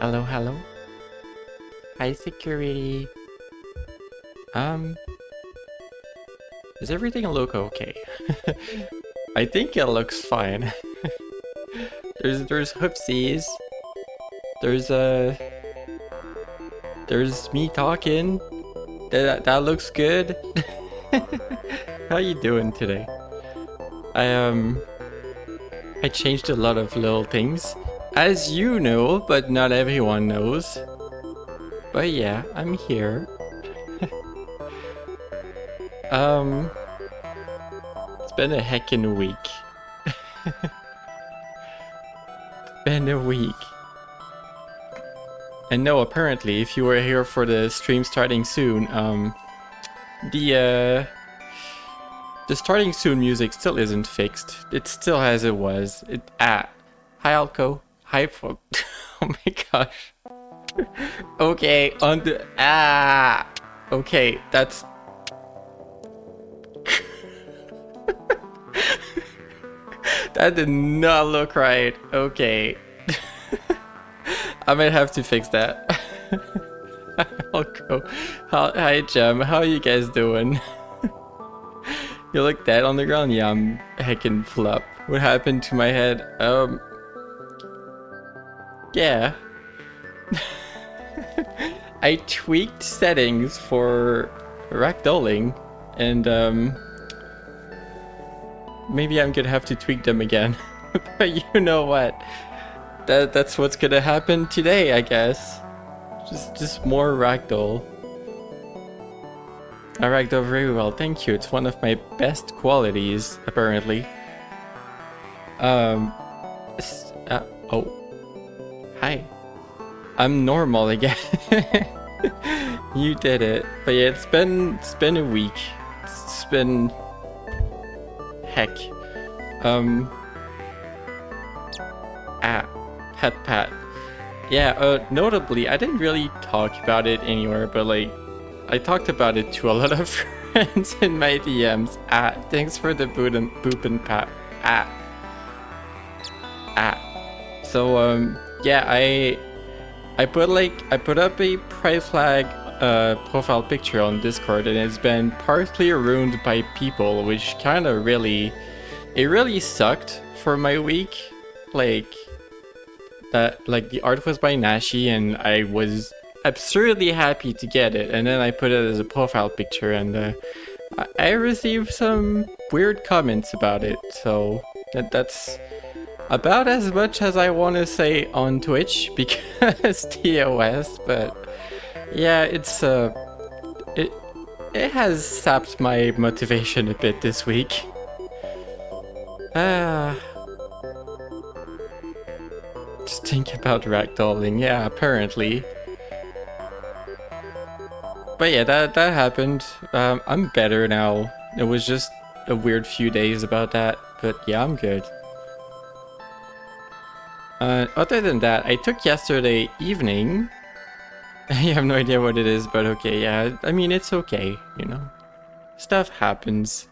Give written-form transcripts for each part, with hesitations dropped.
Hello, hello. Hi, security. Um, does everything look okay? I think it looks fine. there's hoopsies. There's there's me talking. That looks good. How you doing today? I changed a lot of little things, as you know, but not everyone knows. But yeah, I'm here. It's been a heckin' week. Been a week. And no, apparently, if you were here for the stream starting soon, the starting soon music still isn't fixed. It's still as it was. Hi Alco. Hi folk. Oh my gosh. Okay, okay, that's that did not look right. Okay. I might have to fix that. I'll go. Hi, Jem. How are you guys doing? You look dead on the ground? Yeah, I'm heckin' flop. What happened to my head? Yeah. I tweaked settings for ragdolling, and maybe I'm gonna have to tweak them again. But you know what? That's what's gonna happen today, I guess. Just more ragdoll. I ragdoll very well, thank you. It's one of my best qualities, apparently. Oh, hi. I'm normal again. You did it. But yeah, it's been a week. It's been heck. Pat. Yeah, notably, I didn't really talk about it anywhere, but like, I talked about it to a lot of friends in my DMs. Thanks for the boop and pat. So, yeah, I put up a pride flag profile picture on Discord, and it's been partly ruined by people, which kind of really sucked for my week. Like the art was by Nashi, and I was absurdly happy to get it, and then I put it as a profile picture, and I received some weird comments about it. So that's about as much as I want to say on Twitch, because TOS, but yeah, it has sapped my motivation a bit this week. Just think about ragdolling, yeah, apparently. But yeah, that happened. I'm better now. It was just a weird few days about that, but yeah, I'm good. Other than that, I took yesterday evening. I have no idea what it is, but okay, yeah. I mean, it's okay, you know. Stuff happens.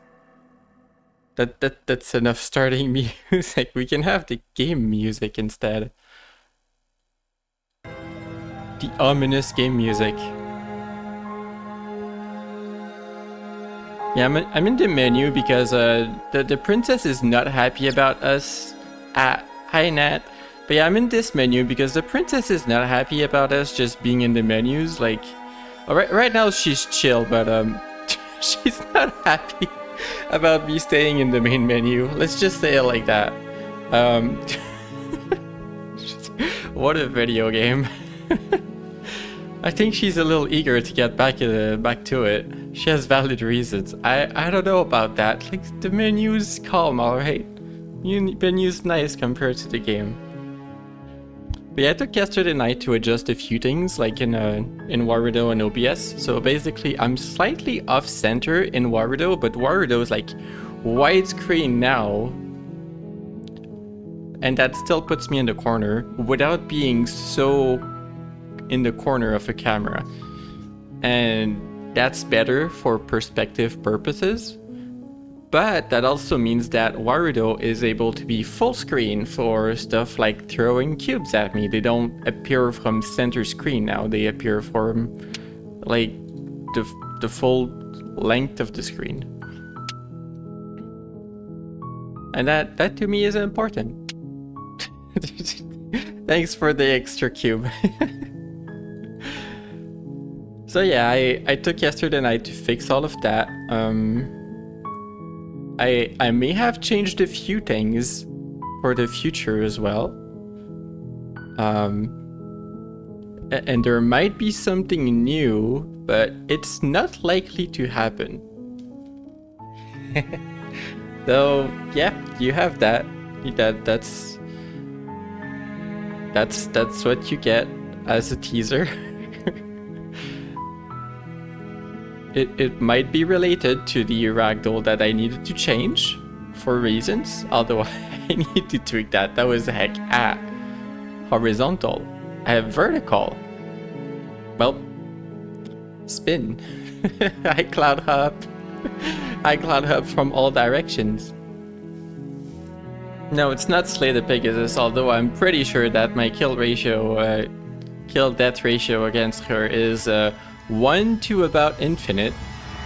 That's enough starting music. We can have the game music instead. The ominous game music. Yeah, I'm in the menu because the princess is not happy about us. Hi Nat. But yeah, I'm in this menu because the princess is not happy about us just being in the menus. Like, right now she's chill, but she's not happy about me staying in the main menu. Let's just say it like that. What a video game. I think she's a little eager to get back to it. She has valid reasons. I don't know about that. Like, the menu's calm, alright? Menu's nice compared to the game. But yeah, I took yesterday night to adjust a few things, like in Warudo and OBS. So basically, I'm slightly off-center in Warudo, but Warudo is like widescreen now. And that still puts me in the corner without being so in the corner of a camera. And that's better for perspective purposes. But that also means that Warudo is able to be full screen for stuff like throwing cubes at me. They don't appear from center screen now. They appear from like the full length of the screen. And that to me is important. Thanks for the extra cube. So yeah, I took yesterday night to fix all of that. I may have changed a few things for the future as well. And there might be something new, but it's not likely to happen. So yeah, you have that. That's what you get as a teaser. It might be related to the ragdoll that I needed to change for reasons, although I need to tweak that. That was heck horizontal. I have vertical. Well, spin. iCloud Hub from all directions. No, it's not Slay the Pegasus, although I'm pretty sure that my kill death ratio against her is 1 to about infinite.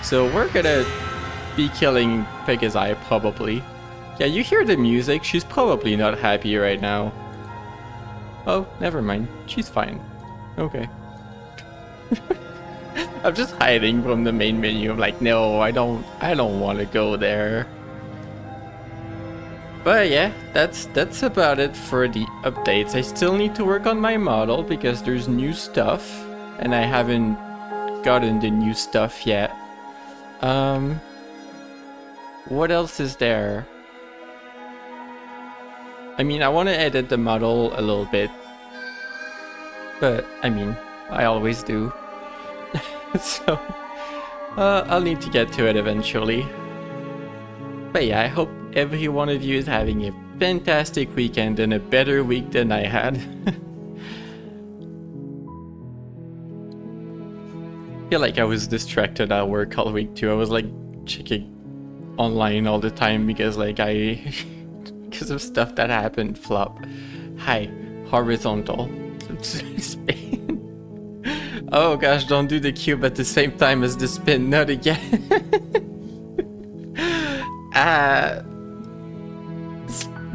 So we're gonna be killing Pegasi probably. Yeah, you hear the music. She's probably not happy right now. Oh, never mind. She's fine. Okay. I'm just hiding from the main menu. I'm like, no, I don't want to go there. But yeah, that's about it for the updates. I still need to work on my model because there's new stuff and I haven't gotten the new stuff yet. What else is there? I mean, I want to edit the model a little bit, but I mean, I always do. So I'll need to get to it eventually. But yeah, I hope every one of you is having a fantastic weekend and a better week than I had. I feel like I was distracted at work all week too. I was like checking online all the time because like because of stuff that happened. Flop. Hi. Horizontal. Spin. Oh gosh, don't do the cube at the same time as the spin. Not again.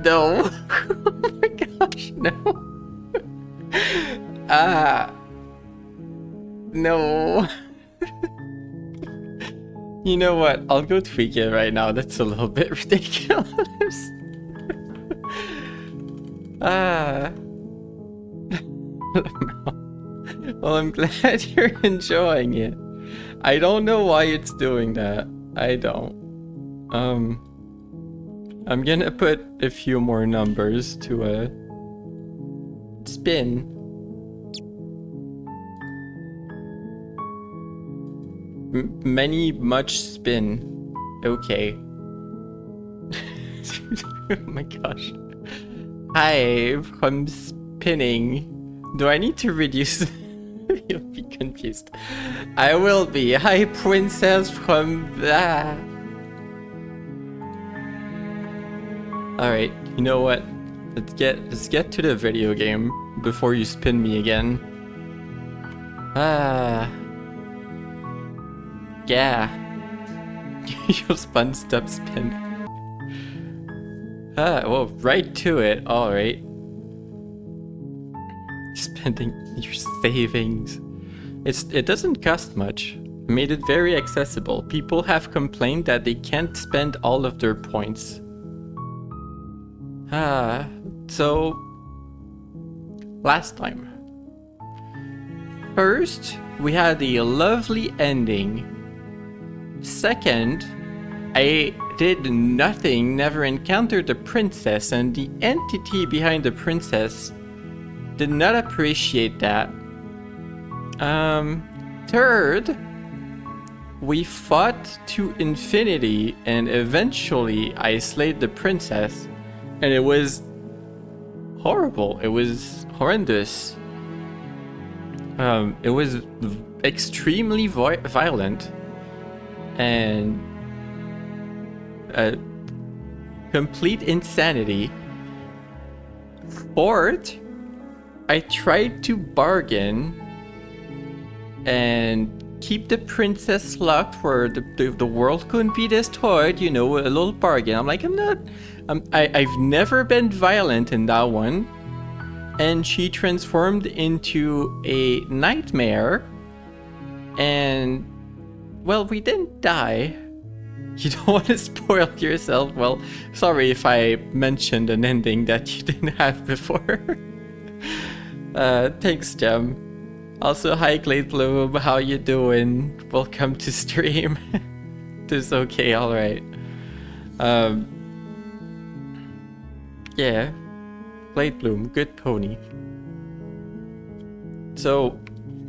No. Oh my gosh, no. No. You know what? I'll go tweak it right now. That's a little bit ridiculous. Well, I'm glad you're enjoying it. I don't know why it's doing that. I don't. I'm gonna put a few more numbers to spin. Much spin. Okay. Oh my gosh. Hi, from spinning. Do I need to reduce? You'll be confused. I will be. Hi, princess from that. Alright, you know what? Let's get to the video game before you spin me again. Yeah. Your spun step spin. Well, right to it. Alright. Spending your savings. It doesn't cost much. Made it very accessible. People have complained that they can't spend all of their points. So last time. First, we had the lovely ending. Second, I did nothing, never encountered the princess, and the entity behind the princess did not appreciate that. Third, we fought to infinity and eventually I slayed the princess, and it was horrible. It was horrendous. It was extremely violent, and Complete insanity. Fourth, I tried to bargain and keep the princess locked where the world couldn't be destroyed, you know, a little bargain. I'm like, I've never been violent in that one. And she transformed into a nightmare. And, well, we didn't die. You don't want to spoil yourself. Well, sorry if I mentioned an ending that you didn't have before. Thanks, Gem. Also, hi, Glade Bloom. How you doing? Welcome to stream. This okay, alright. Yeah. Glade Bloom, good pony. So,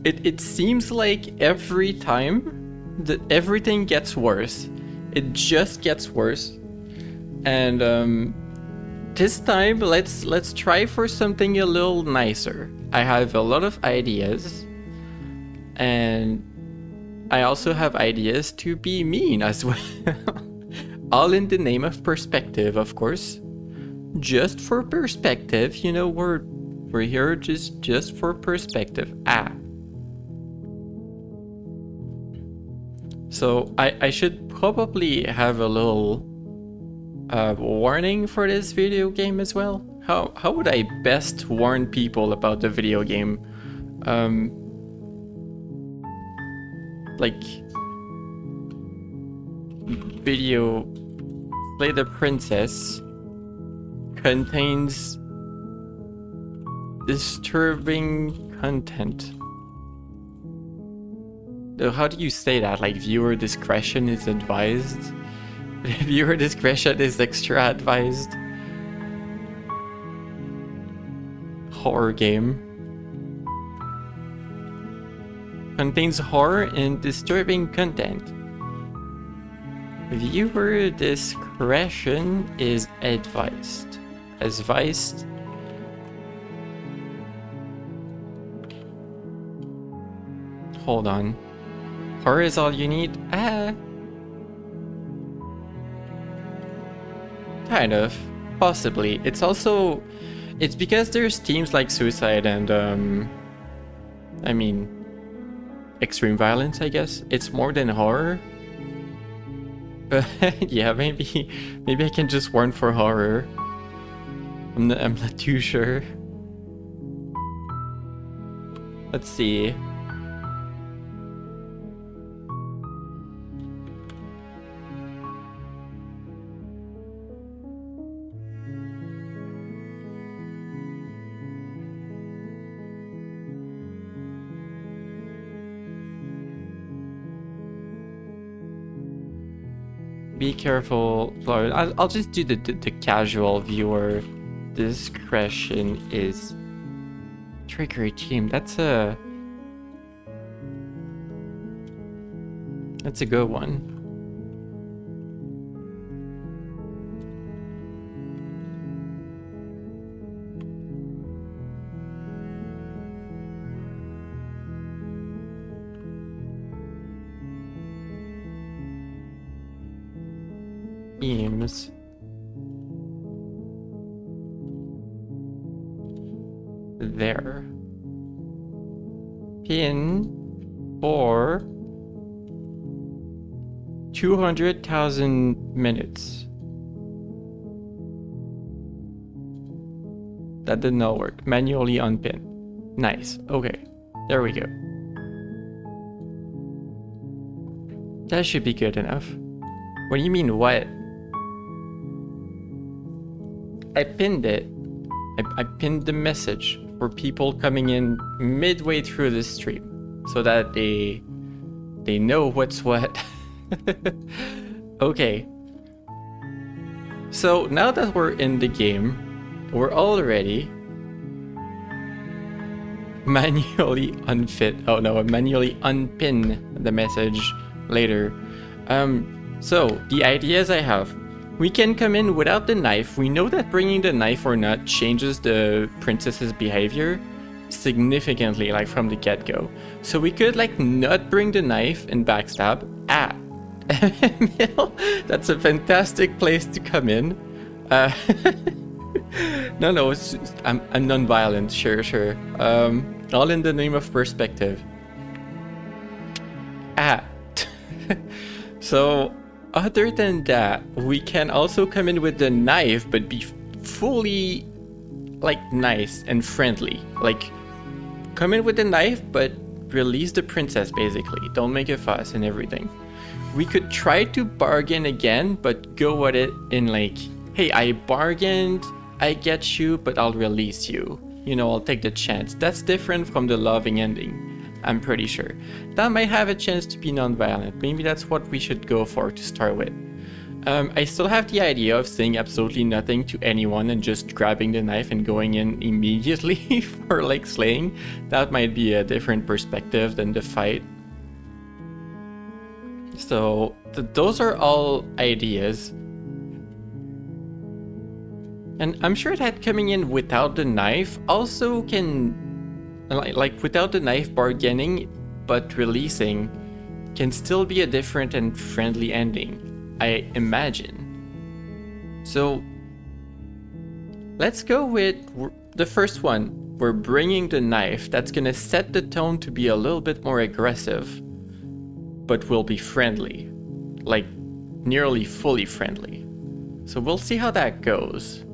it seems like every time that everything gets worse. It just gets worse. And this time let's try for something a little nicer. I have a lot of ideas, and I also have ideas to be mean as well. All in the name of perspective, of course. Just for perspective, you know, we're here just for perspective. So I should probably have a little warning for this video game as well. How would I best warn people about the video game? Like video Play the Princess contains disturbing content. How do you say that? Like, viewer discretion is advised? Viewer discretion is extra advised. Horror game. Contains horror and disturbing content. Viewer discretion is advised. Advised. Hold on. Horror is all you need? Kind of. Possibly. It's also... It's because there's themes like suicide and, I mean... extreme violence, I guess. It's more than horror. But yeah, maybe I can just warn for horror. I'm not too sure. Let's see. Be careful, Lord. I'll just do the casual viewer. Discretion is trickery team. That's a good one. Themes. There. Pin for 200,000 minutes. That did not work. Manually unpin. Nice. Okay. There we go. That should be good enough. What do you mean, what? I pinned it. I pinned the message for people coming in midway through the stream so that they know what's what. Okay. So now that we're in the game, we're already manually manually unpin the message later. So the ideas I have. We can come in without the knife. We know that bringing the knife or not changes the princess's behavior significantly, like from the get-go. So we could like not bring the knife and backstab. Emil, that's a fantastic place to come in. Uh, no, I'm non-violent, sure. All in the name of perspective. So, other than that, we can also come in with the knife, but be fully, like, nice and friendly. Like, come in with the knife, but release the princess, basically. Don't make a fuss and everything. We could try to bargain again, but go at it in like, hey, I bargained, I get you, but I'll release you. You know, I'll take the chance. That's different from the loving ending, I'm pretty sure. That might have a chance to be non-violent. Maybe that's what we should go for to start with. I still have the idea of saying absolutely nothing to anyone and just grabbing the knife and going in immediately for like slaying. That might be a different perspective than the fight. So those are all ideas. And I'm sure that coming in without the knife also can, like without the knife bargaining, but releasing, can still be a different and friendly ending, I imagine. So let's go with the first one. We're bringing the knife. That's gonna set the tone to be a little bit more aggressive, but will be friendly, like nearly fully friendly. So we'll see how that goes.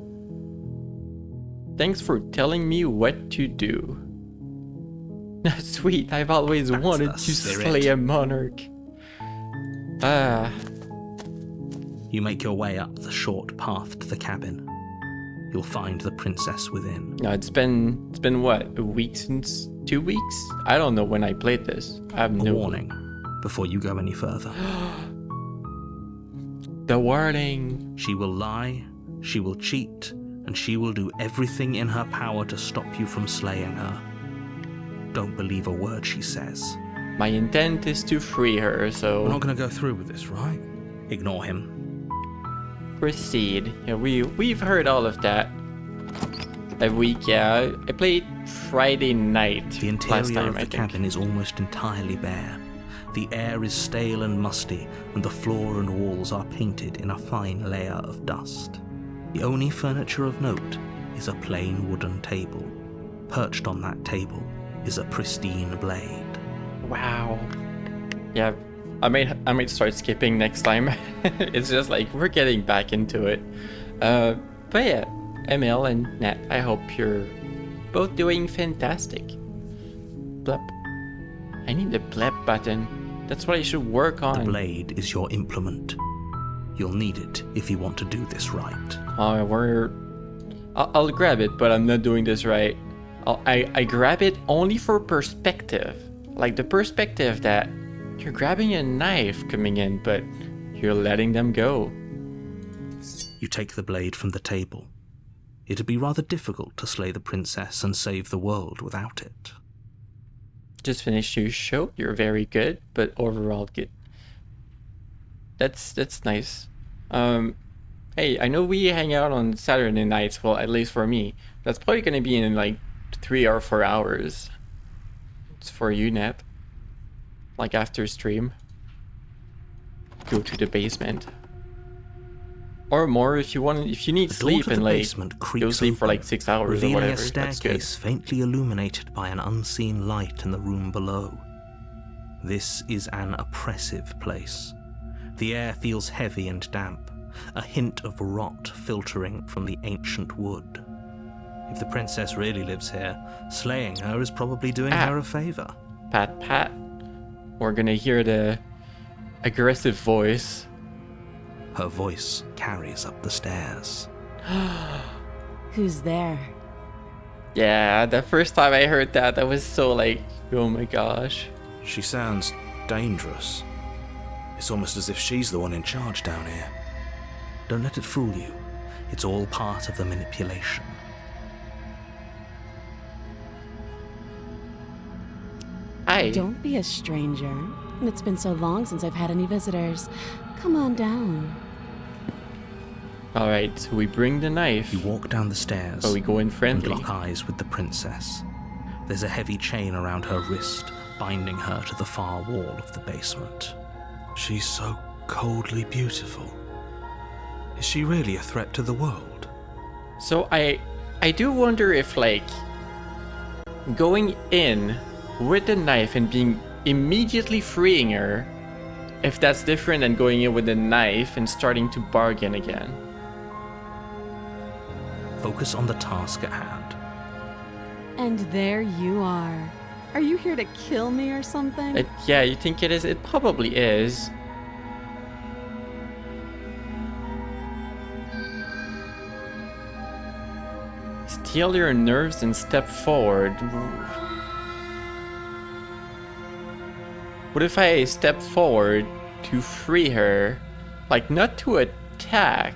Thanks for telling me what to do. Sweet, I've always wanted to slay a monarch. You make your way up the short path to the cabin. You'll find the princess within. No, it's been what, a week since 2 weeks? I don't know when I played this. I have no warning before you go any further. The warning. She will lie, she will cheat, and she will do everything in her power to stop you from slaying her. Don't believe a word she says. My intent is to free her, so... We're not going to go through with this, right? Ignore him. Proceed. Yeah, we've heard all of that. A week, yeah. I played Friday night. The interior of the cabin is almost entirely bare. The air is stale and musty, and the floor and walls are painted in a fine layer of dust. The only furniture of note is a plain wooden table. Perched on that table is a pristine blade. Wow. Yeah, I might start skipping next time. It's just like we're getting back into it. But yeah, Emil and Nat, I hope you're both doing fantastic. Blep. I need the blep button. That's what I should work on. The blade is your implement. You'll need it if you want to do this right. I'll grab it, but I'm not doing this right. I grab it only for perspective. Like the perspective that you're grabbing a knife coming in, but you're letting them go. You take the blade from the table. It'd be rather difficult to slay the princess and save the world without it. Just finished your show. You're very good, but overall good. That's nice. Hey, I know we hang out on Saturday nights. Well, at least for me. That's probably gonna be in like 3 or 4 hours. It's for you, Nat. Like after stream. Go to the basement. Or more if you want. If you need sleep and like go sleep for like 6 hours or revealing whatever. A staircase faintly illuminated by an unseen light in the room below. This is an oppressive place. The air feels heavy and damp, a hint of rot filtering from the ancient wood. If the princess really lives here, slaying her is probably doing her a favor. Pat, pat. We're gonna hear the aggressive voice. Her voice carries up the stairs. Who's there? Yeah, the first time I heard that was so like, oh my gosh. She sounds dangerous. It's almost as if she's the one in charge down here. Don't let it fool you. It's all part of the manipulation. Hi. Don't be a stranger. It's been so long since I've had any visitors. Come on down. Alright, so we bring the knife. You walk down the stairs. But we go in friendly. And lock eyes with the princess. There's a heavy chain around her wrist, binding her to the far wall of the basement. She's so coldly beautiful. Is she really a threat to the world? So I do wonder if, like, going in with the knife and being immediately freeing her, if that's different than going in with a knife and starting to bargain again. Focus on the task at hand. And there you are. Are you here to kill me or something? Yeah, you think it is? It probably is. Steal your nerves and step forward. What if I step forward to free her? Like, not to attack.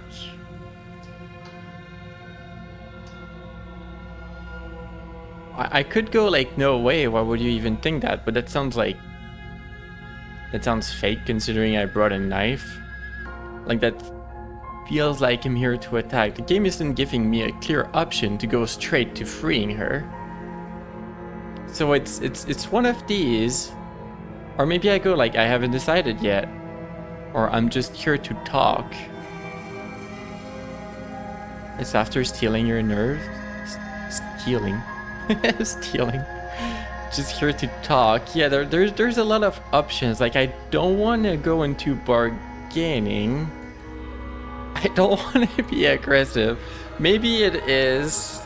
I could go like, no way, why would you even think that? But that sounds like... that sounds fake considering I brought a knife. Like, that feels like I'm here to attack. The game isn't giving me a clear option to go straight to freeing her. So it's one of these. Or maybe I go like, I haven't decided yet. Or I'm just here to talk. It's after stealing your nerve. Stealing. Stealing. Just here to talk. Yeah, there's a lot of options. Like, I don't want to go into bargaining. I don't want to be aggressive. Maybe it is.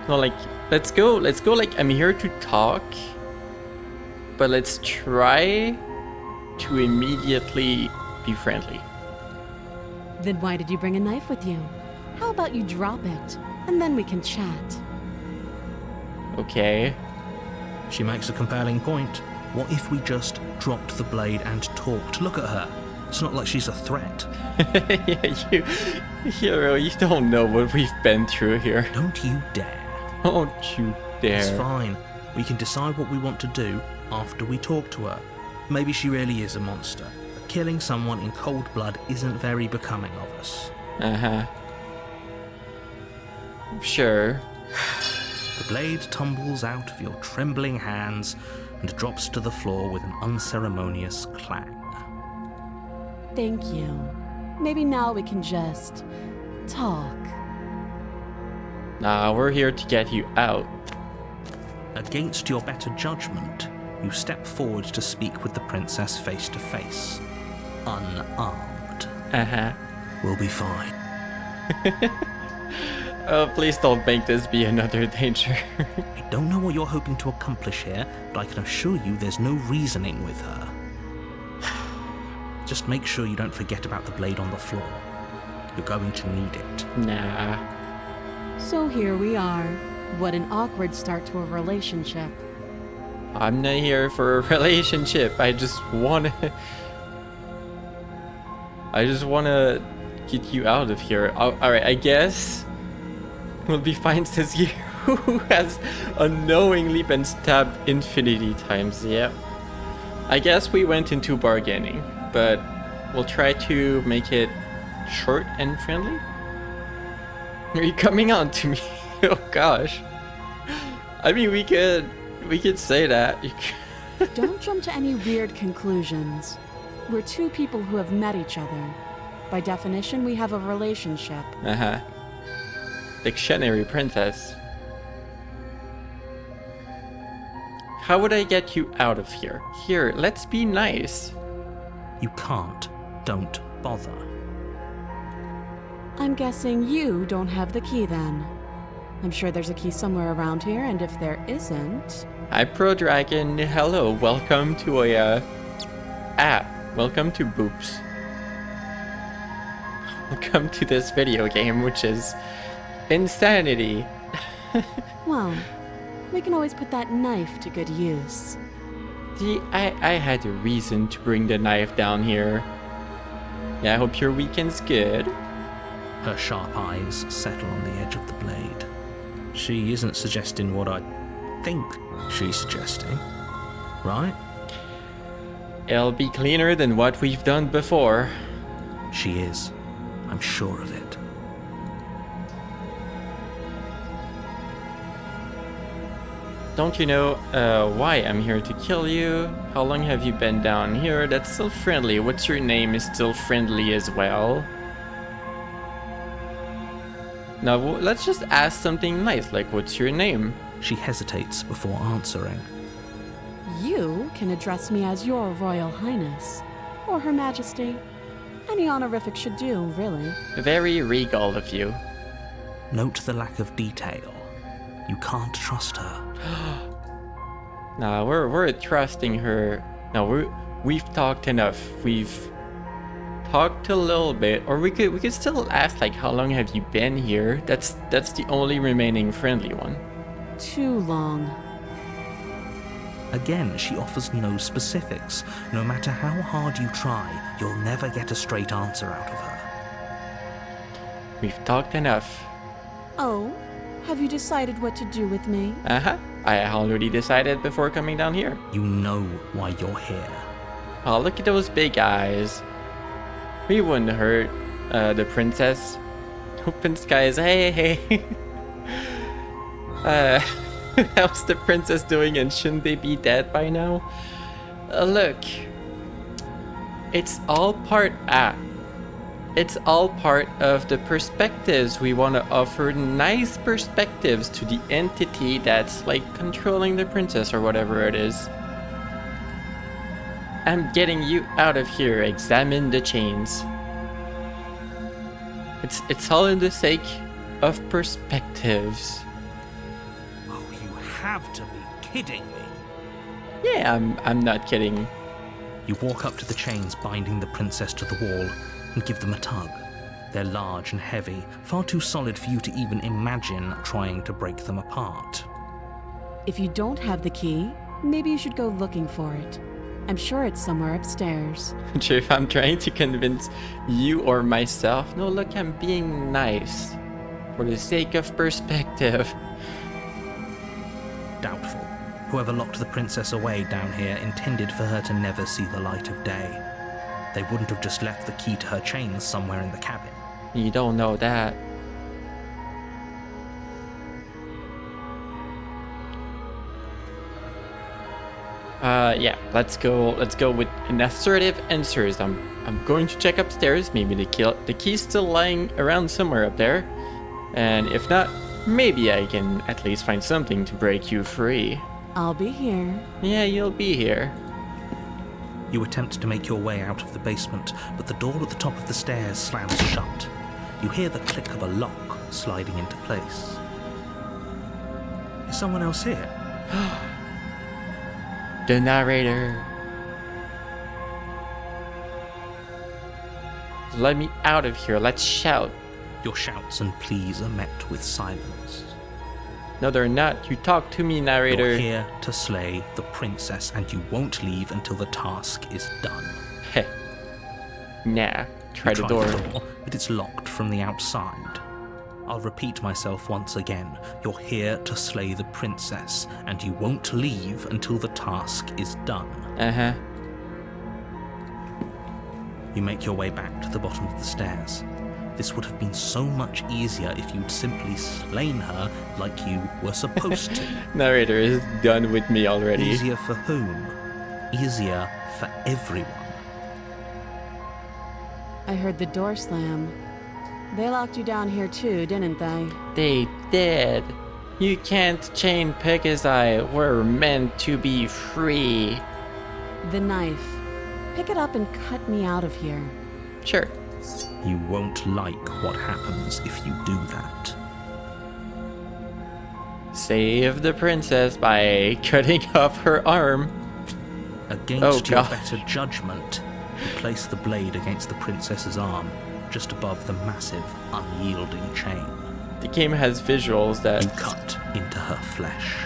No, like, let's go like, I'm here to talk. But let's try to immediately be friendly. Then why did you bring a knife with you? How about you drop it, and then we can chat. Okay. She makes a compelling point. What if we just dropped the blade and talked? Look at her. It's not like she's a threat. Yeah, Hero, you don't know what we've been through here. Don't you dare. Don't you dare. It's fine. We can decide what we want to do after we talk to her. Maybe she really is a monster. But killing someone in cold blood isn't very becoming of us. Uh-huh. Sure. The blade tumbles out of your trembling hands and drops to the floor with an unceremonious clang. Thank you. Maybe now we can just talk. Nah, we're here to get you out. Against your better judgment, you step forward to speak with the princess face to face. Unarmed. Uh-huh. We'll be fine. Oh, please don't make this be another danger. I don't know what you're hoping to accomplish here, but I can assure you there's no reasoning with her. Just make sure you don't forget about the blade on the floor. You're going to need it. Nah. So here we are. What an awkward start to a relationship. I'm not here for a relationship. I just wanna get you out of here. Alright, I guess we'll be fine, says you who has unknowingly been stabbed infinity times. Yep. I guess we went into bargaining, but we'll try to make it short and friendly. Are you coming on to me? Oh gosh. I mean, we could say that. Don't jump to any weird conclusions. We're two people who have met each other. By definition, we have a relationship. Uh-huh. Dictionary princess. How would I get you out of here? Here, let's be nice. You can't. Don't bother. I'm guessing you don't have the key then. I'm sure there's a key somewhere around here, and if there isn't... Hi, Pro Dragon. Hello, welcome to welcome to Boops. Welcome to this video game, which is insanity. Well, we can always put that knife to good use. See, I had a reason to bring the knife down here. Yeah, I hope your weekend's good. Her sharp eyes settle on the edge of the blade. She isn't suggesting what I think she's suggesting, right? It'll be cleaner than what we've done before. She is. I'm sure of it. Don't you know why I'm here to kill you? How long have you been down here? That's still friendly. What's your name is still friendly as well. Now, let's just ask something nice, like what's your name? She hesitates before answering. You can address me as Your Royal Highness, or Her Majesty. Any honorific should do, really. Very regal of you. Note the lack of detail. You can't trust her. Nah, we're trusting her. No, we've talked enough. We've talked a little bit, or we could still ask like, how long have you been here? That's the only remaining friendly one. Too long. Again, she offers no specifics. No matter how hard you try, you'll never get a straight answer out of her. We've talked enough. Oh, have you decided what to do with me? Uh-huh. I already decided before coming down here. You know why you're here. Oh, look at those big eyes. We wouldn't hurt the princess. Open skies, hey. How's the princess doing, and shouldn't they be dead by now? Look. It's all part of the perspectives. We want to offer nice perspectives to the entity that's like controlling the princess or whatever it is. I'm getting you out of here. Examine the chains. It's all in the sake of perspectives. Oh, you have to be kidding me. Yeah, I'm not kidding. You walk up to the chains binding the princess to the wall and give them a tug. They're large and heavy, far too solid for you to even imagine trying to break them apart. If you don't have the key, maybe you should go looking for it. I'm sure it's somewhere upstairs. If I'm trying to convince you or myself, no, look, I'm being nice. For the sake of perspective. Doubtful. Whoever locked the princess away down here intended for her to never see the light of day. They wouldn't have just left the key to her chains somewhere in the cabin. You don't know that. Yeah, let's go with an assertive answers. I'm going to check upstairs. Maybe the key's still lying around somewhere up there. And if not, maybe I can at least find something to break you free. I'll be here. Yeah, you'll be here. You attempt to make your way out of the basement, but the door at the top of the stairs slams shut. You hear the click of a lock sliding into place. Is someone else here? The narrator. Let me out of here. Let's shout. Your shouts and pleas are met with silence. No, they're not. You talk to me, narrator. You're here to slay the princess, and you won't leave until the task is done. Heh. Nah. Try You the door. but it's locked from the outside. I'll repeat myself once again. You're here to slay the princess, and you won't leave until the task is done. Uh-huh. You make your way back to the bottom of the stairs. This would have been so much easier if you'd simply slain her like you were supposed to. Narrator is done with me already. Easier for whom? Easier for everyone. I heard the door slam. They locked you down here too, didn't they? They did. You can't chain Pegasi. We're meant to be free. The knife. Pick it up and cut me out of here. Sure. You won't like what happens if you do that. Save the princess by cutting off her arm. Against your God. better judgment, you place the blade against the princess's arm, just above the massive, unyielding chain. The game has visuals You that... cut into her flesh.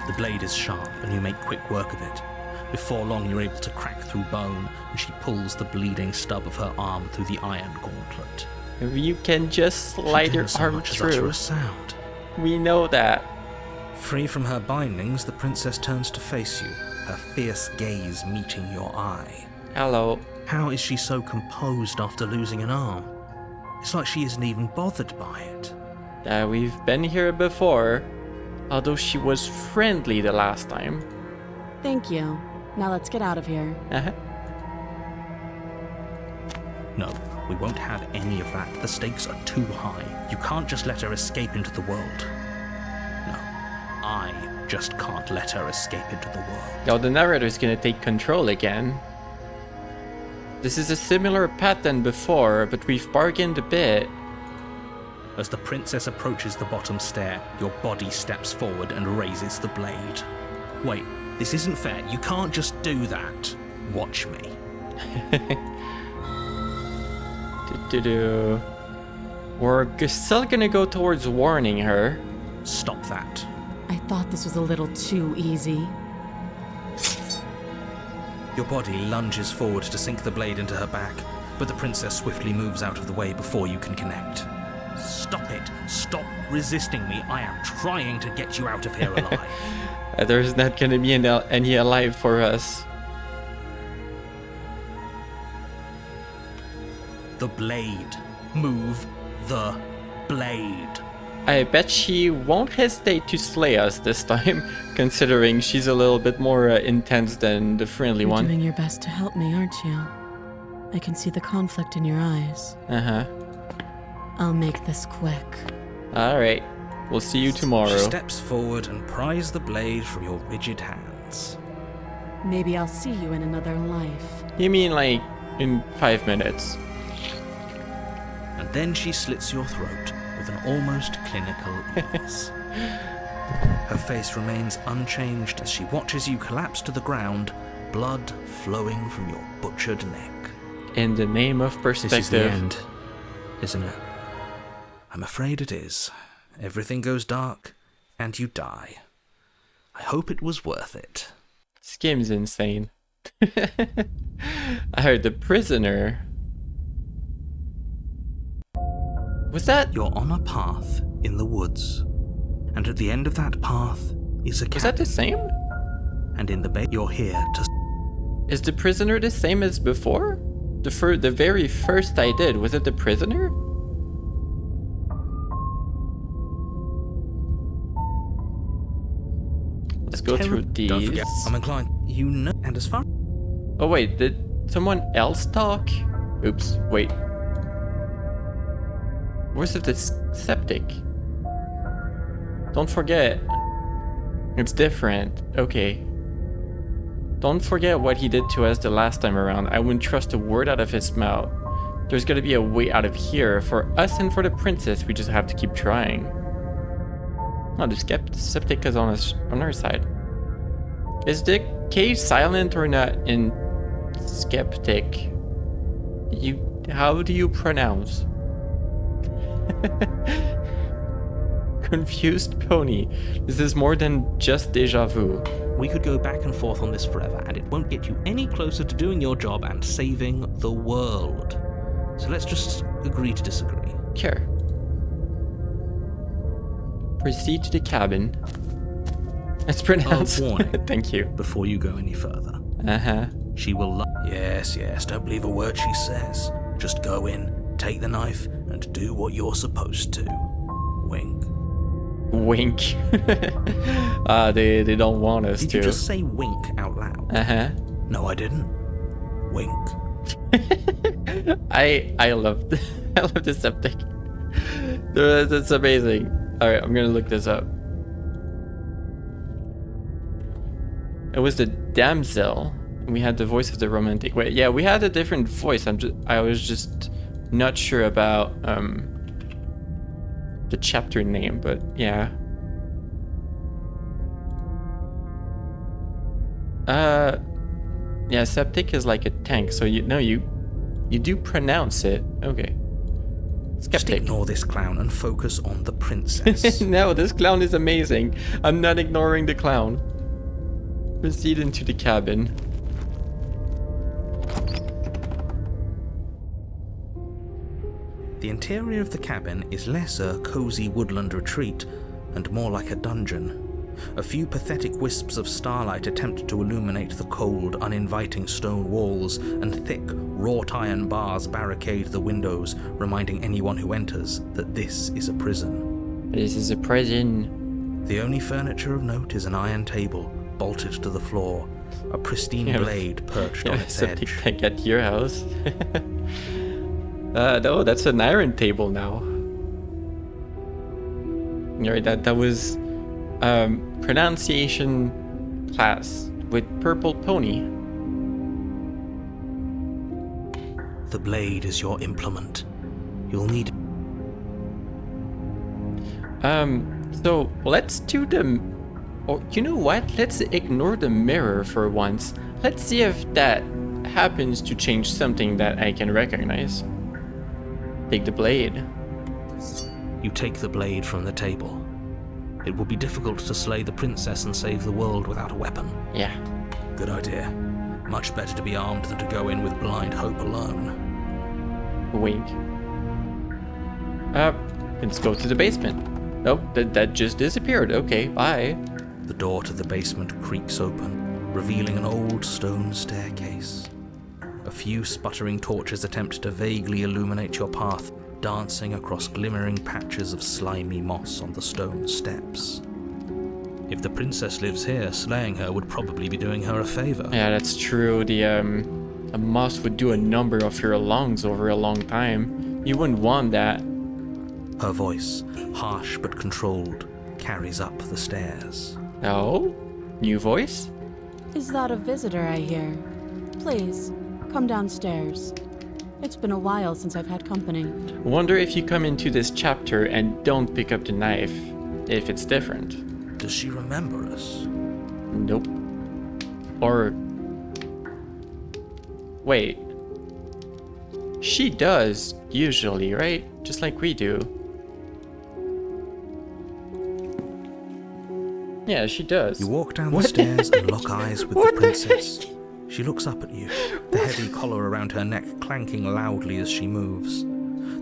The blade is sharp, and you make quick work of it. Before long, you're able to crack through bone, and she pulls the bleeding stub of her arm through the iron gauntlet. You can just She slide your didn't so arm much as utter through. a sound. We know that. Free from her bindings, the princess turns to face you, her fierce gaze meeting your eye. Hello. How is she so composed after losing an arm? It's like she isn't even bothered by it. We've been here before. Although she was friendly the last time. Thank you. Now let's get out of here. Uh-huh. No, we won't have any of that. The stakes are too high. You can't just let her escape into the world. No, I just can't let her escape into the world. Now the narrator's gonna take control again. This is a similar path than before, but we've bargained a bit. As the princess approaches the bottom stair, your body steps forward and raises the blade. Wait, this isn't fair. You can't just do that. Watch me. We're still gonna go towards warning her. Stop that. I thought this was a little too easy. Your body lunges forward to sink the blade into her back, but the princess swiftly moves out of the way before you can connect. Stop it. Stop resisting me. I am trying to get you out of here alive. There's not gonna be any alive for us. The blade. Move the blade. I bet she won't hesitate to slay us this time, considering she's a little bit more intense than the friendly You're one. doing your best to help me, aren't you? I can see the conflict in your eyes. Uh-huh. I'll make this quick. Alright. We'll see you tomorrow. She steps forward and pries the blade from your rigid hands. Maybe I'll see you in another life. You mean like in 5 minutes? And then she slits your throat with an almost clinical ease. Her face remains unchanged as she watches you collapse to the ground, blood flowing from your butchered neck. In the name of perspective. This is the end, isn't it? I'm afraid it is. Everything goes dark, and you die. I hope it was worth it. This game's insane. I heard the prisoner. Was that... You're on a path in the woods, and at the end of that path is a cabin. Was that the same? And in the bed, you're here to... Is the prisoner the same as before? The very first I did, was it the prisoner? Let's go through these. Don't forget, I'm inclined. You know, and as far... Oh wait, did someone else talk? Oops, wait. Where's the septic? Don't forget. It's different. Okay. Don't forget what he did to us the last time around. I wouldn't trust a word out of his mouth. There's gotta be a way out of here. For us and for the princess, we just have to keep trying. Oh, the septic is on our side. Is the cage silent or not in skeptic? How do you pronounce? Confused pony. This is more than just deja vu. We could go back and forth on this forever, and it won't get you any closer to doing your job and saving the world. So let's just agree to disagree. Sure. Proceed to the cabin. It's pronounced. Warning. Thank you. Before you go any further. Uh-huh. She will Yes, don't believe a word she says. Just go in, take the knife, and do what you're supposed to. Wink. Wink. They don't want us Did to. you just say wink out loud? Uh-huh. No, I didn't. Wink. I love the septic. That's amazing. Alright, I'm gonna look this up. It was the damsel. We had the voice of the romantic. Wait, yeah, we had a different voice. I was just not sure about the chapter name, but yeah. Yeah, septic is like a tank, so you do pronounce it. Okay. Just Skeptic. ignore this clown and focus on the princess. No, this clown is amazing. I'm not ignoring the clown. Proceed into the cabin. The interior of the cabin is less a cozy woodland retreat and more like a dungeon. A few pathetic wisps of starlight attempt to illuminate the cold, uninviting stone walls, and thick, wrought iron bars barricade the windows, reminding anyone who enters that this is a prison. This is a prison. The only furniture of note is an iron table bolted to the floor, a pristine blade perched on its something edge. like at your house. No, that's an iron table now. Right, that was pronunciation class with Purple Pony. The blade is your implement. You'll need... So let's do the... Or you know what? Let's ignore the mirror for once. Let's see if that happens to change something that I can recognize. Take the blade. You take the blade from the table. It will be difficult to slay the princess and save the world without a weapon. Yeah. Good idea. Much better to be armed than to go in with blind hope alone. Wink. Let's go to the basement. Nope, that just disappeared. Okay, bye. The door to the basement creaks open, revealing an old stone staircase. A few sputtering torches attempt to vaguely illuminate your path, dancing across glimmering patches of slimy moss on the stone steps. If the princess lives here, slaying her would probably be doing her a favor. Yeah, that's true. A moss would do a number of your lungs over a long time. You wouldn't want that. Her voice, harsh but controlled, carries up the stairs. Oh? New voice? Is that a visitor I hear? Please, come downstairs. It's been a while since I've had company. Wonder if you come into this chapter and don't pick up the knife, if it's different. Does she remember us? Nope. Or... Wait. She does, usually, right? Just like we do. Yeah, she does. You walk down the stairs and lock eyes with the princess. She looks up at you, the heavy collar around her neck clanking loudly as she moves.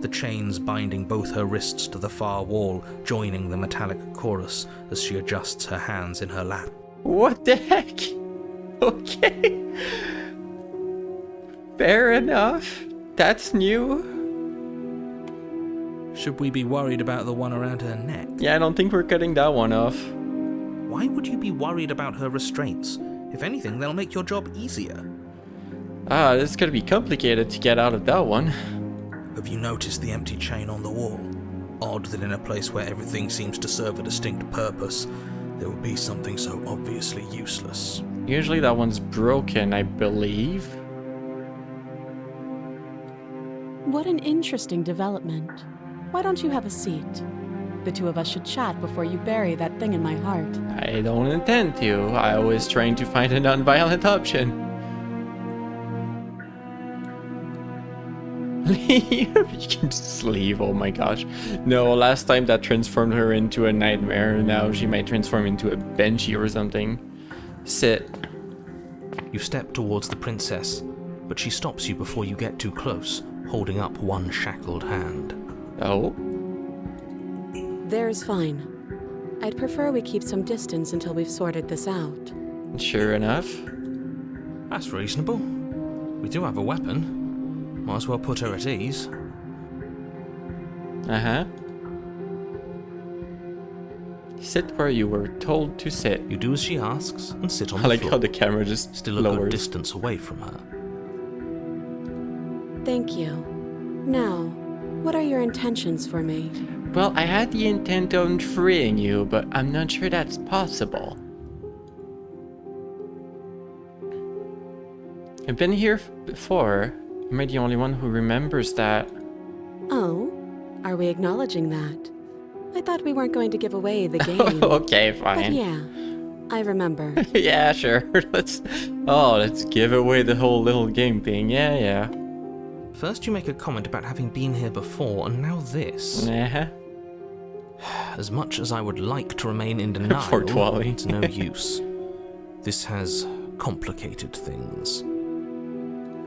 The chains binding both her wrists to the far wall, joining the metallic chorus as she adjusts her hands in her lap. What the heck? Okay. Fair enough. That's new. Should we be worried about the one around her neck? Yeah, I don't think we're cutting that one off. Why would you be worried about her restraints? If anything, they'll make your job easier. This is gonna be complicated to get out of that one. Have you noticed the empty chain on the wall? Odd that in a place where everything seems to serve a distinct purpose, there would be something so obviously useless. Usually that one's broken, I believe. What an interesting development. Why don't you have a seat? The two of us should chat before you bury that thing in my heart. I don't intend to. I was trying to find a non-violent option. Leave? You can just leave, oh my gosh. No, last time that transformed her into a nightmare. Now she might transform into a Banshee or something. Sit. You step towards the princess, but she stops you before you get too close, holding up one shackled hand. Oh? There's fine. I'd prefer we keep some distance until we've sorted this out. Sure enough. That's reasonable. We do have a weapon. Might as well put her at ease. Uh-huh. Sit where you were told to sit. You do as she asks and sit on I the like floor. how the camera just Still a lowers. good distance away from her. Thank you. Now, what are your intentions for me? Well, I had the intent on freeing you, but I'm not sure that's possible. I've been here before. Am I the only one who remembers that? Oh, are we acknowledging that? I thought we weren't going to give away the game. Okay, But fine. yeah, I remember. Yeah, sure. Let's give away the whole little game thing. Yeah. First you make a comment about having been here before, and now this. Uh-huh. As much as I would like to remain in denial, Poor Twally. it's no use. This has complicated things.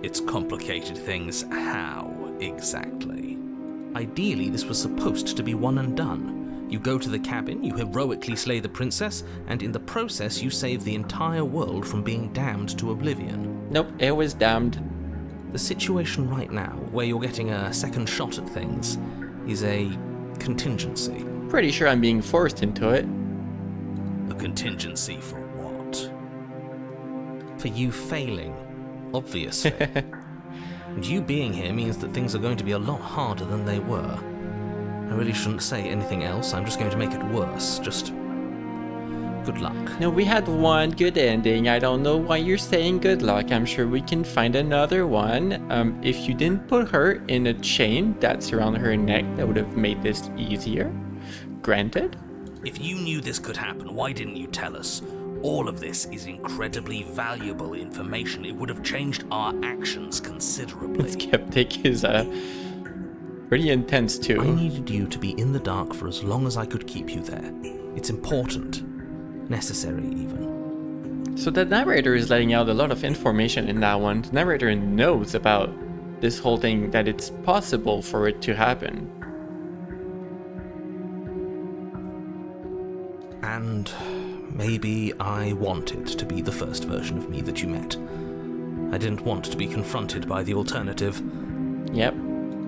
It's complicated things how, exactly? Ideally, this was supposed to be one and done. You go to the cabin, you heroically slay the princess, and in the process you save the entire world from being damned to oblivion. Nope, it was damned. The situation right now, where you're getting a second shot at things, is a contingency. Pretty sure I'm being forced into it. A contingency for what? For you failing, obviously. And you being here means that things are going to be a lot harder than they were. I really shouldn't say anything else, I'm just going to make it worse. Just good luck. No, we had one good ending. I don't know why you're saying good luck. I'm sure we can find another one. If you didn't put her in a chain that's around her neck, that would have made this easier. Granted. If you knew this could happen, why didn't you tell us? All of this is incredibly valuable information. It would have changed our actions considerably. Skeptic is pretty intense too. I needed you to be in the dark for as long as I could keep you there. It's important. Necessary, even. So the narrator is letting out a lot of information in that one. The narrator knows about this whole thing, that it's possible for it to happen. And maybe I wanted to be the first version of me that you met. I didn't want to be confronted by the alternative. Yep.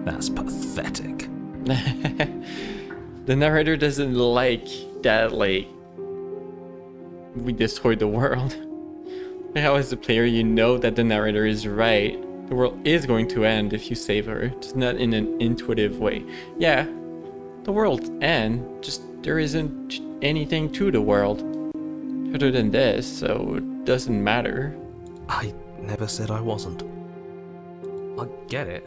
That's pathetic. The narrator doesn't like that, like, we destroyed the world. How, as a player, you know that the narrator is right. The world is going to end if you save her, just not in an intuitive way. Yeah, the world's end, just there isn't anything to the world other than this, so it doesn't matter. I never said I wasn't. I get it.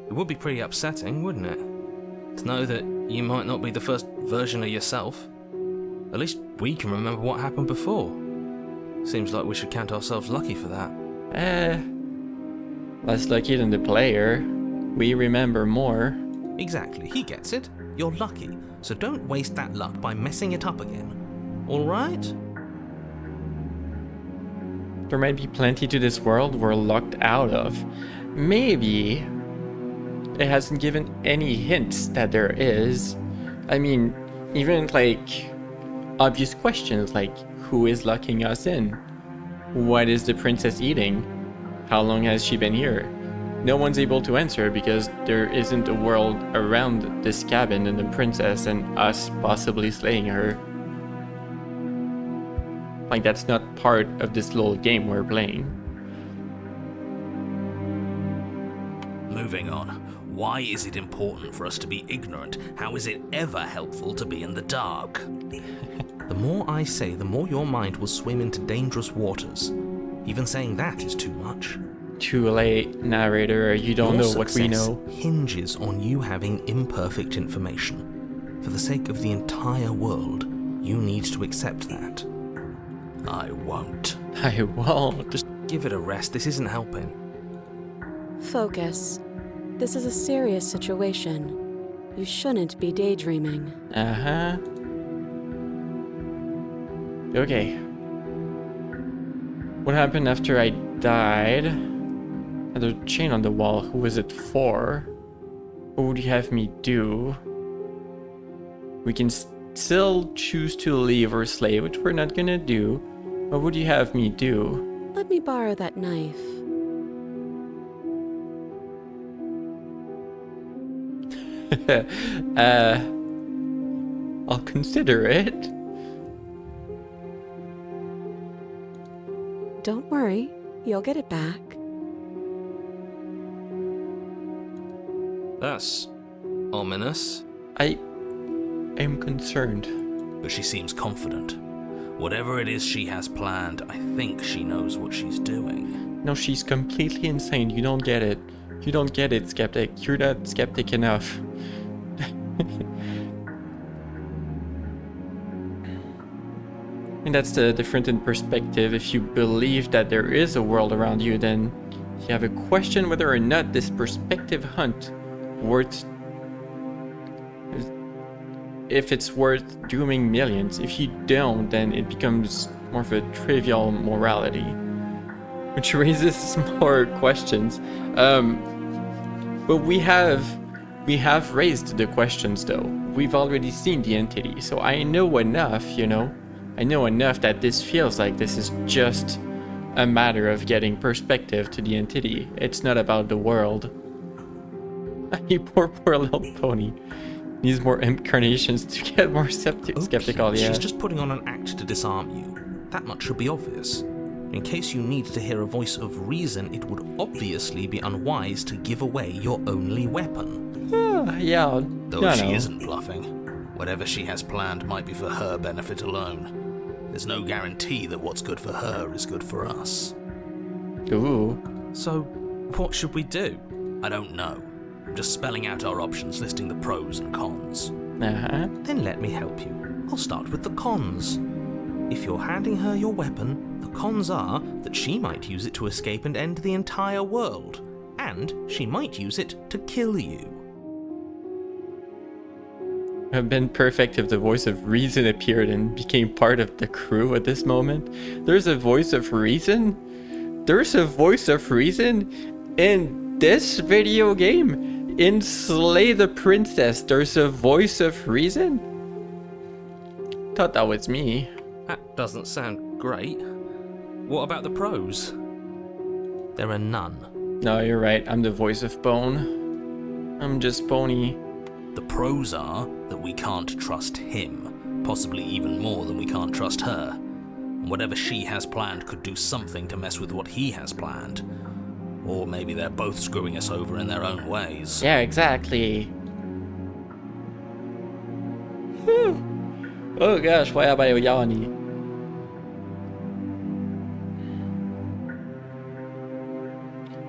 It would be pretty upsetting, wouldn't it? To know that you might not be the first version of yourself. At least we can remember what happened before. Seems like we should count ourselves lucky for that. Less lucky than the player. We remember more. Exactly, he gets it. You're lucky, so don't waste that luck by messing it up again. Alright? There might be plenty to this world we're locked out of. Maybe it hasn't given any hints that there is. I mean, even like obvious questions like who is locking us in? What is the princess eating? How long has she been here? No one's able to answer because there isn't a world around this cabin and the princess and us possibly slaying her. Like, that's not part of this little game we're playing. Moving on. Why is it important for us to be ignorant? How is it ever helpful to be in the dark? The more I say, the more your mind will swim into dangerous waters. Even saying that is too much. Too late, narrator. You don't know what we know. Hinges on you having imperfect information. For the sake of the entire world, you need to accept that. I won't. I won't. Just give it a rest. This isn't helping. Focus. This is a serious situation. You shouldn't be daydreaming. Uh-huh. Okay. What happened after I died? Another chain on the wall. Who was it for? What would you have me do? We can still choose to leave or slay, which we're not gonna do. What would you have me do? Let me borrow that knife. I'll consider it. Don't worry, you'll get it back. That's ominous. I am concerned. But she seems confident. Whatever it is she has planned, I think she knows what she's doing. No, she's completely insane. You don't get it. You don't get it, Skeptic. You're not skeptic enough. And that's the difference in perspective. If you believe that there is a world around you, then you have a question whether or not this perspective hunt if it's worth dooming millions. If you don't, then it becomes more of a trivial morality, which raises more questions. But we have raised the questions though. We've already seen the entity, so I know enough, you know. I know enough that this feels like this is just a matter of getting perspective to the entity. It's not about the world. You poor little pony. Needs more incarnations to get more skeptical, Okay, yeah. she's just putting on an act to disarm you. That much should be obvious. In case you need to hear a voice of reason, it would obviously be unwise to give away your only weapon. Yeah, Though if she know. isn't bluffing, whatever she has planned might be for her benefit alone. There's no guarantee that what's good for her is good for us. Ooh. So, what should we do? I don't know. I'm just spelling out our options, listing the pros and cons. Uh-huh. Then let me help you. I'll start with the cons. If you're handing her your weapon, the cons are that she might use it to escape and end the entire world. And she might use it to kill you. It would have been perfect if the voice of reason appeared and became part of the crew at this moment. There's a voice of reason? There's a voice of reason in this video game? In Slay the Princess, there's a voice of reason? Thought that was me. That doesn't sound great. What about the pros? There are none. No, you're right. I'm the voice of bone. I'm just bony. The pros are that we can't trust him, possibly even more than we can't trust her. And whatever she has planned could do something to mess with what he has planned. Or maybe they're both screwing us over in their own ways. Yeah, exactly. Whew. Oh gosh, why am I yawning?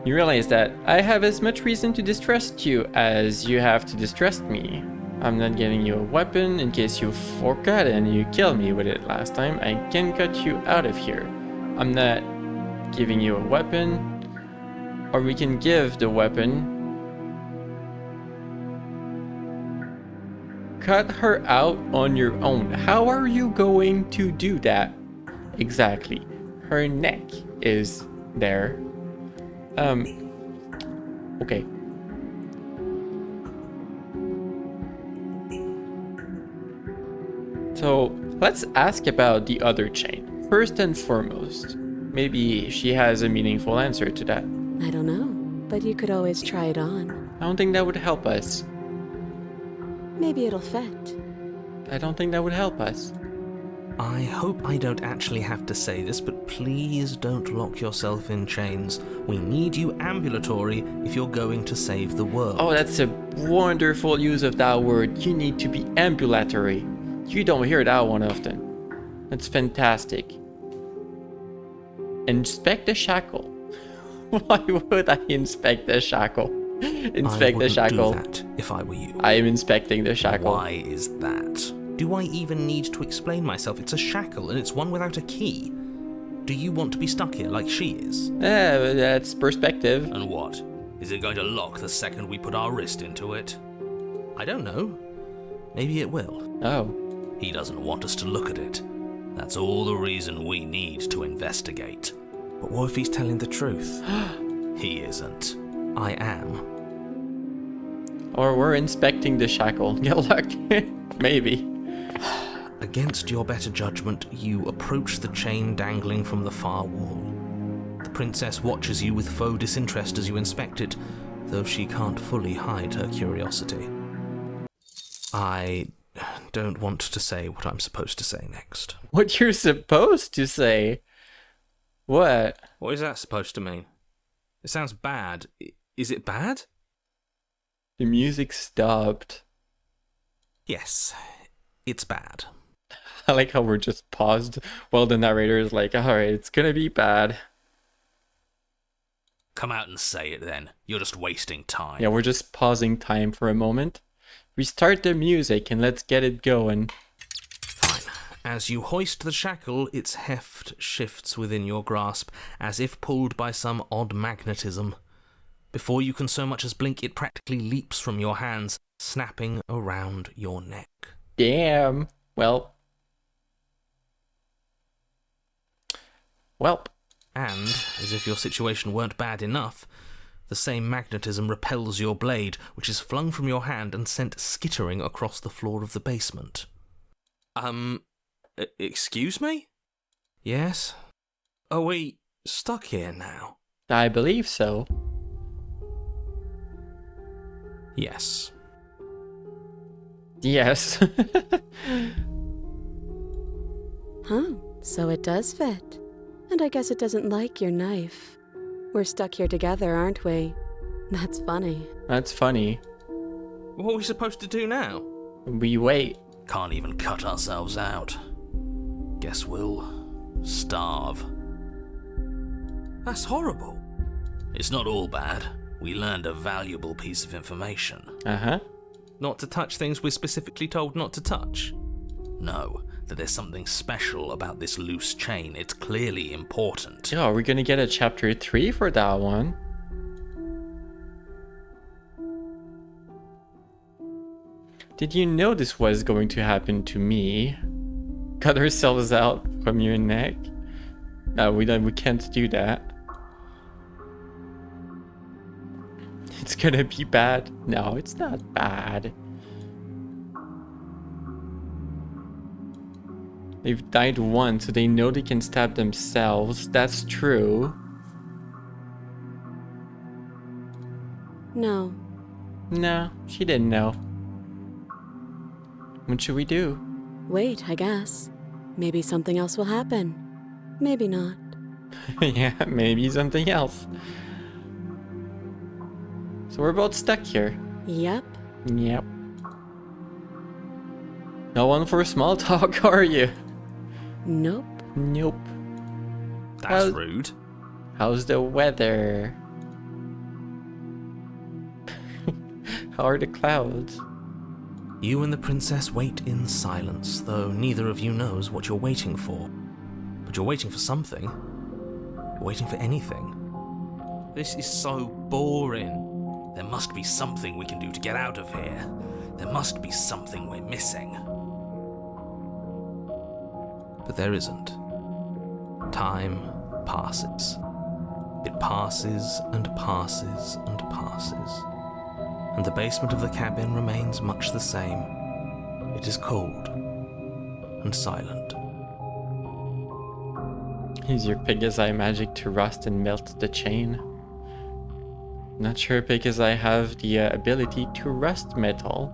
You realize that I have as much reason to distrust you as you have to distrust me. I'm not getting you a weapon in case you forgot and you killed me with it last time. I can cut you out of here. I'm not giving you a weapon. Or we can give the weapon. Cut her out on your own. How are you going to do that? Exactly. Her neck is there. Okay. So let's ask about the other chain. First and foremost, maybe she has a meaningful answer to that. I don't know, but you could always try it on. I don't think that would help us. Maybe it'll fit. I don't think that would help us. I hope I don't actually have to say this, but please don't lock yourself in chains. We need you ambulatory if you're going to save the world. Oh, that's a wonderful use of that word. You need to be ambulatory. You don't hear that one often. That's fantastic. Inspect the shackle. Why would I inspect the shackle? Inspect the shackle. I wouldn't do that if I were you. I am inspecting the shackle. Why is that? Do I even need to explain myself? It's a shackle and it's one without a key. Do you want to be stuck here like she is? That's perspective. And what? Is it going to lock the second we put our wrist into it? I don't know. Maybe it will. Oh. He doesn't want us to look at it. That's all the reason we need to investigate. But what if he's telling the truth? He isn't. I am. Or we're inspecting the shackle. Get lucky. Maybe. Against your better judgment, you approach the chain dangling from the far wall. The princess watches you with faux disinterest as you inspect it, though she can't fully hide her curiosity. I don't want to say what I'm supposed to say next. What you're supposed to say? What? What is that supposed to mean? It sounds bad. Is it bad? The music stopped. Yes, it's bad. I like how we're just paused while the narrator is like, alright, it's gonna be bad. Come out and say it then. You're just wasting time. Yeah, we're just pausing time for a moment. Restart the music and let's get it going. Fine. As you hoist the shackle, its heft shifts within your grasp, as if pulled by some odd magnetism. Before you can so much as blink, it practically leaps from your hands, snapping around your neck. Damn. Welp. And, as if your situation weren't bad enough, the same magnetism repels your blade, which is flung from your hand and sent skittering across the floor of the basement. Excuse me? Yes? Are we stuck here now? I believe so. Yes. Yes. Huh, so it does fit. And I guess it doesn't like your knife. We're stuck here together, aren't we? That's funny. That's funny. What are we supposed to do now? We wait. Can't even cut ourselves out. Guess we'll starve. That's horrible. It's not all bad. We learned a valuable piece of information. Uh-huh. Not to touch things we're specifically told not to touch. No, that there's something special about this loose chain. It's clearly important. Oh, we're gonna get a chapter 3 for that one. Did you know this was going to happen to me? Cut ourselves out from your neck? No, we can't do that. It's gonna be bad. No, it's not bad. They've died once, so they know they can stab themselves. That's true. No. No, she didn't know. What should we do? Wait, I guess. Maybe something else will happen. Maybe not. Yeah, maybe something else. So we're both stuck here. Yep. Yep. No one for small talk, are you? Nope. Nope. That's rude. How's the weather? How are the clouds? You and the princess wait in silence, though neither of you knows what you're waiting for. But you're waiting for something. You're waiting for anything. This is so boring. There must be something we can do to get out of here. There must be something we're missing. But there isn't. Time passes. It passes and passes and passes. And the basement of the cabin remains much the same. It is cold and silent. Use your Pig's Eye magic to rust and melt the chain. Not sure Pig's Eye have the ability to rust metal.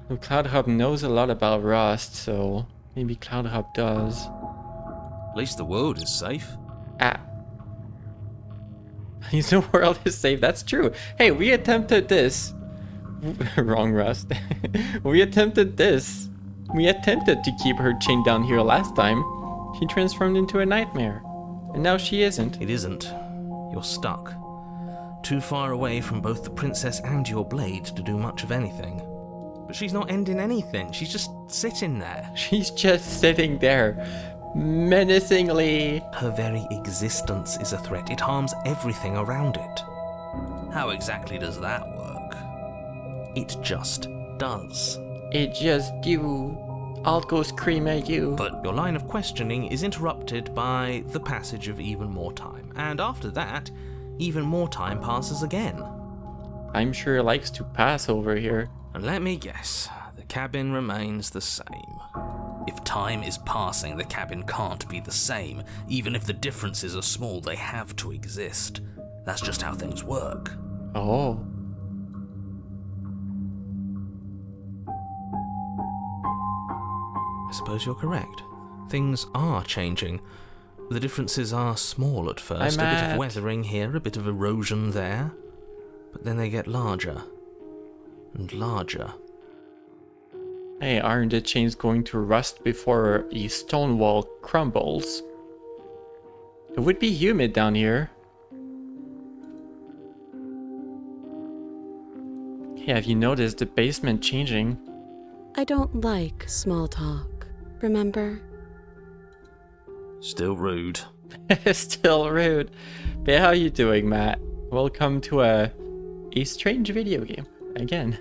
Well, CloudHub knows a lot about rust, so maybe CloudHub does. At least the world is safe. Ah. The world is safe, that's true. Hey, we attempted this. Wrong Rust. We attempted this. We attempted to keep her chained down here last time. She transformed into a nightmare. And now she isn't. It isn't. You're stuck. Too far away from both the princess and your blade to do much of anything. But she's not ending anything. She's just sitting there. She's just sitting there, menacingly. Her very existence is a threat. It harms everything around it. How exactly does that work? It just does. It just do. I'll go scream at you. But your line of questioning is interrupted by the passage of even more time. And after that, even more time passes again. I'm sure it likes to pass over here. And let me guess, the cabin remains the same. If time is passing, the cabin can't be the same. Even if the differences are small, they have to exist. That's just how things work. Oh. I suppose you're correct. Things are changing. The differences are small at first. A bit of weathering here, a bit of erosion there. But then they get larger. And larger. Hey, aren't the chains going to rust before a stone wall crumbles? It would be humid down here. Hey, have you noticed the basement changing? I don't like small talk, remember? Still rude. Still rude. But how you doing, Matt? Welcome to a strange video game again.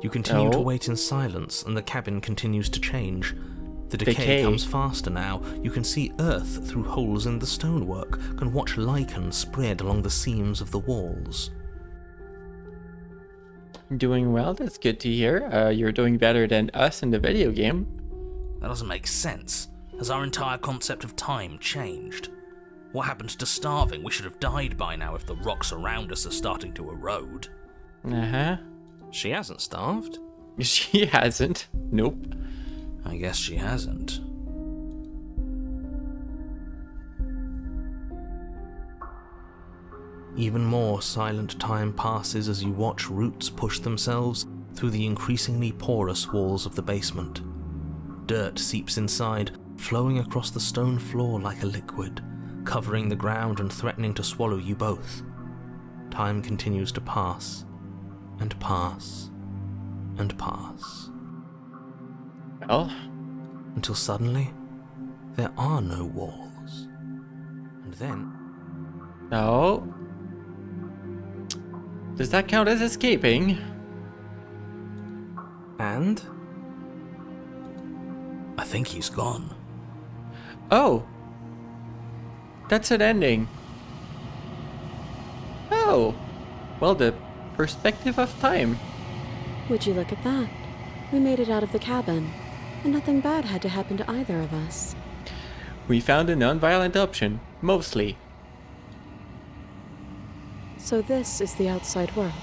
You continue to Oh. wait in silence, and the cabin continues to change. The decay comes faster now. You can see earth through holes in the stonework, can watch lichen spread along the seams of the walls. Doing well, that's good to hear. You're doing better than us in the video game. That doesn't make sense. Has our entire concept of time changed? What happens to starving? We should have died by now if the rocks around us are starting to erode. Uh-huh. She hasn't starved. She hasn't. Nope. I guess she hasn't. Even more silent time passes as you watch roots push themselves through the increasingly porous walls of the basement. Dirt seeps inside, flowing across the stone floor like a liquid, covering the ground and threatening to swallow you both. Time continues to pass, and pass, and pass. Well, Until suddenly, there are no walls. And then, no. Does that count as escaping? and I think he's gone. Oh. That's an ending. Oh. Well, the perspective of time. Would you look at that? We made it out of the cabin, and nothing bad had to happen to either of us. We found a non-violent option, mostly. So this is the outside world.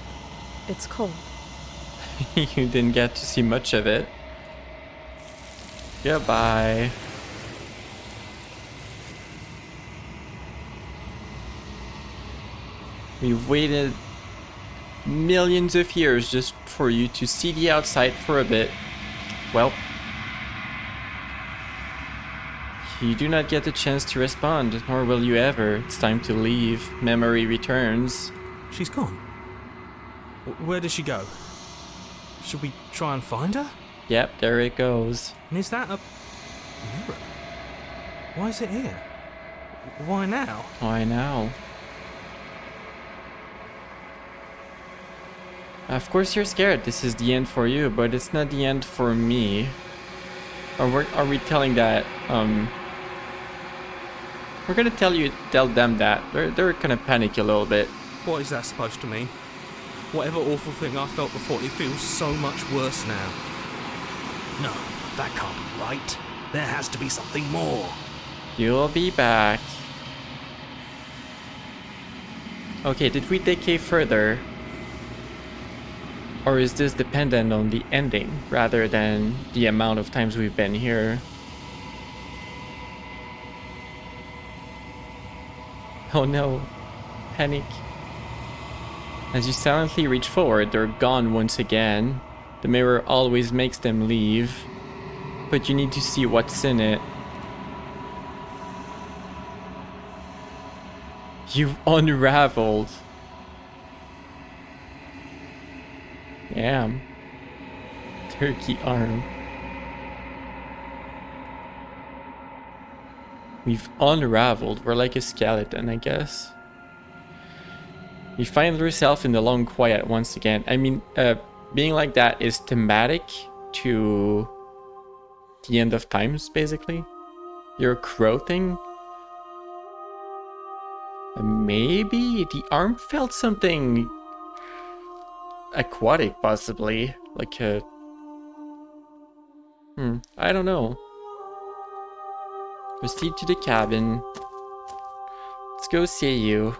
It's cold. You didn't get to see much of it. Goodbye. We've waited millions of years just for you to see the outside for a bit. Well, you do not get the chance to respond, nor will you ever. It's time to leave. Memory returns. she's gone. Where did she go? Should we try and find her? Yep, there it goes. And is that a mirror? Why is it here? Why now? Why now? Of course you're scared. This is the end for you, but it's not the end for me. Are we telling that? We're gonna tell them that. They're gonna panic a little bit. What is that supposed to mean? Whatever awful thing I felt before, it feels so much worse now. No, that can't be right. There has to be something more. You'll be back. Okay, did we decay further? Or is this dependent on the ending rather than the amount of times we've been here? Oh no. Panic. As you silently reach forward, they're gone once again. The mirror always makes them leave, but you need to see what's in it. You've unraveled. Damn. Turkey arm. We've unraveled. We're like a skeleton, I guess. You find yourself in the long quiet once again. I mean, being like that is thematic to the end of times, basically. You're a crow thing. Maybe the arm felt something aquatic, possibly. Like a... I don't know. Proceed to the cabin. Let's go see you.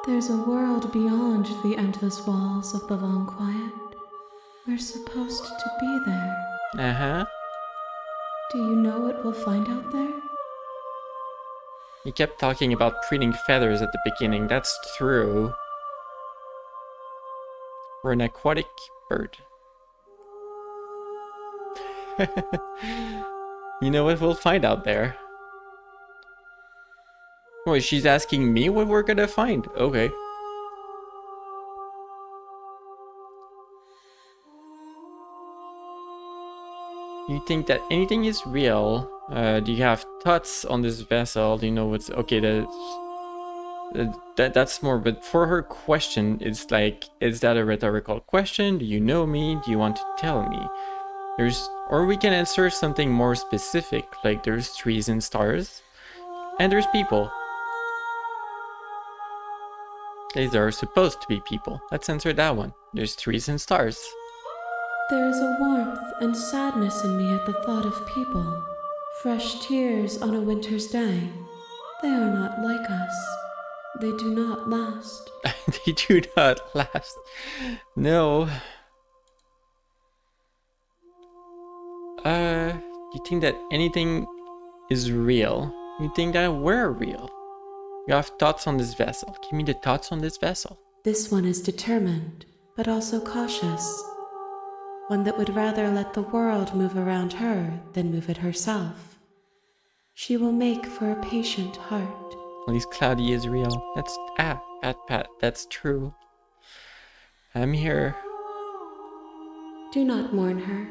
There's a world beyond the endless walls of the long quiet. We're supposed to be there. Uh-huh. Do you know what we'll find out there? You kept talking about printing feathers at the beginning. That's true. We're an aquatic bird. You know what we'll find out there? Oh, she's asking me what we're gonna find. Okay. You think that anything is real? Do you have thoughts on this vessel? Do you know what's... Okay, that's more... But for her question, it's like... Is that a rhetorical question? Do you know me? Do you want to tell me? Or we can answer something more specific, like there's trees and stars. And there's people. These are supposed to be people. Let's answer that one. There's trees and stars. There is a warmth and sadness in me at the thought of people. Fresh tears on a winter's day. They are not like us. They do not last. They do not last. No. You think that anything is real? You think that we're real? You have thoughts on this vessel. Give me the thoughts on this vessel. This one is determined, but also cautious. One that would rather let the world move around her than move it herself. She will make for a patient heart. At least Cloudy is real. That's Pat. That's true. I'm here. Do not mourn her.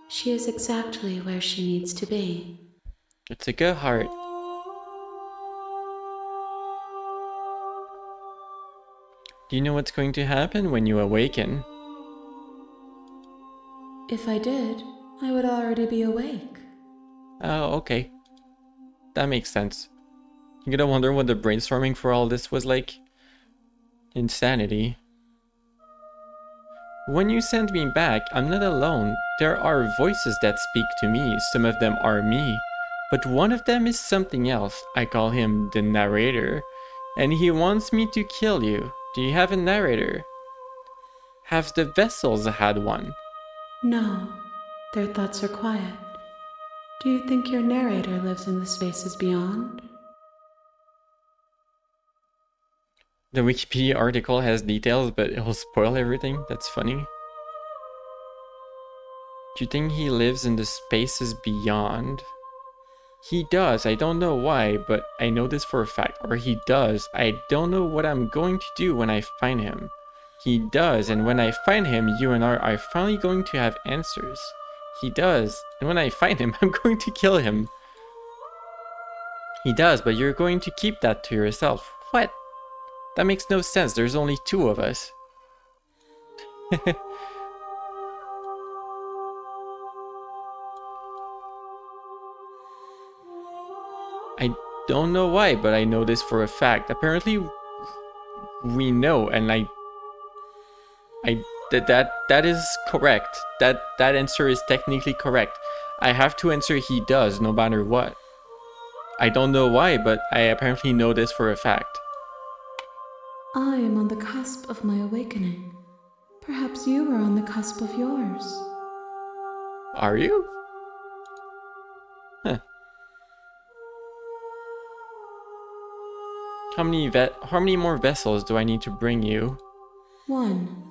She is exactly where she needs to be. It's a good heart. Do you know what's going to happen when you awaken? If I did, I would already be awake. Oh, okay. That makes sense. You're gonna wonder what the brainstorming for all this was like? Insanity. When you send me back, I'm not alone. There are voices that speak to me. Some of them are me. But one of them is something else. I call him the narrator. And he wants me to kill you. Do you have a narrator? Have the vessels had one? No, their thoughts are quiet. Do you think your narrator lives in the spaces beyond? The Wikipedia article has details, but it'll spoil everything. That's funny. Do you think he lives in the spaces beyond? He does. I don't know why, but I know this for a fact. Or he does. I don't know what I'm going to do when I find him. He does, and when I find him, you and I are finally going to have answers. He does, and when I find him, I'm going to kill him. He does, but you're going to keep that to yourself. What? That makes no sense. There's only two of us. I don't know why, but I know this for a fact. Apparently, we know, and that is correct. That answer is technically correct. I have to answer he does, no matter what. I don't know why, but I apparently know this for a fact. I am on the cusp of my awakening. Perhaps you are on the cusp of yours. Are you? Huh. How many more vessels do I need to bring you? One.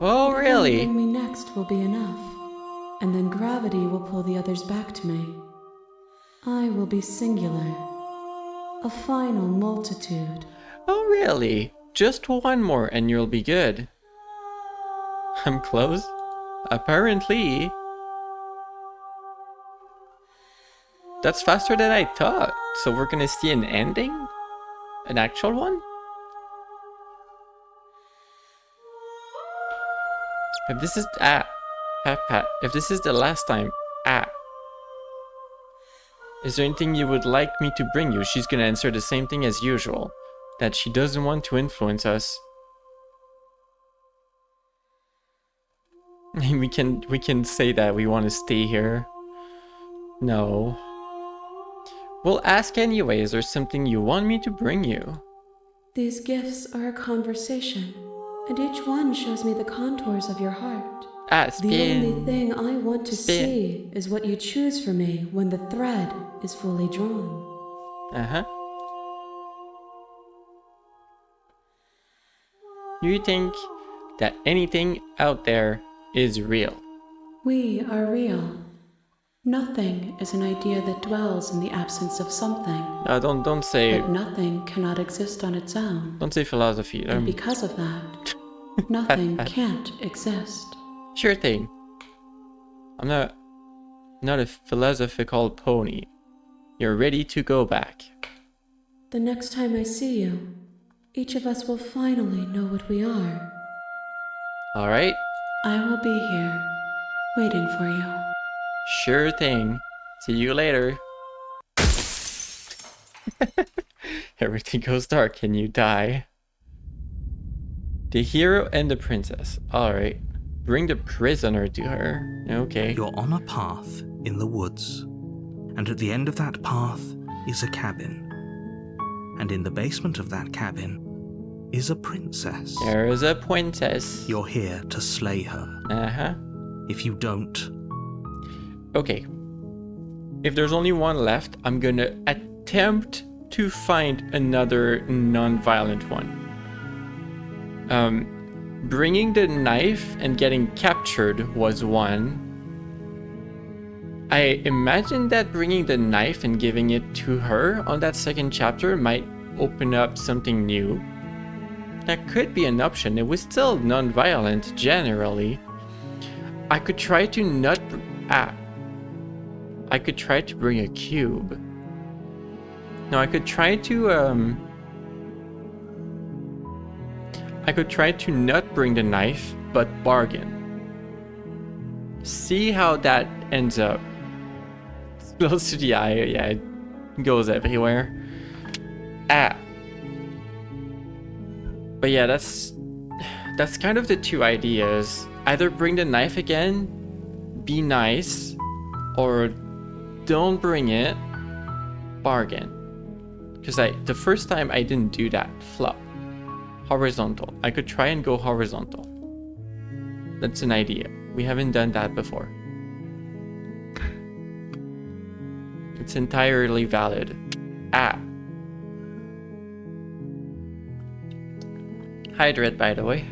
Oh, really? Bring me next will be enough, and then gravity will pull the others back to me. I will be singular, a final multitude. Oh, really? Just one more and you'll be good. I'm close? Apparently. That's faster than I thought. So we're gonna see an ending? An actual one? If this is Pat, if this is the last time, is there anything you would like me to bring you? She's gonna answer the same thing as usual, that she doesn't want to influence us. We can say that we want to stay here. No. We'll ask anyway. Is there something you want me to bring you? These gifts are a conversation, and each one shows me the contours of your heart. Spin. The only thing I want to Spin. see is what you choose for me when the thread is fully drawn. Uh-huh. You think that anything out there is real? We are real. Nothing is an idea that dwells in the absence of something. Don't say. But nothing cannot exist on its own. Don't say philosophy. And because of that, nothing can't exist. Sure thing. I'm not a philosophical pony. You're ready to go back. The next time I see you, each of us will finally know what we are. All right. I will be here, waiting for you. Sure thing. See you later. Everything goes dark and you die. The hero and the princess. Alright. Bring the prisoner to her. Okay. You're on a path in the woods. And at the end of that path is a cabin. And in the basement of that cabin is a princess. There is a princess. You're here to slay her. Uh-huh. If you don't, Okay. If there's only one left, I'm gonna attempt to find another non-violent one. Bringing the knife and getting captured was one. I imagine that bringing the knife and giving it to her on that second chapter might open up something new. That could be an option. It was still non-violent generally. I could try to not... I could try to bring a cube. No, I could try to not bring the knife, but bargain. See how that ends up. It's close to the eye, yeah, it goes everywhere. But yeah, that's kind of the two ideas. Either bring the knife again, be nice, or don't bring it, bargain. Because the first time I didn't do that, flop. Horizontal. I could try and go horizontal. That's an idea. We haven't done that before. It's entirely valid. Hydrate, by the way.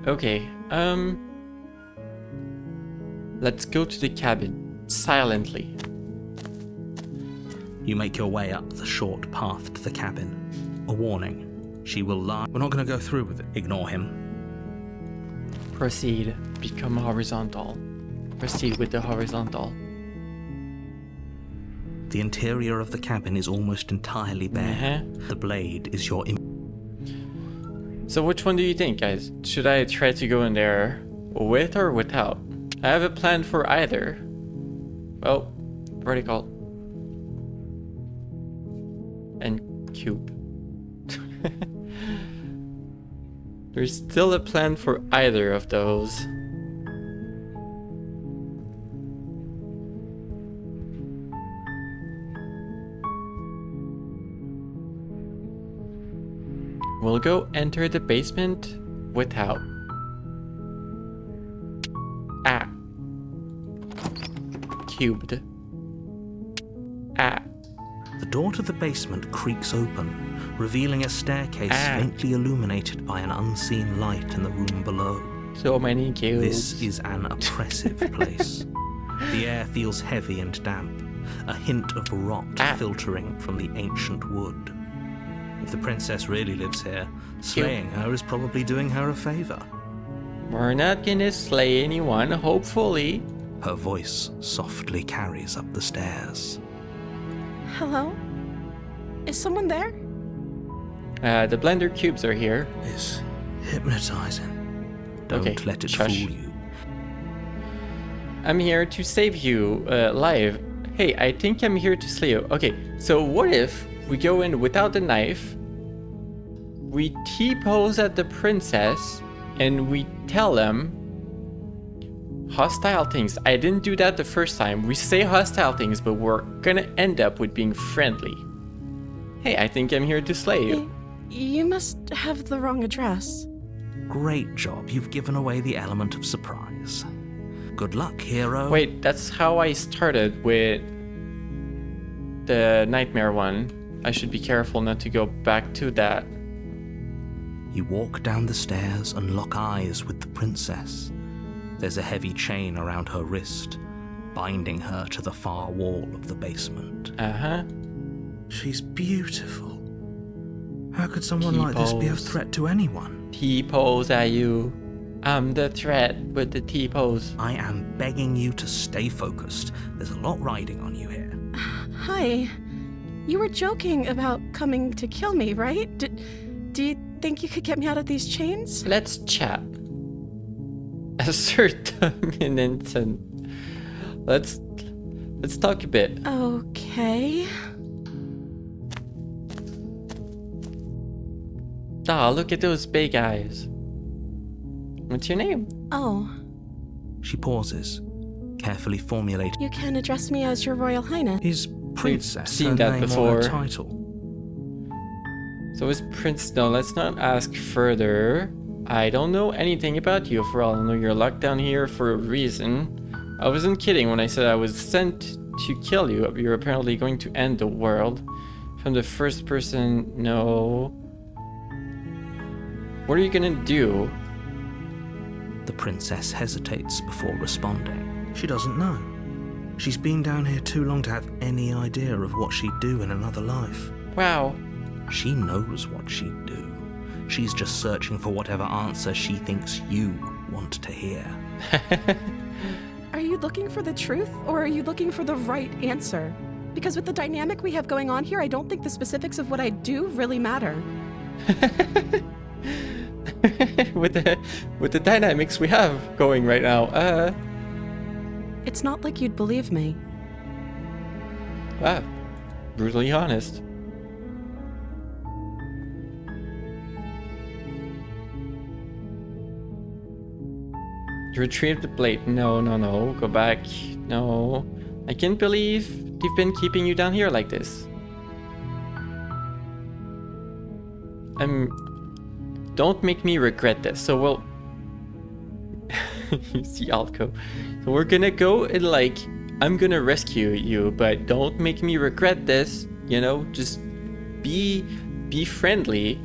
Okay, let's go to the cabin, silently. you make your way up the short path to the cabin. A warning. She will lie. We're not going to go through with it. Ignore him. Proceed, become horizontal. Proceed with the horizontal. The interior of the cabin is almost entirely bare. The blade is your... So which one do you think, guys? Should I try to go in there with or without? I have a plan for either. Well, vertical. And cube. There's still a plan for either of those. We'll go enter the basement without. Cubed. The door to the basement creaks open, revealing a staircase faintly illuminated by an unseen light in the room below. So many cubes. This is an oppressive place. The air feels heavy and damp, a hint of rot filtering from the ancient wood. If the princess really lives here, slaying her is probably doing her a favor. We're not gonna slay anyone, hopefully. Her voice softly carries up the stairs. Hello? Is someone there? The blender cubes are here. It's hypnotizing. Don't let it fool you. I'm here to save you, live. Hey, I think I'm here to slay you. Okay, so what if we go in without the knife, we T-pose at the princess, and we tell them hostile things. I didn't do that the first time. We say hostile things, but we're gonna end up with being friendly. Hey, I think I'm here to slay you. You must have the wrong address. Great job. You've given away the element of surprise. Good luck, hero. Wait, that's how I started with the nightmare one. I should be careful not to go back to that. You walk down the stairs and lock eyes with the princess. There's a heavy chain around her wrist, binding her to the far wall of the basement. She's beautiful. How could someone like this be a threat to anyone? T-pose at you. I'm the threat with the T-pose. I am begging you to stay focused. There's a lot riding on you here. Hi. You were joking about coming to kill me, right? Do you think you could get me out of these chains? Let's chat. Assert dominance and let's talk a bit. Okay. Ah, look at those big eyes. What's your name? Oh, She pauses, carefully formulating. you can address me as Your Royal Highness. Is Princess seen her that name or before. her title? So is Prince... No, let's not ask further. I don't know anything about you. For all I know, you're locked down here for a reason. I wasn't kidding when I said I was sent to kill you. You're apparently going to end the world. From the first person... No. What are you gonna do? The princess hesitates before responding. She doesn't know. She's been down here too long to have any idea of what she'd do in another life. Wow. She knows what she'd do. She's just searching for whatever answer she thinks you want to hear. Are you looking for the truth, or are you looking for the right answer? Because with the dynamic we have going on here, I don't think the specifics of what I do really matter. with the dynamics we have going right now, It's not like you'd believe me. wow, brutally honest. Retrieve the plate. No, no, no. Go back. No. I can't believe they've been keeping you down here like this. Don't make me regret this. So we'll... You see Alco. So we're gonna go and like... I'm gonna rescue you, but don't make me regret this. You know, just be friendly.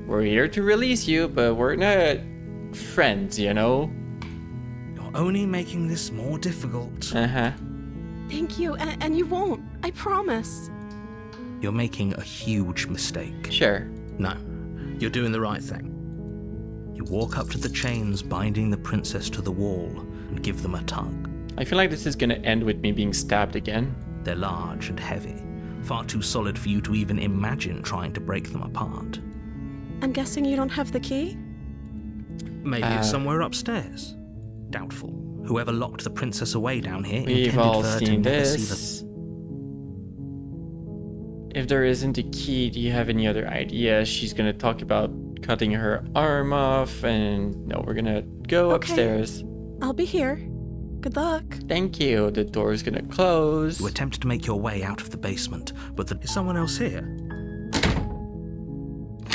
We're here to release you, but we're not friends, you know? You're only making this more difficult. Uh-huh. Thank you, and you won't. I promise. You're making a huge mistake. Sure. No, you're doing the right thing. You walk up to the chains binding the princess to the wall and give them a tug. I feel like this is gonna end with me being stabbed again. They're large and heavy, far too solid for you to even imagine trying to break them apart. I'm guessing you don't have the key? Maybe it's somewhere upstairs. Doubtful. Whoever locked the princess away down here We've intended all for her to seen never see this. If there isn't a key, do you have any other ideas? She's gonna talk about cutting her arm off, and no, we're gonna go Okay. upstairs. I'll be here. Good luck. Thank you. The door's gonna close. You attempt to make your way out of the basement, but is someone else here?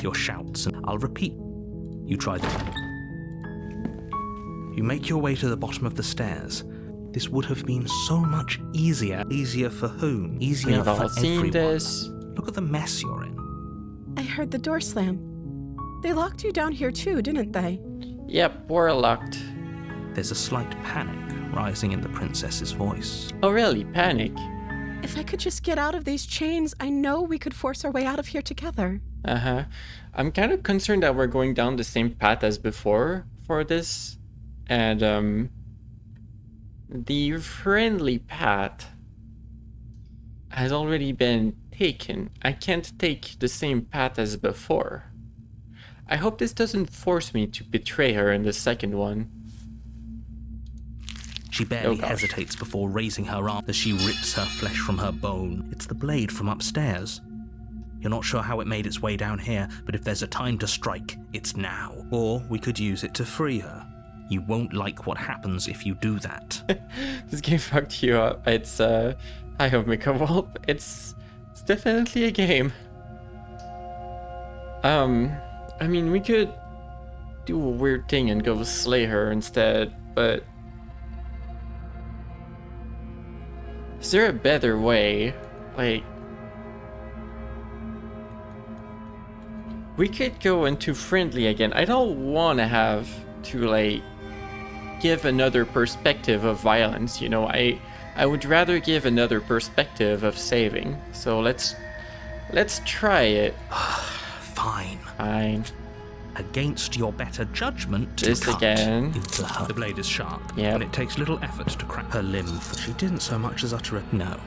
Your shouts, and I'll repeat. You try You make your way to the bottom of the stairs. This would have been so much easier. Easier for whom? Easier We've for all seen everyone. this. Look at the mess you're in. I heard the door slam. They locked you down here too, didn't they? Yep, we're locked. There's a slight panic rising in the princess's voice. Oh really? Panic? If I could just get out of these chains, I know we could force our way out of here together. Uh-huh. I'm kind of concerned that we're going down the same path as before for this. And, the friendly path has already been taken. I can't take the same path as before. I hope this doesn't force me to betray her in the second one. She barely gosh. hesitates before raising her arm as she rips her flesh from her bone. It's the blade from upstairs. You're not sure how it made its way down here, but if there's a time to strike, it's now. Or we could use it to free her. You won't like what happens if you do that. This game fucked you up. It's, I hope Mika Wolf. It's definitely a game. I mean, we could do a weird thing and go slay her instead, but... Is there a better way? Like... We could go into friendly again. I don't want to have to, like, give another perspective of violence, you know. I would rather give another perspective of saving. So let's try it. Fine. Fine. Against your better judgment, to This cut again. into her. The blade is sharp, Yep. and it takes little effort to crack her limb. She didn't so much as utter a no.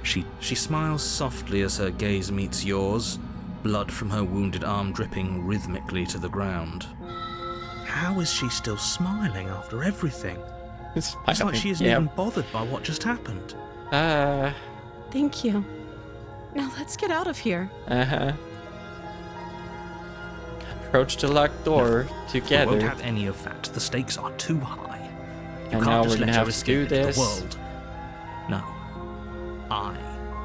She smiles softly as her gaze meets yours, blood from her wounded arm dripping rhythmically to the ground. How is she still smiling after everything? It's like she isn't even bothered by what just happened. Thank you. Now let's get out of here. Uh-huh. approach the locked door We together. won't have any of that. The stakes are too high. You And can't now just we're gonna let her have to escape do into this. the world. No. I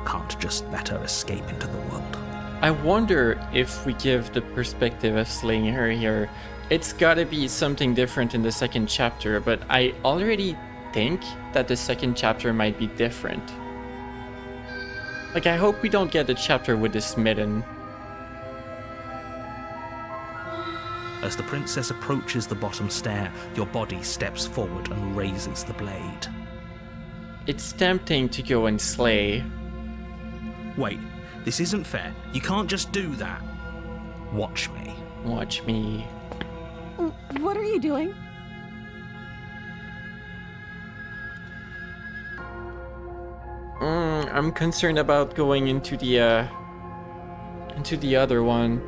can't just let her escape into the world. I wonder if we give the perspective of slaying her here, it's gotta be something different in the second chapter, but I already think that the second chapter might be different. Like, I hope we don't get a chapter with the smitten. As the princess approaches the bottom stair, your body steps forward and raises the blade. It's tempting to go and slay. Wait, this isn't fair. You can't just do that. Watch me. Watch me. What are you doing? I'm concerned about going into the other one.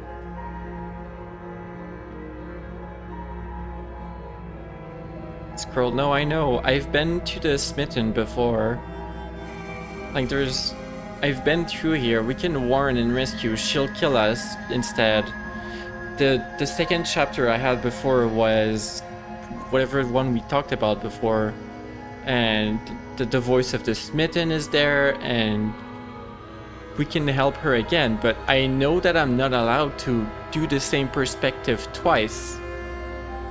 Scroll. No, I know. I've been to the smitten before. Like, I've been through here. We can warn and rescue. She'll kill us instead. The second chapter I had before was whatever one we talked about before, and the voice of the smitten is there, and we can help her again. But I know that I'm not allowed to do the same perspective twice.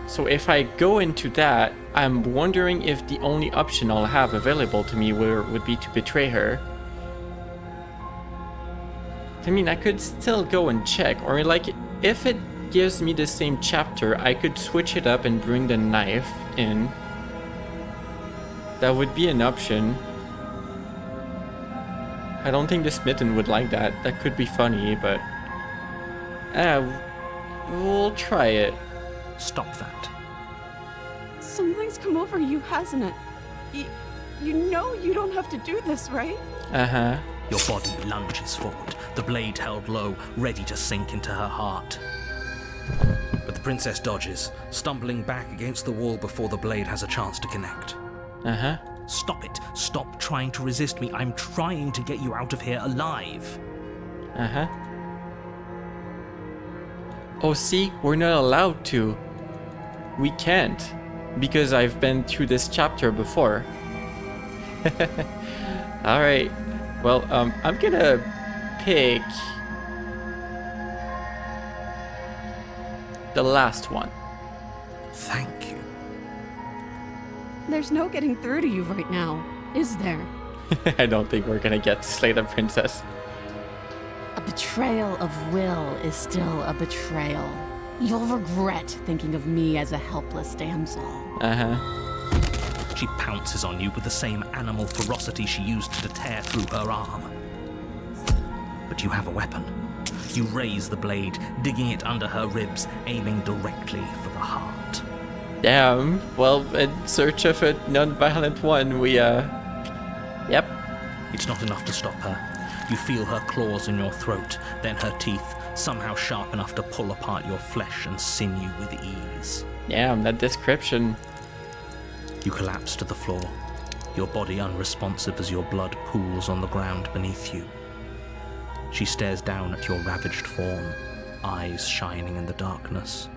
So if I go into that, I'm wondering if the only option I'll have available to me would be to betray her. I mean, I could still go and check, or like, if it gives me the same chapter, I could switch it up and bring the knife in. That would be an option. I don't think the smitten would like that. That could be funny, but we'll try it. Stop that. Something's come over you, hasn't it? You know you don't have to do this, right? Uh-huh. Your body lunges forward, the blade held low, ready to sink into her heart. But the princess dodges, stumbling back against the wall before the blade has a chance to connect. Uh-huh. Stop it. Stop trying to resist me. I'm trying to get you out of here alive. Uh-huh. Oh, see? We're not allowed to. We can't. Because I've been through this chapter before. Alright. Well, I'm gonna pick the last one. Thank you. There's no getting through to you right now, is there? I don't think we're gonna get to slay the princess. A betrayal of will is still a betrayal. You'll regret thinking of me as a helpless damsel. Uh-huh. She pounces on you with the same animal ferocity she used to tear through her arm. But you have a weapon. You raise the blade, digging it under her ribs, aiming directly for the heart. Damn. Well, in search of a non-violent one, we, Yep. It's not enough to stop her. You feel her claws in your throat, then her teeth, somehow sharp enough to pull apart your flesh and sinew with ease. Damn, that description. You collapse to the floor, your body unresponsive as your blood pools on the ground beneath you. She stares down at your ravaged form, eyes shining in the darkness,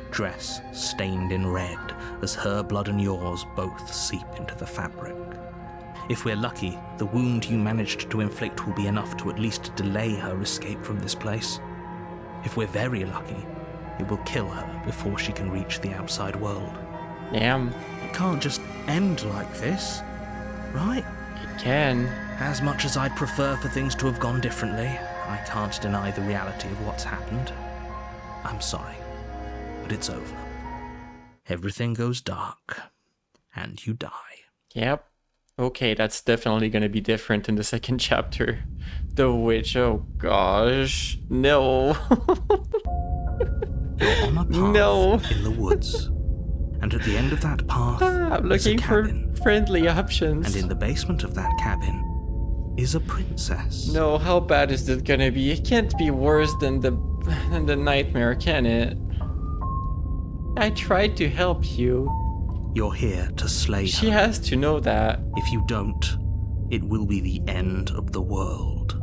dress stained in red as her blood and yours both seep into the fabric. If we're lucky, the wound you managed to inflict will be enough to at least delay her escape from this place. If we're very lucky, it will kill her before she can reach the outside world. Damn. It can't just end like this, right? It can. As much as I'd prefer for things to have gone differently, I can't deny the reality of what's happened. I'm sorry, but it's over. Everything goes dark, and you die. Yep. Okay, that's definitely gonna be different in the second chapter. The witch, oh gosh. No. You're on a path No. in the woods, and at the end of that path I'm is a looking for cabin, friendly options. and in the basement of that cabin is a princess. No, how bad is this gonna be? It can't be worse than the nightmare, can it? I tried to help you. You're here to slay She her. has to know that. If you don't, it will be the end of the world.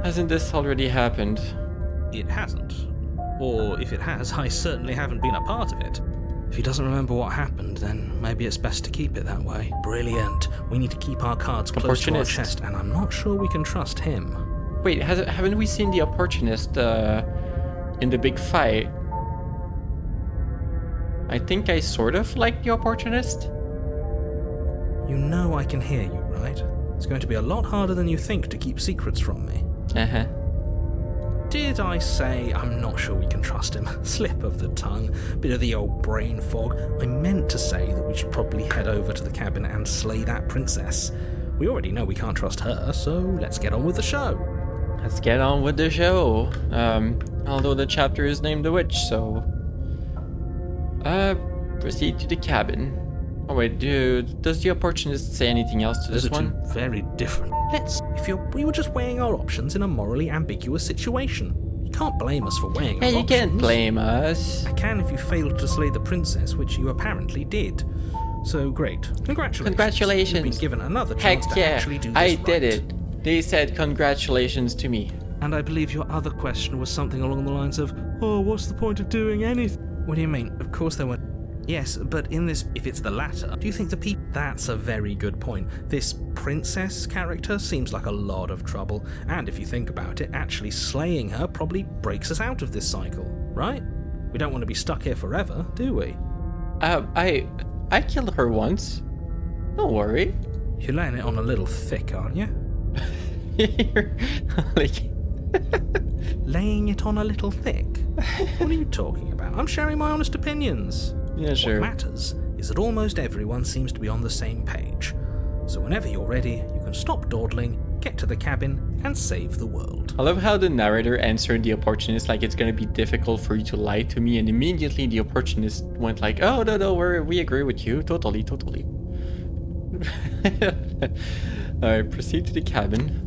Hasn't this already happened? it hasn't. Or if it has, I certainly haven't been a part of it. If he doesn't remember what happened, then maybe it's best to keep it that way. Brilliant. We need to keep our cards close to our chest, and I'm not sure we can trust him. Wait, haven't we seen the opportunist in the big fight? I think I sort of like the opportunist. You know I can hear you, right? It's going to be a lot harder than you think to keep secrets from me. Uh-huh. Did I say I'm not sure we can trust him? Slip of the tongue, bit of the old brain fog. I meant to say that we should probably head over to the cabin and slay that princess. We already know we can't trust her, so let's get on with the show. Let's get on with the show. Although the chapter is named The Witch, so... proceed to the cabin. Oh wait, does the opportunist say anything else to this one? Those are two very different. We were just weighing our options in a morally ambiguous situation. You can't blame us for weighing our options. You can't blame us. I can if you failed to slay the princess, which you apparently did. So great. Congratulations. You've been given another chance to actually do this I did it. They said congratulations to me. And I believe your other question was something along the lines of, oh, what's the point of doing anything? What do you mean? Of course there were... Yes, but in this, if it's the latter, do you think the people... That's a very good point. This princess character seems like a lot of trouble, and if you think about it, actually slaying her probably breaks us out of this cycle, right? We don't want to be stuck here forever, do we? I killed her once. Don't worry. You're laying it on a little thick, aren't you? Laying it on a little thick? What are you talking about? I'm sharing my honest opinions. Yeah, sure. What matters is that almost everyone seems to be on the same page. So whenever you're ready, you can stop dawdling, get to the cabin, and save the world. I love how the narrator answered the opportunist like it's gonna be difficult for you to lie to me, and immediately the opportunist went like, oh, no, we agree with you. Totally. Alright, proceed to the cabin.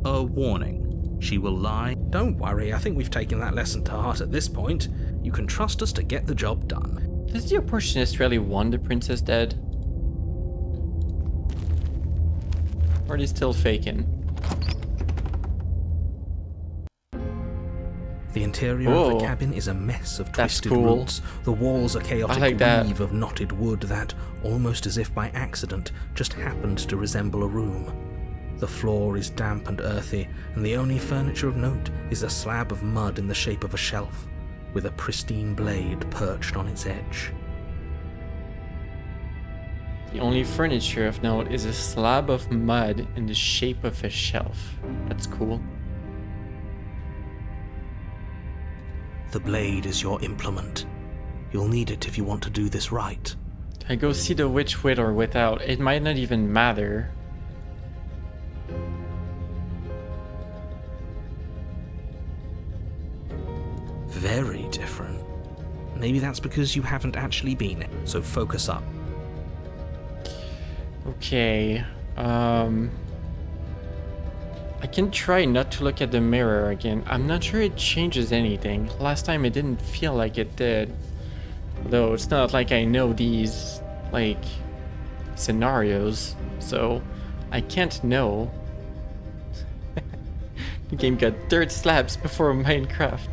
A warning. She will lie. Don't worry, I think we've taken that lesson to heart at this point. You can trust us to get the job done. Does the opportunist really want the princess dead? Or are they still faking? The interior of the cabin is a mess of twisted cool. roots. The walls are chaotic weave of knotted wood that, almost as if by accident, just happened to resemble a room. The floor is damp and earthy, and the only furniture of note is a slab of mud in the shape of a shelf, with a pristine blade perched on its edge. The only furniture of note is a slab of mud in the shape of a shelf. That's cool. The blade is your implement. You'll need it if you want to do this right. I go see the witch with or without. It might not even matter. Very different. Maybe that's because you haven't actually been it, so focus up. Okay, I can try not to look at the mirror again. I'm not sure it changes anything. Last time it didn't feel like it did. Though it's not like I know these, like, scenarios, so I can't know. The game got dirt slabs before Minecraft.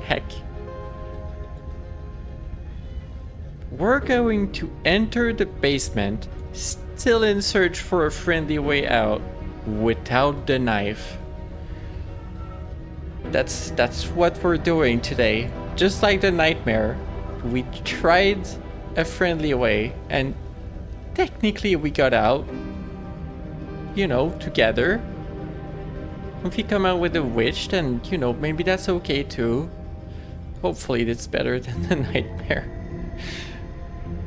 Heck. We're going to enter the basement, still in search for a friendly way out, without the knife. That's what we're doing today. Just like the nightmare, we tried a friendly way, and technically we got out, you know, together. If we come out with a witch, then, you know, maybe that's okay too. Hopefully it's better than the nightmare.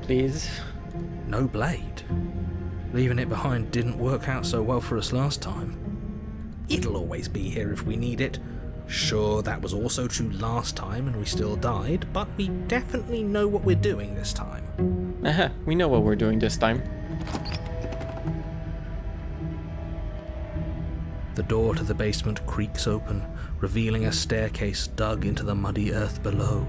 Please. No blade. Leaving it behind didn't work out so well for us last time. It'll always be here if we need it. Sure, that was also true last time and we still died, but we definitely know what we're doing this time. We know what we're doing this time. The door to the basement creaks open, revealing a staircase dug into the muddy earth below.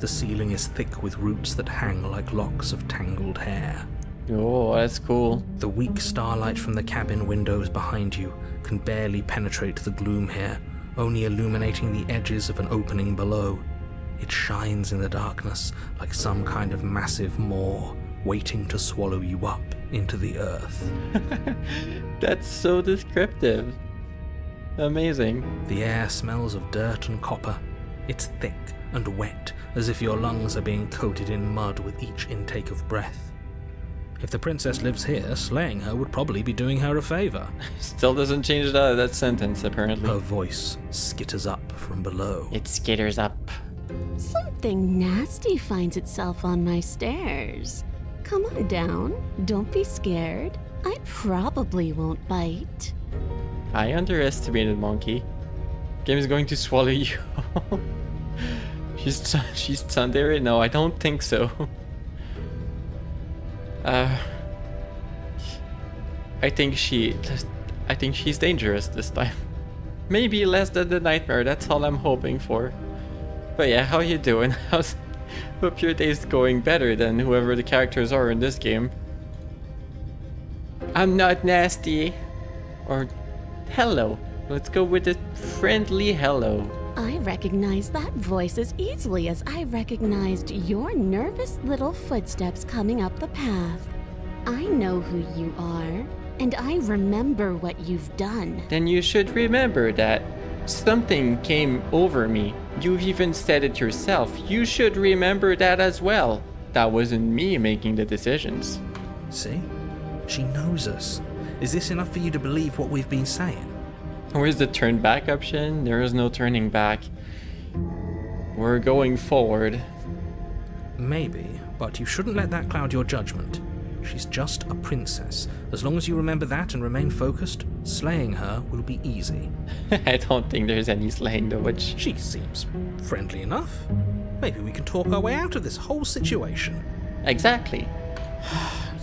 The ceiling is thick with roots that hang like locks of tangled hair. Oh, that's cool. The weak starlight from the cabin windows behind you can barely penetrate the gloom here, only illuminating the edges of an opening below. It shines in the darkness like some kind of massive maw waiting to swallow you up into the earth. That's so descriptive. Amazing. The air smells of dirt and copper. It's thick and wet, as if your lungs are being coated in mud with each intake of breath. If the princess lives here, slaying her would probably be doing her a favor. Still doesn't change it out of that sentence, apparently. Her voice skitters up from below. It skitters up. Something nasty finds itself on my stairs. Come on down. Don't be scared. I probably won't bite. I underestimated Monkey. Game is going to swallow you. She's tsundere? No, I don't think so. I think she's dangerous this time. Maybe less than the nightmare. That's all I'm hoping for. But yeah, how you doing? Hope your day's going better than whoever the characters are in this game. I'm not nasty. Or hello. Let's go with the friendly hello. I recognize that voice as easily as I recognized your nervous little footsteps coming up the path. I know who you are, and I remember what you've done. Then you should remember that something came over me. You've even said it yourself. You should remember that as well. That wasn't me making the decisions. See? She knows us. Is this enough for you to believe what we've been saying? Where's the turn back option? There is no turning back. We're going forward. Maybe, but you shouldn't let that cloud your judgment. She's just a princess. As long as you remember that and remain focused, slaying her will be easy. I don't think there's any slaying though, which... She seems friendly enough. Maybe we can talk our way out of this whole situation. Exactly.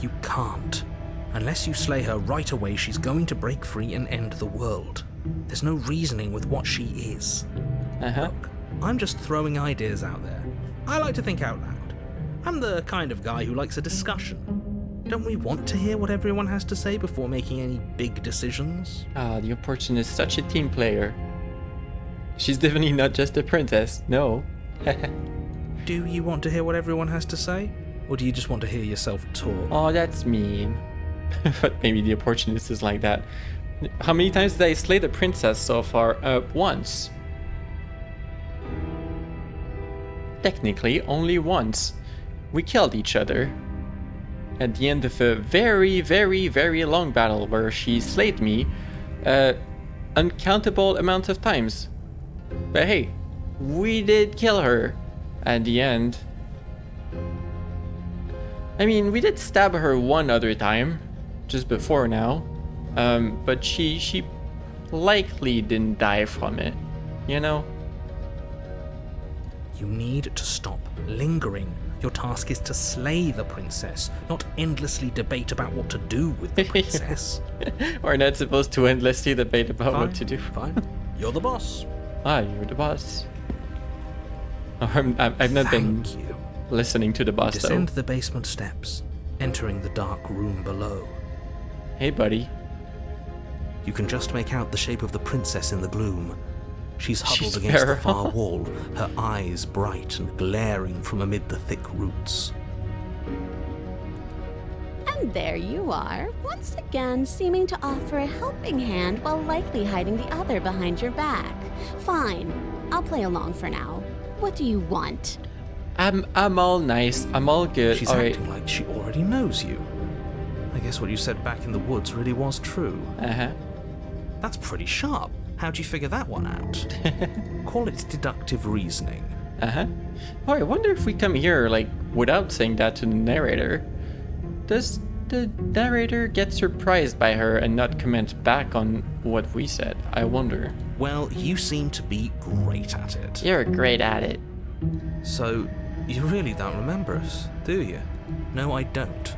You can't. Unless you slay her right away, she's going to break free and end the world. There's no reasoning with what she is. Look, I'm just throwing ideas out there. I like to think out loud. I'm the kind of guy who likes a discussion. Don't we want to hear what everyone has to say before making any big decisions? Ah, the Opportunist is such a team player. She's definitely not just a princess, no. Do you want to hear what everyone has to say? Or do you just want to hear yourself talk? Oh, that's mean. But maybe the Opportunist is like that. How many times did I slay the princess so far? Once. Technically, only once. We killed each other. At the end of a very, very, very long battle where she slayed me uncountable amounts of times. But hey, we did kill her at the end. I mean, we did stab her one other time, just before now. But she likely didn't die from it, you know? You need to stop lingering. Your task is to slay the princess, not endlessly debate about what to do with the princess. We're not supposed to endlessly debate about what to do. Fine. You're the boss. Ah, you're the boss. I've not been listening to the boss, Descend though. the basement steps, entering the dark room below. Hey, buddy. You can just make out the shape of the princess in the gloom. She's huddled against the far wall, her eyes bright and glaring from amid the thick roots. And there you are, once again seeming to offer a helping hand while likely hiding the other behind your back. Fine, I'll play along for now. What do you want? I'm all nice. I'm all good. She's acting like she already knows you. I guess what you said back in the woods really was true. Uh-huh. That's pretty sharp. How'd you figure that one out? Call it deductive reasoning. Uh-huh. Oh, I wonder if we come here, like, without saying that to the narrator. Does the narrator get surprised by her and not comment back on what we said? I wonder. Well, you seem to be great at it. You're great at it. So, you really don't remember us, do you? No, I don't.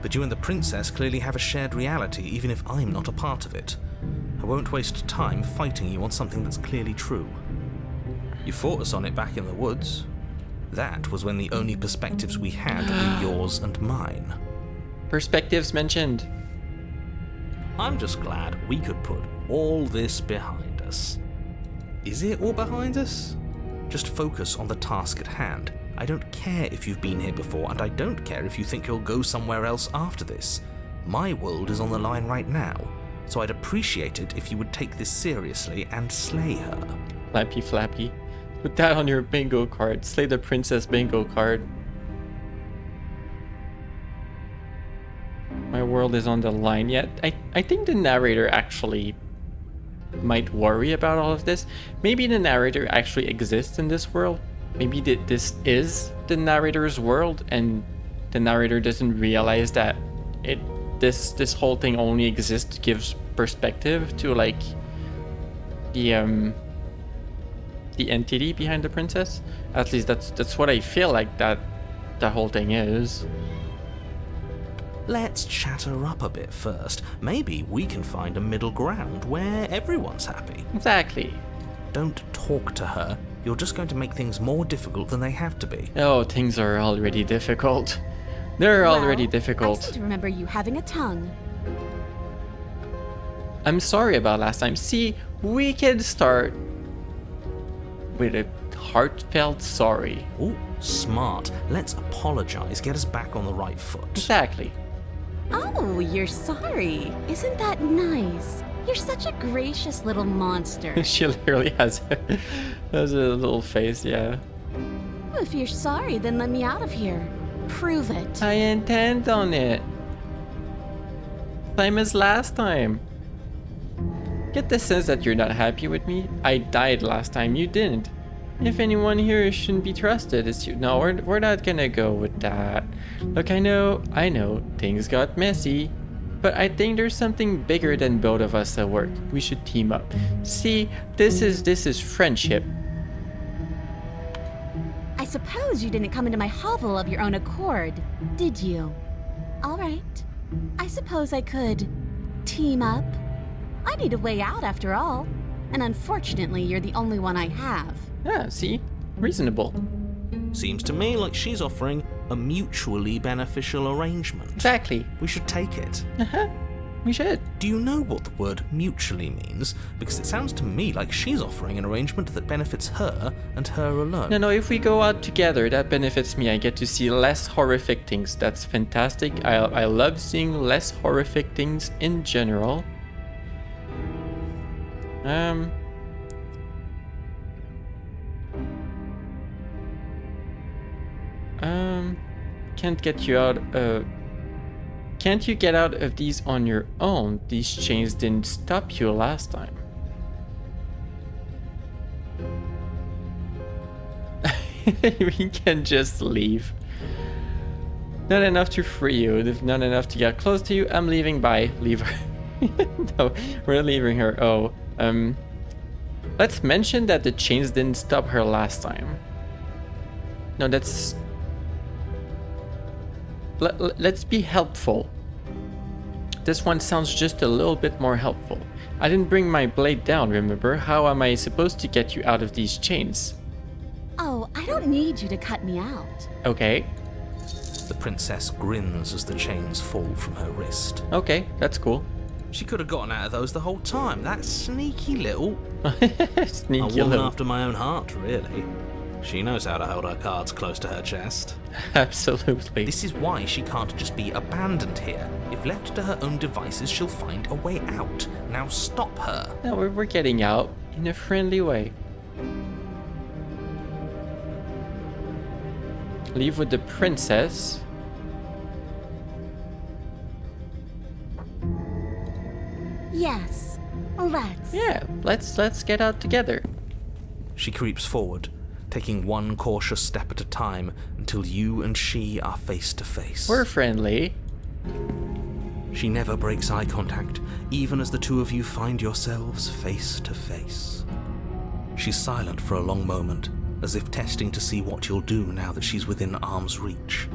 But you and the princess clearly have a shared reality, even if I'm not a part of it. I won't waste time fighting you on something that's clearly true. You fought us on it back in the woods. That was when the only perspectives we had were yours and mine. perspectives mentioned. I'm just glad we could put all this behind us. Is it all behind us? Just focus on the task at hand. I don't care if you've been here before, and I don't care if you think you'll go somewhere else after this. My world is on the line right now, so I'd appreciate it if you would take this seriously and slay her. Flappy Flappy. Put that on your bingo card. Slay the princess bingo card. My world is on the line. Yeah, I think the narrator actually might worry about all of this. Maybe the narrator actually exists in this world. Maybe this is the narrator's world, and the narrator doesn't realize that this whole thing only exists to give perspective to like the entity behind the princess. At least that's what I feel like that the whole thing is. Let's chat her up a bit first. Maybe we can find a middle ground where everyone's happy. Exactly. Don't talk to her. You're just going to make things more difficult than they have to be. Oh, things are already difficult. They're already I difficult. seem to remember you having a tongue. I'm sorry about last time. See, we can start with a heartfelt sorry. Oh, smart. Let's apologize. Get us back on the right foot. Exactly. Oh, you're sorry. Isn't that nice? You're such a gracious little monster. She literally has a little face, yeah. If you're sorry, then let me out of here. Prove it. I intend on it. Same as last time. Get the sense that you're not happy with me. I died last time, you didn't. If anyone here shouldn't be trusted, it's you. No, we're not gonna go with that. Look, I know, things got messy. But I think there's something bigger than both of us at work. We should team up. See, this is friendship. I suppose you didn't come into my hovel of your own accord, did you? All right. I suppose I could team up. I need a way out after all. And unfortunately, you're the only one I have. Yeah, see? Reasonable. Seems to me like she's offering a mutually beneficial arrangement. Exactly. We should take it. We should. Do you know what the word mutually means? Because it sounds to me like she's offering an arrangement that benefits her and her alone. No, if we go out together, that benefits me. I get to see less horrific things. That's fantastic. I love seeing less horrific things in general. Can't get you out. Can't you get out of these on your own? These chains didn't stop you last time. We can just leave. Not enough to free you. Not enough to get close to you. I'm leaving. Bye. Leave her. No, we're leaving her. Oh, let's mention that the chains didn't stop her last time. No, that's... Let's be helpful. This one sounds just a little bit more helpful. I didn't bring my blade down, remember? How am I supposed to get you out of these chains? Oh, I don't need you to cut me out. Okay. The princess grins as the chains fall from her wrist. Okay, that's cool. She could have gotten out of those the whole time. That sneaky little... Sneaky a woman little. after my own heart, really. She knows how to hold her cards close to her chest. Absolutely. This is why she can't just be abandoned here. If left to her own devices, she'll find a way out. Now stop her. No, we're getting out in a friendly way. Leave with the princess. Yes, let's. Yeah, let's get out together. She creeps forward, taking one cautious step at a time until you and she are face to face. We're friendly. She never breaks eye contact, even as the two of you find yourselves face to face. She's silent for a long moment, as if testing to see what you'll do now that she's within arm's reach.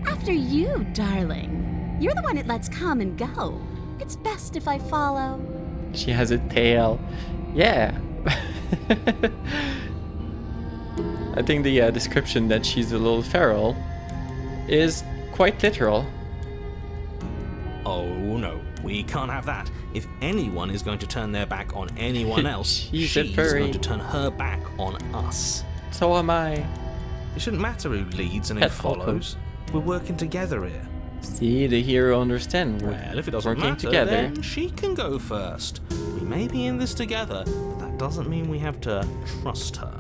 After you, darling. You're the one it lets come and go. It's best if I follow. She has a tail. Yeah. I think the description that she's a little feral is quite literal. Oh no, we can't have that. If anyone is going to turn their back on anyone else, She's she's a furry. going to turn her back on us. So am I. It shouldn't matter who leads and who That's awkward. follows. We're working together here. See, the hero understand. We're Well, if it doesn't working matter, together. then she can go first. We may be in this together, but that doesn't mean we have to trust her.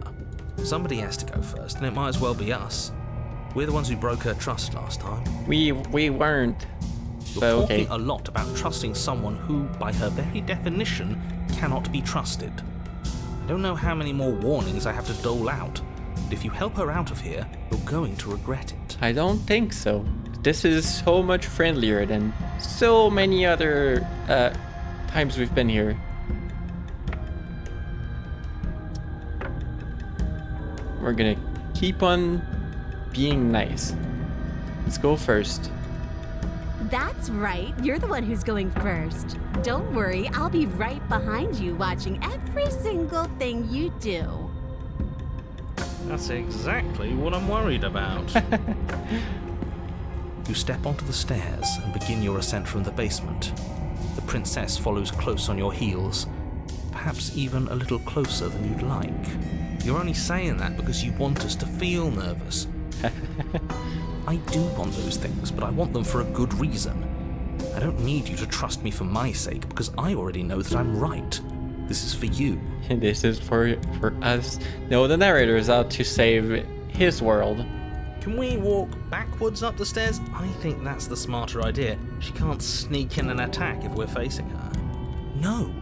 Somebody has to go first, and it might as well be us. We're the ones who broke her trust last time. We weren't. You're But talking okay. a lot about trusting someone who, by her very definition, cannot be trusted. I don't know how many more warnings I have to dole out, but if you help her out of here, you're going to regret it. I don't think so. This is so much friendlier than so many other times we've been here. We're gonna keep on being nice. Let's go first. That's right, you're the one who's going first. Don't worry, I'll be right behind you watching every single thing you do. That's exactly what I'm worried about. You step onto the stairs and begin your ascent from the basement. The princess follows close on your heels, perhaps even a little closer than you'd like. You're only saying that because you want us to feel nervous. I do want those things, but I want them for a good reason. I don't need you to trust me for my sake, because I already know that I'm right. This is for you. This is for us. No, the narrator is out to save his world. Can we walk backwards up the stairs? I think that's the smarter idea. She can't sneak in and attack if we're facing her. No.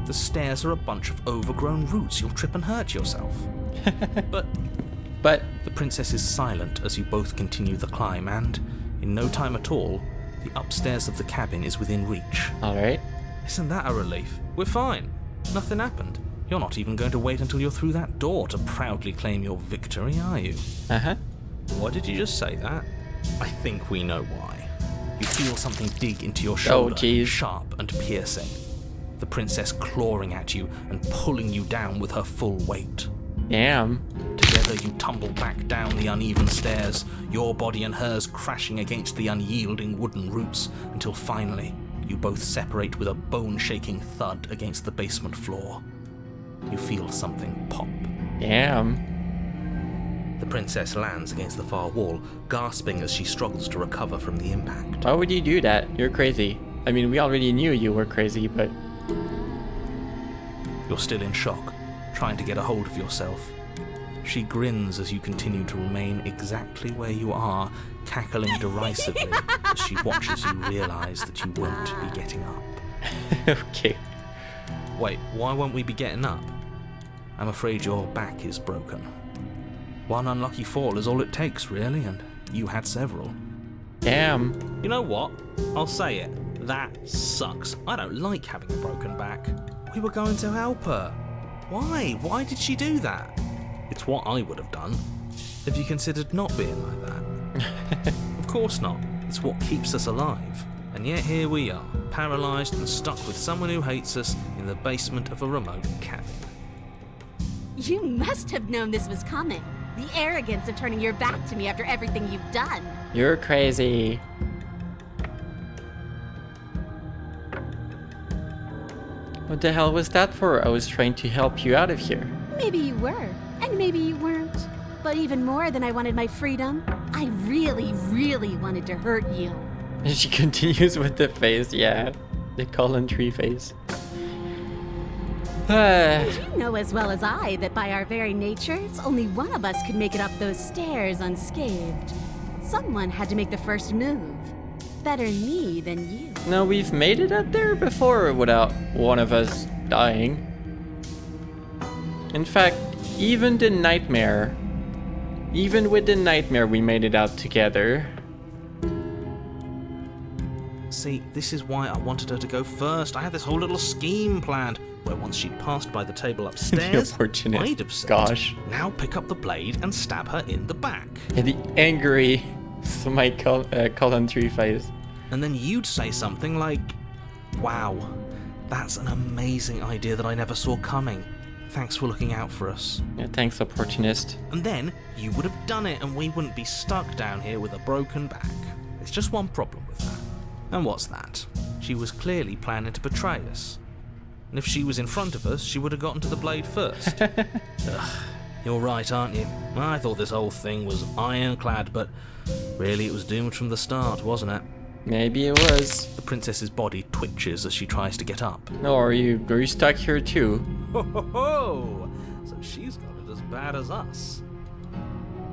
The stairs are a bunch of overgrown roots. You'll trip and hurt yourself. But the princess is silent as you both continue the climb, and in no time at all, the upstairs of the cabin is within reach. Alright. Isn't that a relief? We're fine. Nothing happened. You're not even going to wait until you're through that door to proudly claim your victory, are you? Uh-huh. Why did you just say that? I think we know why. You feel something dig into your shoulder, jeez. sharp and piercing. The princess clawing at you and pulling you down with her full weight. Damn. Together you tumble back down the uneven stairs, your body and hers crashing against the unyielding wooden roots, until finally you both separate with a bone-shaking thud against the basement floor. You feel something pop. Damn. The princess lands against the far wall, gasping as she struggles to recover from the impact. Why would you do that? You're crazy. I mean, we already knew you were crazy, but... You're still in shock, trying to get a hold of yourself. She grins as you continue to remain exactly where you are, cackling derisively as she watches you realise that you won't be getting up. Okay. Wait, why won't we be getting up? I'm afraid your back is broken. One unlucky fall is all it takes, really, and you had several. Damn. You know what? I'll say it. That sucks. I don't like having a broken back. We were going to help her. Why? Why did she do that? It's what I would have done. Have you considered not being like that? Of course not. It's what keeps us alive. And yet here we are, paralysed and stuck with someone who hates us in the basement of a remote cabin. You must have known this was coming. The arrogance of turning your back to me after everything you've done. You're crazy. What the hell was that for? I was trying to help you out of here. Maybe you were, and maybe you weren't. But even more than I wanted my freedom, I really, really wanted to hurt you. And she continues with the face, yeah. The Colin Tree face. You know as well as I that by our very natures, only one of us could make it up those stairs unscathed. Someone had to make the first move. Better me than you. No, we've made it up there before without one of us dying. In fact, even with the nightmare, we made it out together. See, this is why I wanted her to go first. I had this whole little scheme planned, where once she'd passed by the table upstairs, opportunist. I'd have said, Gosh. now pick up the blade and stab her in the back. Yeah, the angry Colin Tree face. And then you'd say something like, wow, that's an amazing idea that I never saw coming. Thanks for looking out for us. Yeah, thanks, opportunist. And then you would have done it and we wouldn't be stuck down here with a broken back. There's just one problem with that. And what's that? She was clearly planning to betray us. And if she was in front of us, she would have gotten to the blade first. Ugh, you're right, aren't you? I thought this whole thing was ironclad, but really it was doomed from the start, wasn't it? Maybe it was. The princess's body twitches as she tries to get up. No, are you stuck here too? Ho ho ho! So she's got it as bad as us.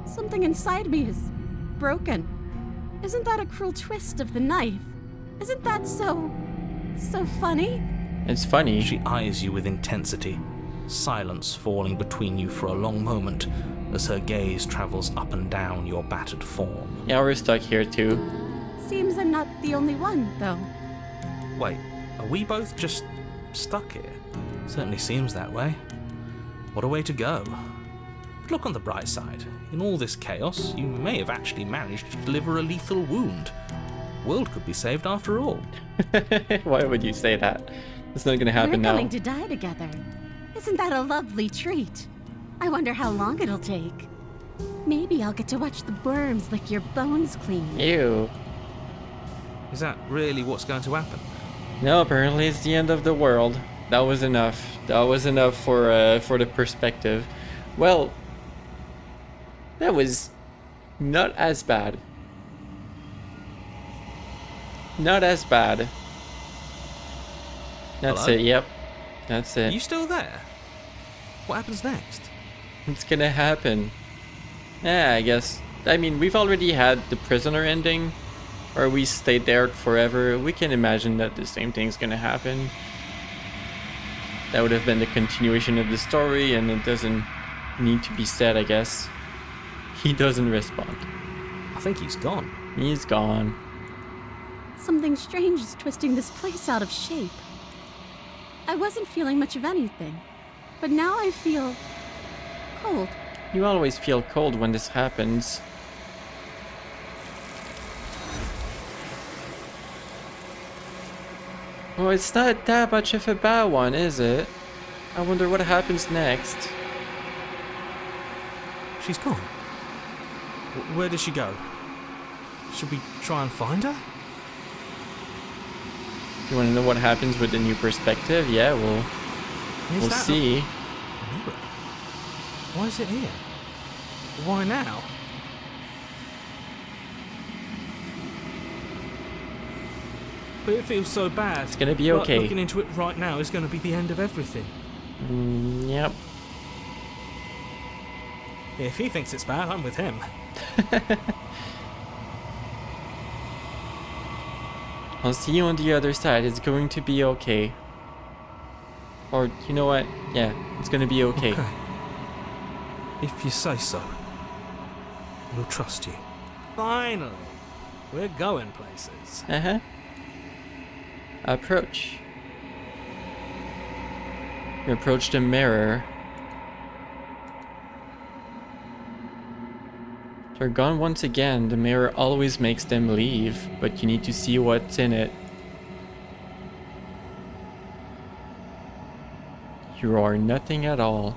Something inside me is broken. Isn't that a cruel twist of the knife? Isn't that so funny? It's funny. She eyes you with intensity, silence falling between you for a long moment as her gaze travels up and down your battered form. Yeah, we're stuck here too. Seems I'm not the only one, though. Wait, are we both just stuck here? Certainly seems that way. What a way to go. But look on the bright side. In all this chaos, you may have actually managed to deliver a lethal wound. The world could be saved after all. Why would you say that? It's not gonna happen now. We're going to die together. Isn't that a lovely treat? I wonder how long it'll take. Maybe I'll get to watch the worms lick your bones clean. Ew. Is that really what's going to happen? No, apparently it's the end of the world. That was enough. That was enough for the perspective. Well, that was not as bad. Not as bad. That's Hello? it, yep. That's Are it. you still there? What happens next? It's gonna happen. Yeah, I guess. I mean, we've already had the prisoner ending, or we stayed there forever. We can imagine that the same thing's gonna happen. That would have been the continuation of the story, and it doesn't need to be said, I guess. He doesn't respond. I think he's gone. He's gone. Something strange is twisting this place out of shape. I wasn't feeling much of anything, but now I feel cold. You always feel cold when this happens. Well, it's not that much of a bad one, is it? I wonder what happens next. She's gone. Where did she go? Should we try and find her? You want to know what happens with the new perspective? Yeah, we'll that see. a mirror? Why is it here? Why now? But it feels so bad. It's gonna be Like, okay. looking into it right now is going to be the end of everything. Yep. If he thinks it's bad, I'm with him. I'll see you on the other side. It's going to be okay. Or, you know what? Yeah, it's gonna be okay. If you say so, we'll trust you. Finally, we're going places. Uh-huh. Approach. You approach the mirror. They're gone once again. The mirror always makes them leave, but you need to see what's in it. You are nothing at all.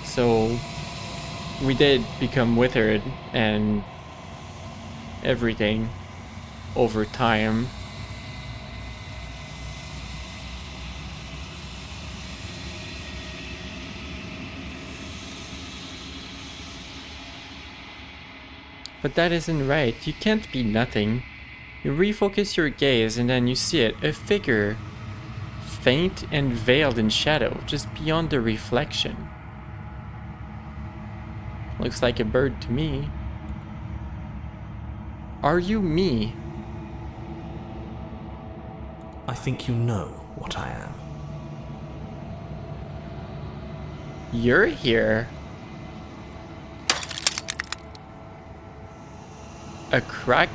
So we did become withered and everything over time. But that isn't right. You can't be nothing. You refocus your gaze and then you see it, a figure, faint and veiled in shadow, just beyond the reflection. Looks like a bird to me. Are you me? I think you know what I am. You're here. A crack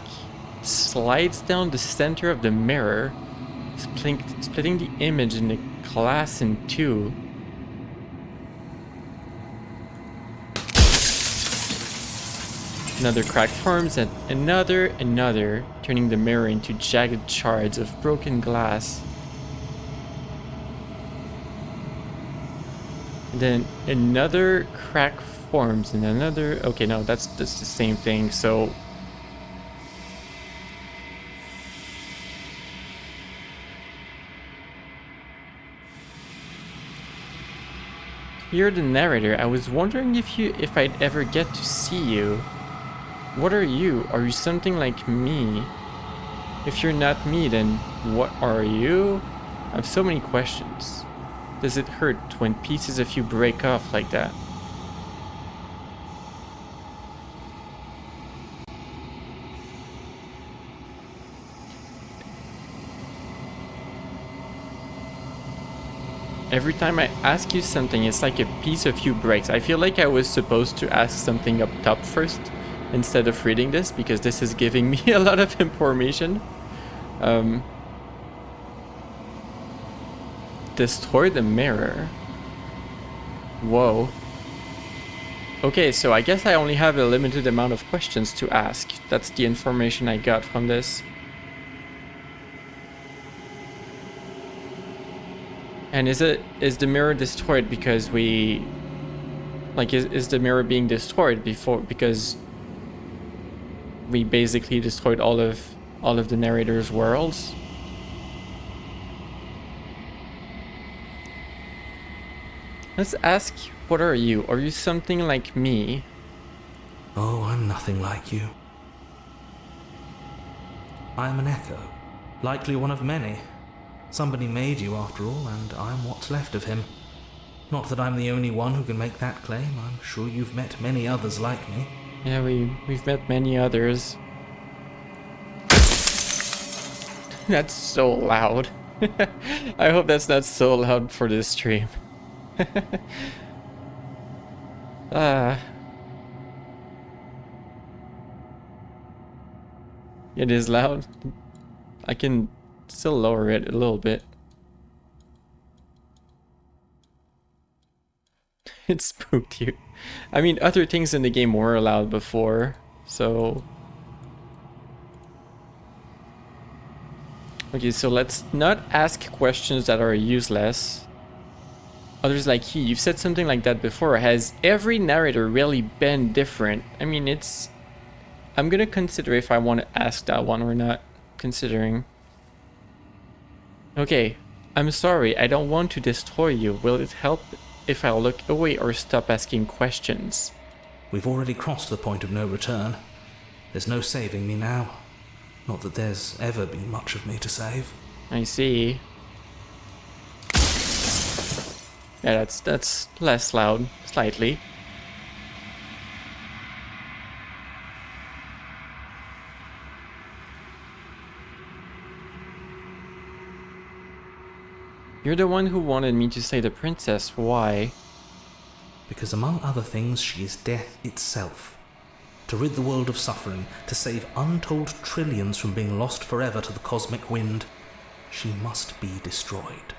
slides down the center of the mirror, splitting the image in the glass in two. Another crack forms and another, turning the mirror into jagged shards of broken glass. And then another crack forms and another... Okay, no, that's the same thing, so... You're the narrator. I was wondering if I'd ever get to see you. What are you? Are you something like me? If you're not me, then what are you? I have so many questions. Does it hurt when pieces of you break off like that? Every time I ask you something, it's like a piece of you breaks. I feel like I was supposed to ask something up top first instead of reading this, because this is giving me a lot of information. Destroy the mirror. Whoa. Okay, so I guess I only have a limited amount of questions to ask. That's the information I got from this. And is the mirror destroyed because we... Like, is the mirror being destroyed because we basically destroyed all of the narrator's worlds? Let's ask, what are you? Are you something like me? Oh, I'm nothing like you. I'm an echo, likely one of many. Somebody made you after all, and I'm what's left of him. Not that I'm the only one who can make that claim. I'm sure you've met many others like me. Yeah, we've met many others. That's so loud. I hope that's not so loud for this stream. It is loud. I can still lower it a little bit. It spooked you. I mean, other things in the game were allowed before, so... Okay, so let's not ask questions that are useless. Others like you've said something like that before. Has every narrator really been different? I mean, it's... I'm gonna consider if I want to ask that one or not, considering. Okay, I'm sorry, I don't want to destroy you. Will it help if I look away or stop asking questions? We've already crossed the point of no return. There's no saving me now. Not that there's ever been much of me to save. I see. Yeah, that's less loud, slightly. You're the one who wanted me to say the princess. Why? Because among other things, she is death itself. To rid the world of suffering, to save untold trillions from being lost forever to the cosmic wind, she must be destroyed.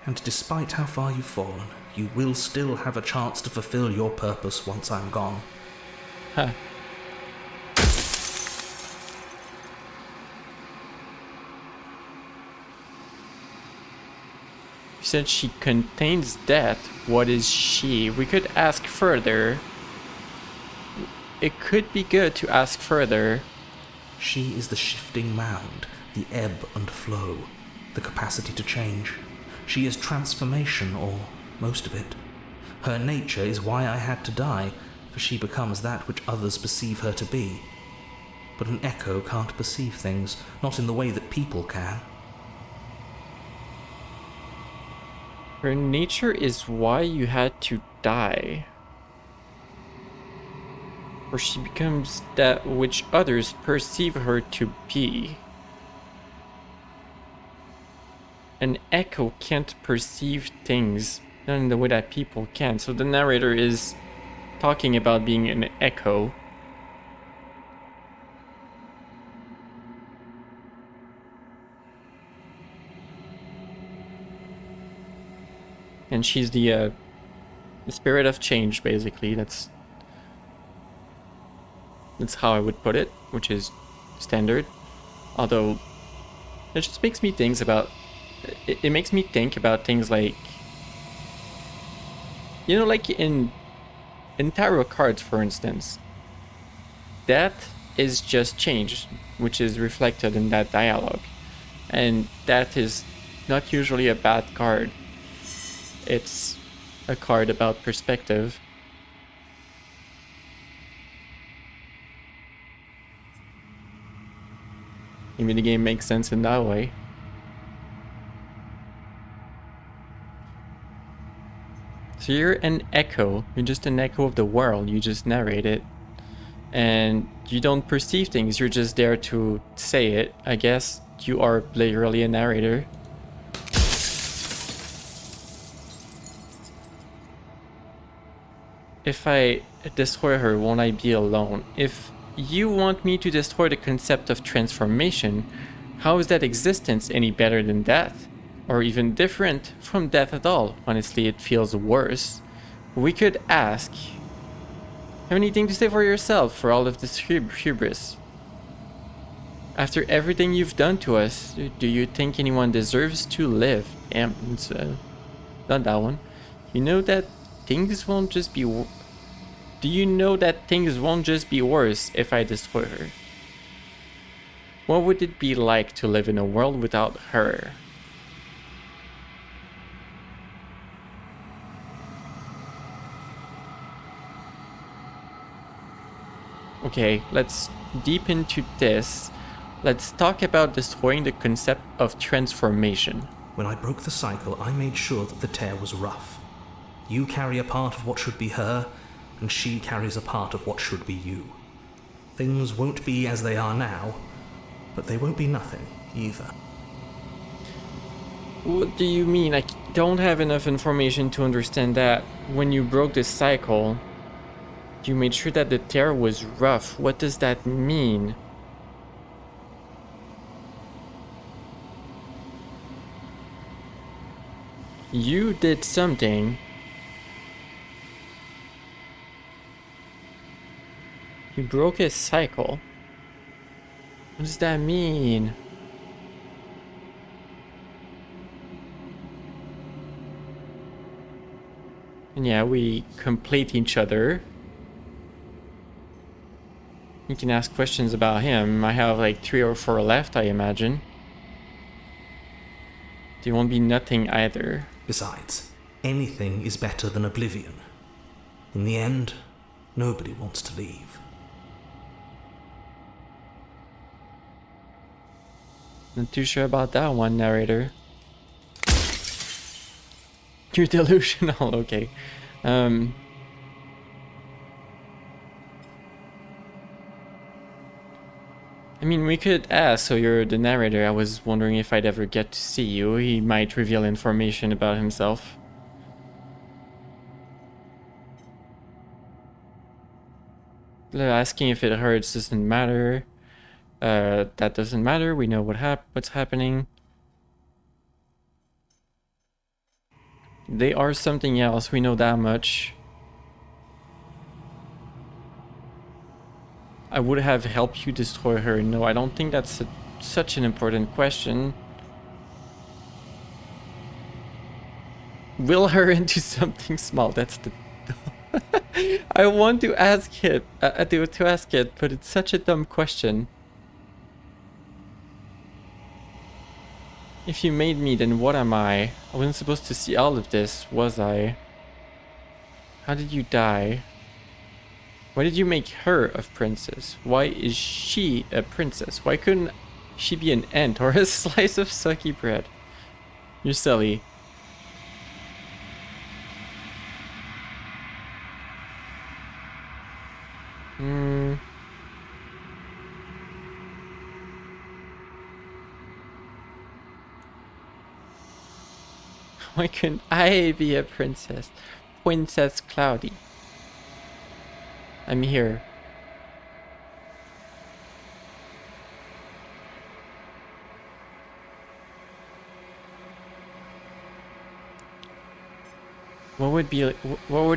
And despite how far you've fallen, you will still have a chance to fulfill your purpose once I'm gone. Huh. You said she contains death. What is she? We could ask further. It could be good to ask further. She is the shifting mound, the ebb and flow, the capacity to change. She is transformation, or most of it. Her nature is why I had to die, for she becomes that which others perceive her to be. But an echo can't perceive things, not in the way that people can. Her nature is why you had to die. Or she becomes that which others perceive her to be. An echo can't perceive things, not in the way that people can. So the narrator is talking about being an echo. And she's the spirit of change, basically. That's how I would put it, which is standard. Although it just makes me think about... It makes me think about things like You know, like in tarot cards, for instance, death is just change, which is reflected in that dialogue. And that is not usually a bad card. It's a card about perspective. Maybe the game makes sense in that way. So you're an echo. You're just an echo of the world. You just narrate it. And you don't perceive things. You're just there to say it. I guess you are literally a narrator. If I destroy her, won't I be alone? If you want me to destroy the concept of transformation, how is that existence any better than death? Or even different from death at all? Honestly, it feels worse. We could ask, have anything to say for yourself for all of this hubris? After everything you've done to us, do you think anyone deserves to live? Damn, it's not that one. You know that things won't just be... Do you know that things won't just be worse if I destroy her? What would it be like to live in a world without her? Okay, let's deep into this. Let's talk about destroying the concept of transformation. When I broke the cycle, I made sure that the tear was rough. You carry a part of what should be her, and she carries a part of what should be you. Things won't be as they are now, but they won't be nothing either. What do you mean? I don't have enough information to understand that. When you broke this cycle, you made sure that the tear was rough. What does that mean? You did something. You broke a cycle. What does that mean? And yeah, we complete each other. You can ask questions about him. I have like 3 or 4 left, I imagine. There won't be nothing either. Besides, anything is better than oblivion. In the end, nobody wants to leave. Not too sure about that one, narrator. You're delusional, okay. I mean, we could ask, so you're the narrator. I was wondering if I'd ever get to see you. He might reveal information about himself. Asking if it hurts doesn't matter. That doesn't matter. We know what's happening. They are something else. We know that much. I would have helped you destroy her. No, I don't think that's such an important question. Will her into something small. That's the... I want to ask it, but it's such a dumb question. If you made me, then what am I? I wasn't supposed to see all of this, was I? How did you die? Why did you make her a princess? Why is she a princess? Why couldn't she be an ant or a slice of sucky bread? You're silly. Why couldn't I be a princess? Princess Cloudy. I'm here. What would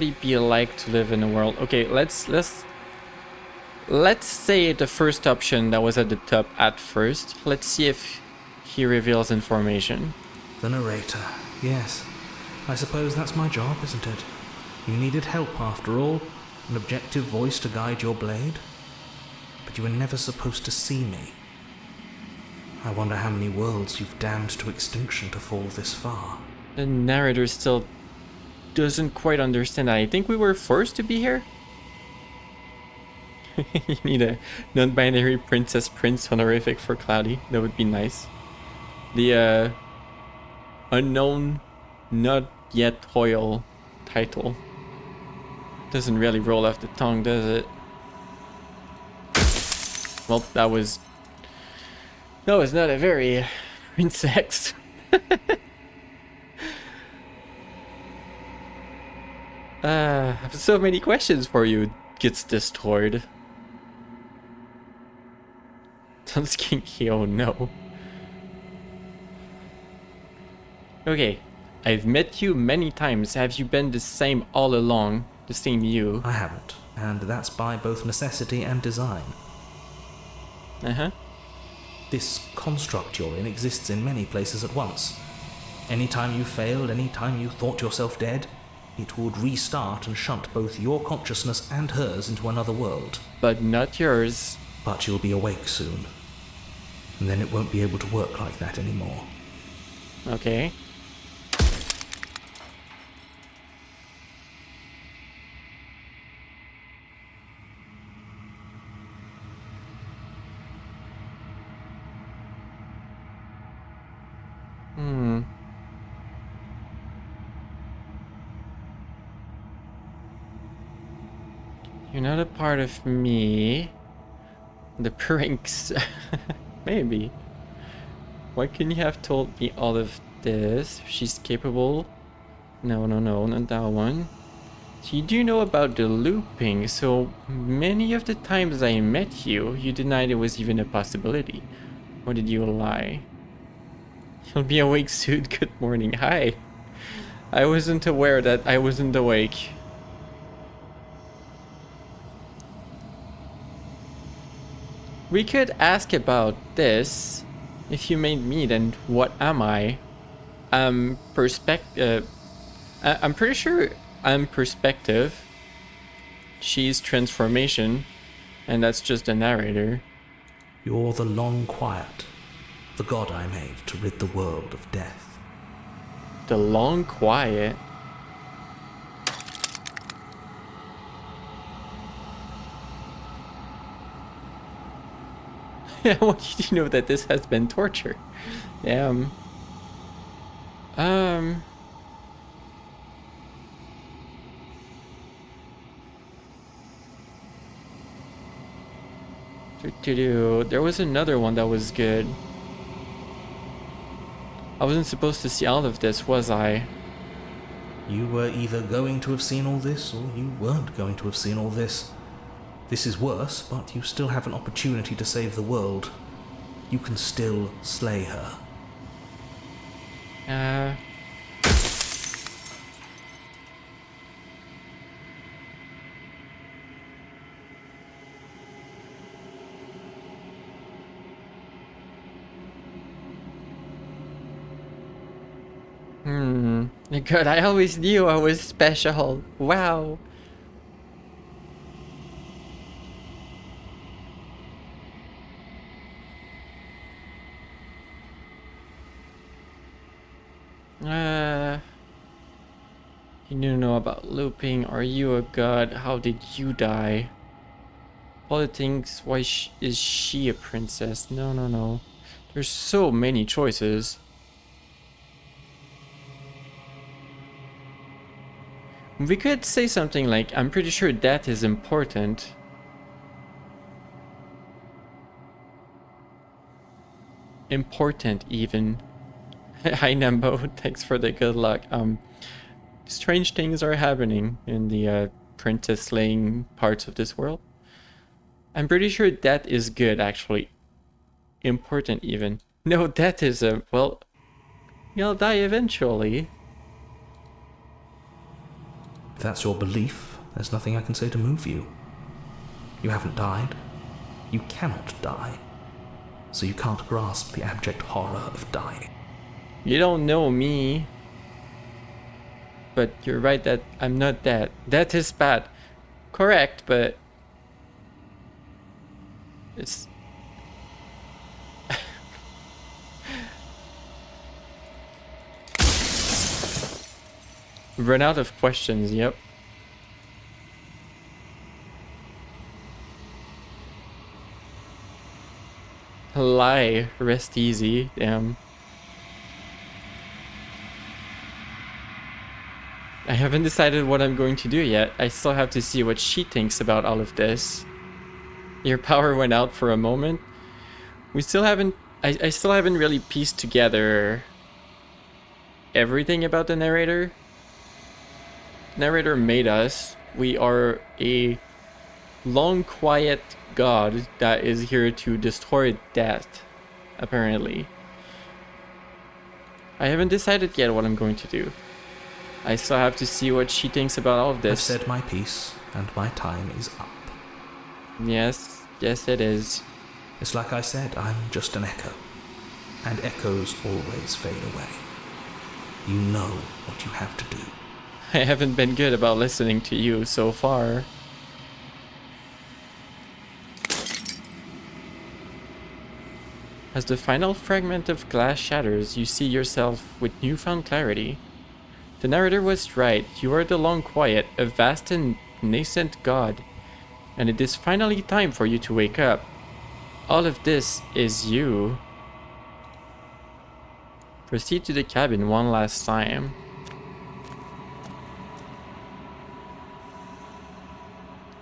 it be like to live in a world? Okay, let's say the first option that was at the top at first. Let's see if he reveals information. The narrator. Yes. I suppose that's my job, isn't it? You needed help after all, an objective voice to guide your blade. But you were never supposed to see me. I wonder how many worlds you've damned to extinction to fall this far. The narrator still doesn't quite understand that. I think we were forced to be here. You need a non-binary princess prince honorific for Cloudy. That would be nice. The unknown, not yet royal title doesn't really roll off the tongue, does it? Well, that was not a very princess. I have so many questions for you. Gets destroyed. Tunskinky, oh no. Okay, I've met you many times. Have you been the same all along? The same you? I haven't, and that's by both necessity and design. Uh-huh. This construct you're in exists in many places at once. Anytime you failed, anytime you thought yourself dead, it would restart and shunt both your consciousness and hers into another world. But not yours. But you'll be awake soon. And then it won't be able to work like that anymore. Okay. You're not a part of me. The pranks. Maybe. Why couldn't you have told me all of this? She's capable. No, not that one. So you do know about the looping. So many of the times I met you, you denied it was even a possibility. Or did you lie? You'll be awake soon. Good morning. Hi. I wasn't aware that I wasn't awake. We could ask about this. If you made me, then what am I? I'm pretty sure I'm perspective. She's transformation. And that's just the narrator. You're the long quiet, the god I made to rid the world of death. The long quiet? I want you to know that this has been torture. Damn. There was another one that was good. I wasn't supposed to see all of this, was I? You were either going to have seen all this, or you weren't going to have seen all this. This is worse, but you still have an opportunity to save the world. You can still slay her. God, I always knew I was special. Wow. You don't know about looping. Are you a god? How did you die? Politics. Why is she a princess? No. There's so many choices. We could say something like, I'm pretty sure that is important. Important even. Hi Nambo, thanks for the good luck. Strange things are happening in the princess slaying parts of this world. I'm pretty sure that is good actually. Important even. No, that is well, you'll die eventually. If that's your belief, there's nothing I can say to move you. You haven't died. You cannot die. So you can't grasp the abject horror of dying. You don't know me. but you're right that I'm not that. That is bad. Correct, but it's run out of questions, yep. Lie, rest easy, damn. I haven't decided what I'm going to do yet. I still have to see what she thinks about all of this. Your power went out for a moment. We still haven't... I still haven't really pieced together everything about the narrator. The narrator made us. We are a long, quiet god that is here to destroy death, apparently. I haven't decided yet what I'm going to do. I still have to see what she thinks about all of this. I've said my piece, and my time is up. Yes, it is. It's like I said, I'm just an echo. And echoes always fade away. You know what you have to do. I haven't been good about listening to you so far. As the final fragment of glass shatters, you see yourself with newfound clarity. The narrator was right. You are the Long Quiet, a vast and nascent god. And it is finally time for you to wake up. All of this is you. Proceed to the cabin one last time.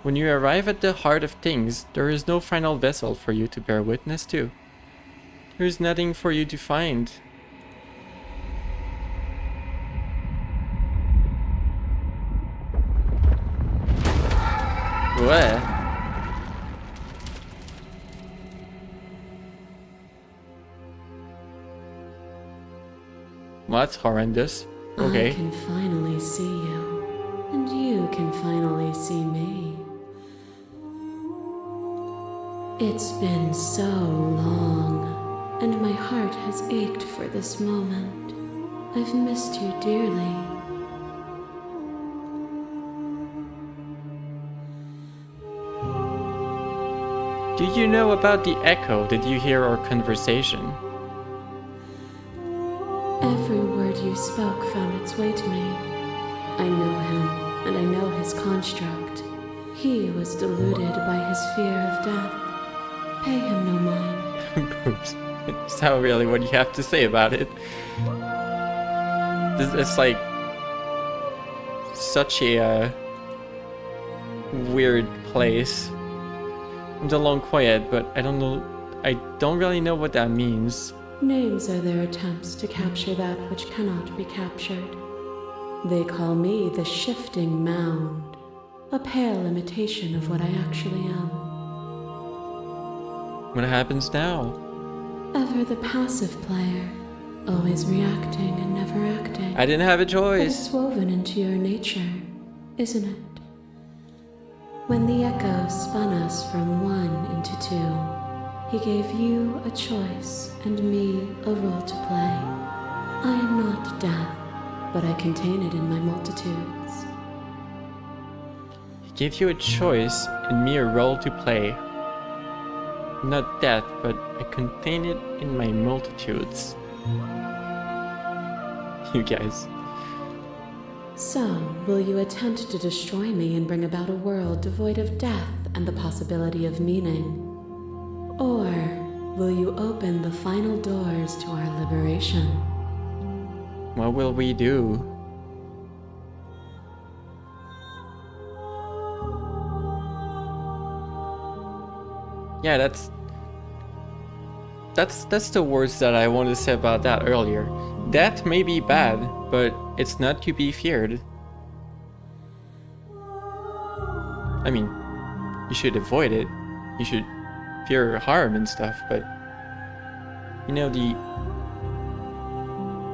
When you arrive at the heart of things, there is no final vessel for you to bear witness to. There is nothing for you to find. What? Well, that's horrendous. Okay. I can finally see you, and you can finally see me. It's been so long, and my heart has ached for this moment. I've missed you dearly. Do you know about the echo? Did you hear our conversation? Every word you spoke found its way to me. I know him, and I know his construct. He was deluded by his fear of death. Pay him no mind. Oops. It's not really what you have to say about it. It's like such a weird place. I'm the Long Quiet, but I don't really know what that means. Names are their attempts to capture that which cannot be captured. They call me the Shifting Mound, a pale imitation of what I actually am. What happens now? Ever the passive player, always reacting and never acting. I didn't have a But choice. it's woven into your nature, isn't it? When the echo spun us from one into two, he gave you a choice and me a role to play. I am not death, but I contain it in my multitudes. He gave you a choice and me a role to play. Not death, but I contain it in my multitudes. You guys. So, will you attempt to destroy me and bring about a world devoid of death and the possibility of meaning? Or will you open the final doors to our liberation? What will we do? Yeah, that's the words that I wanted to say about that earlier. Death may be bad, but it's not to be feared. I mean, you should avoid it. You should fear harm and stuff, but you know,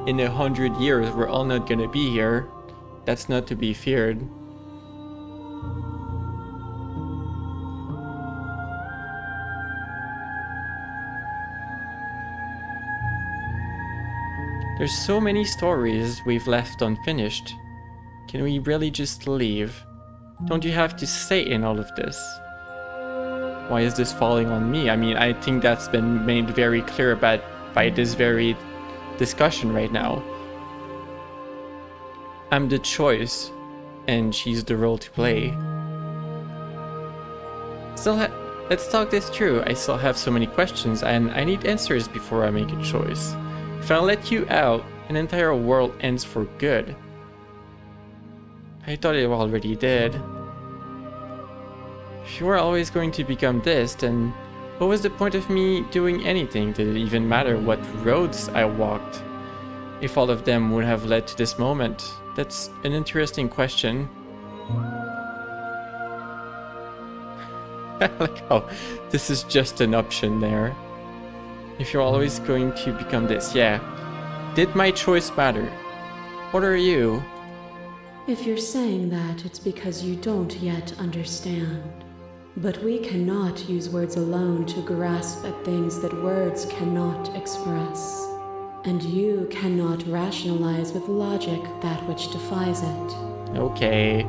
in 100 years we're all not gonna be here. That's not to be feared. There's so many stories we've left unfinished. Can we really just leave? Don't you have to say in all of this? Why is this falling on me? I mean, I think that's been made very clear by this very discussion right now. I'm the choice, and she's the role to play. Let's talk this through. I still have so many questions, and I need answers before I make a choice. If I let you out, an entire world ends for good. I thought it already did. If you were always going to become this, then what was the point of me doing anything? Did it even matter what roads I walked? If all of them would have led to this moment? That's an interesting question. I like how this is just an option there. If you're always going to become this, yeah. Did my choice matter? What are you? If you're saying that, it's because you don't yet understand. But we cannot use words alone to grasp at things that words cannot express. And you cannot rationalize with logic that which defies it. Okay,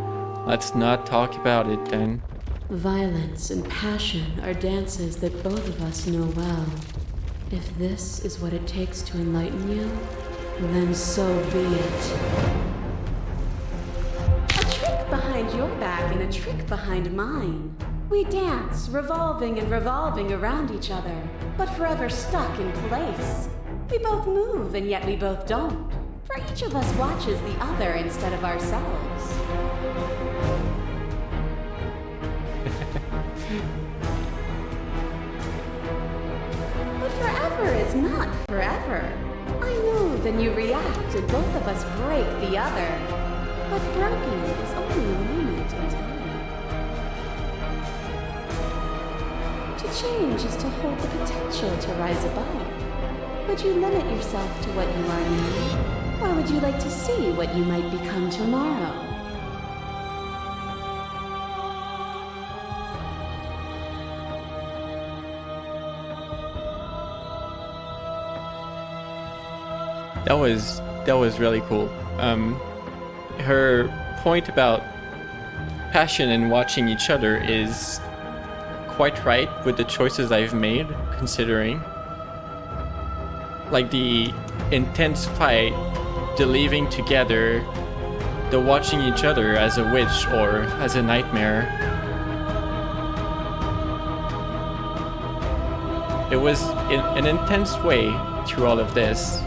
let's not talk about it then. Violence and passion are dances that both of us know well. If this is what it takes to enlighten you, then so be it. A trick behind your back and a trick behind mine. We dance, revolving and revolving around each other, but forever stuck in place. We both move, and yet we both don't. For each of us watches the other instead of ourselves. But forever is not forever. I move and you react, and both of us break the other. But broken is only a moment in time. To change is to hold the potential to rise above. Would you limit yourself to what you are now? Or would you like to see what you might become tomorrow? That was really cool. Her point about passion and watching each other is quite right with the choices I've made, considering. Like the intense fight, the leaving together, the watching each other as a witch or as a nightmare. It was in an intense way through all of this.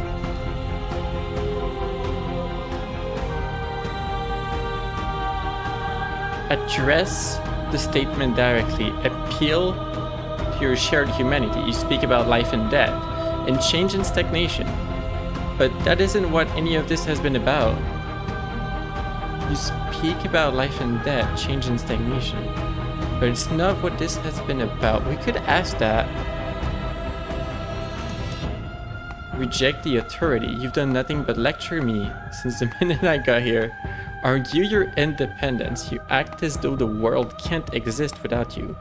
Address the statement directly. Appeal to your shared humanity. You speak about life and death, and change and stagnation. But that isn't what any of this has been about. You speak about life and death, change and stagnation. But it's not what this has been about. We could ask that. Reject the authority. You've done nothing but lecture me since the minute I got here. Argue your independence. You act as though the world can't exist without you.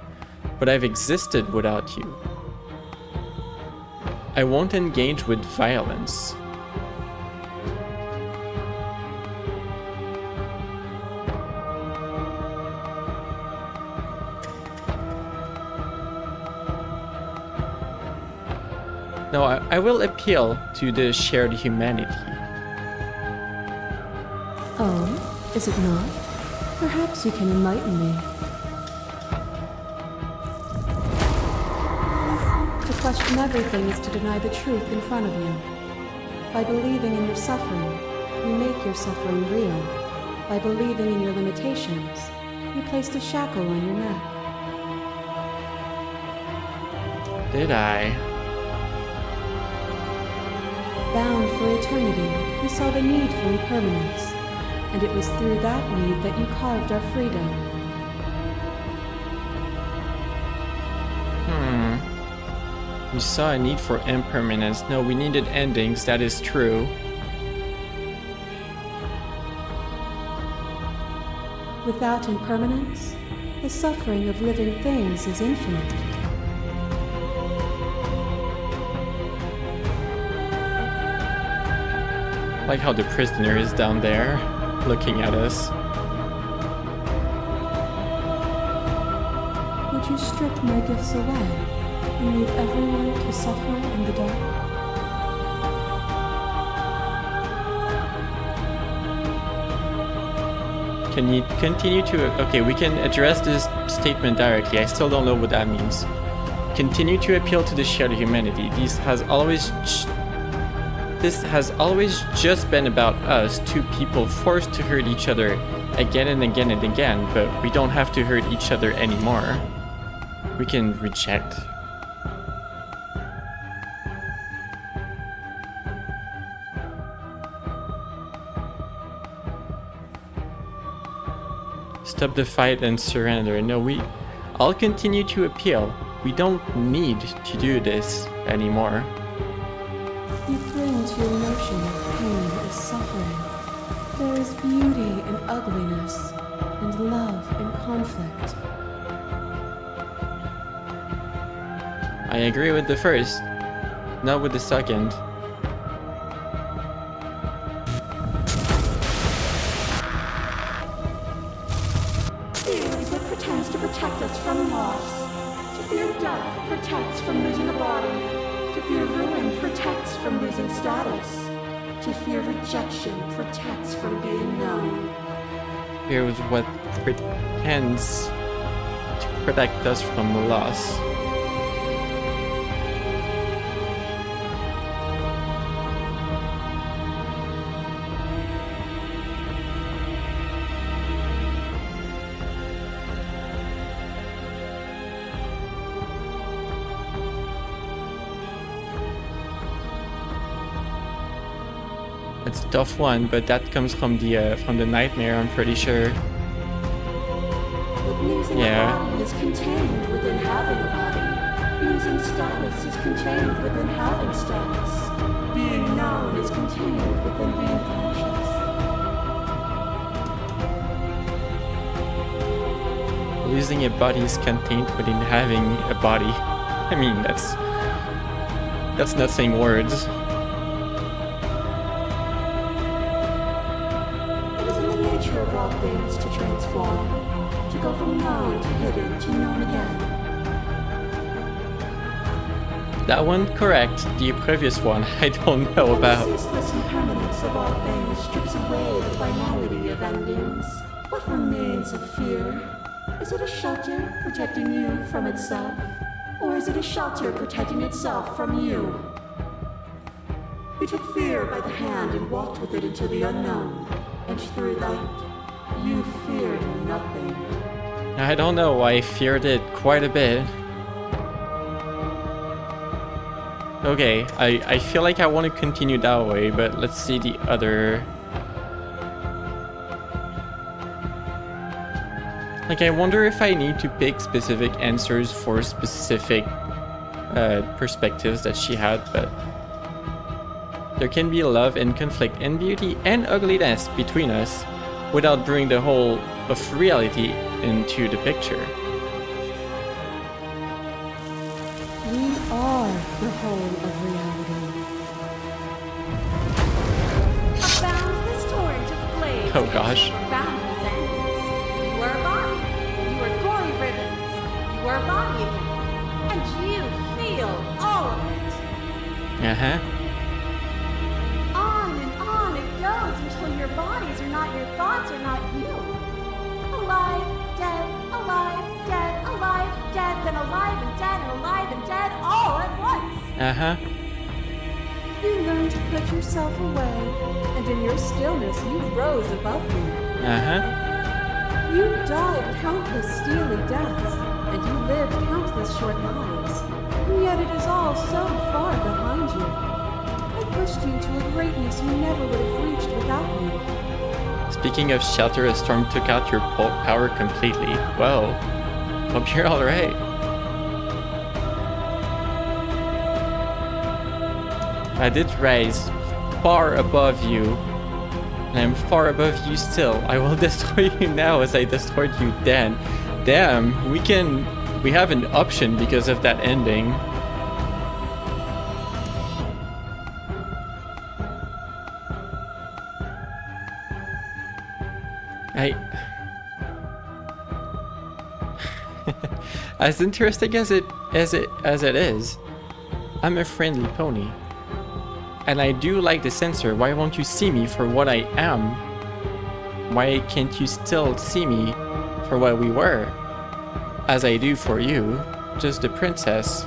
But I've existed without you. I won't engage with violence. No, I will appeal to the shared humanity. Oh, is it not? Perhaps you can enlighten me. To question everything is to deny the truth in front of you. By believing in your suffering, you make your suffering real. By believing in your limitations, you placed a shackle on your neck. Did I? Bound for eternity, you saw the need for impermanence, and it was through that need that you carved our freedom. You saw a need for impermanence. No, we needed endings, that is true. Without impermanence, the suffering of living things is infinite. Like how the prisoner is down there, looking at us. Would you strip my gifts away and leave everyone to suffer in the dark? Can you continue to... Okay, we can address this statement directly. I still don't know what that means. Continue to appeal to the shared humanity. This has always just been about us, two people forced to hurt each other again and again and again, but we don't have to hurt each other anymore. We can reject. Stop the fight and surrender. No, I'll continue to appeal. We don't need to do this anymore. You cling to your notion of pain as suffering. There is beauty in ugliness, and love in conflict. I agree with the first, not with the second. Fear is what pretends to protect us from loss. To fear death protects from losing a body. To fear ruin protects from losing status. To fear rejection protects from being known. Fear was what pretends to protect us from loss. It's a tough one, but that comes from the nightmare, I'm pretty sure. But losing Yeah. a body is contained within having a body. Losing status is contained within having status. Being known is contained within being conscious. Losing a body is contained within having a body. I mean, that's not saying words. It is in the nature of all things to transform, to go from known to hidden to known again. That one correct. The previous one I don't know And about. the ceaseless impermanence of all things strips away the finality of endings. What remains of fear? Is it a shelter protecting you from itself? Or is it a shelter protecting itself from you? You took fear by the hand and walked with it into the unknown. And through that, you feared nothing. I don't know, I feared it quite a bit. Okay, I feel like I want to continue that way, but let's see the other... Like, I wonder if I need to pick specific answers for specific perspectives that she had, but... There can be love and conflict and beauty and ugliness between us without bringing the whole of reality into the picture. We are the whole of reality. A boundless torrent of blades. Oh gosh. Boundless ends. You are a body. You are gory ribbons. You are a body again. And you feel all of it. Uh-huh. On and on it goes until your bodies are not your thoughts, are not you. Alive, dead, then alive and dead, all at once. Uh-huh. You learn to put yourself away, and in your stillness you rose above me. Uh-huh. You died countless steely deaths, and you lived countless short lives. And yet it is all so far behind you. I pushed you to a greatness you never would have reached without me. Speaking of shelter, a storm took out your power completely. Well, hope you're alright. I did rise far above you, and I'm far above you still. I will destroy you now as I destroyed you then. Damn, we have an option because of that ending. As interesting as it is, I'm a friendly pony. And I do like the censor. Why won't you see me for what I am? Why can't you still see me for what we were? As I do for you, just the princess.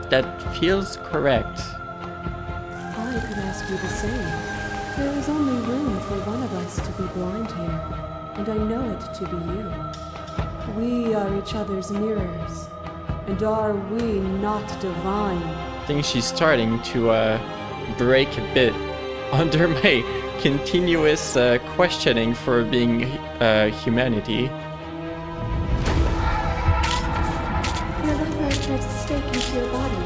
That feels correct. I could ask you the same. There is only room for one of us to be blind here, and I know it to be you. We are each other's mirrors, and are we not divine? I think she's starting to break a bit under my continuous questioning for being humanity. Your left arm drives a stake into your body,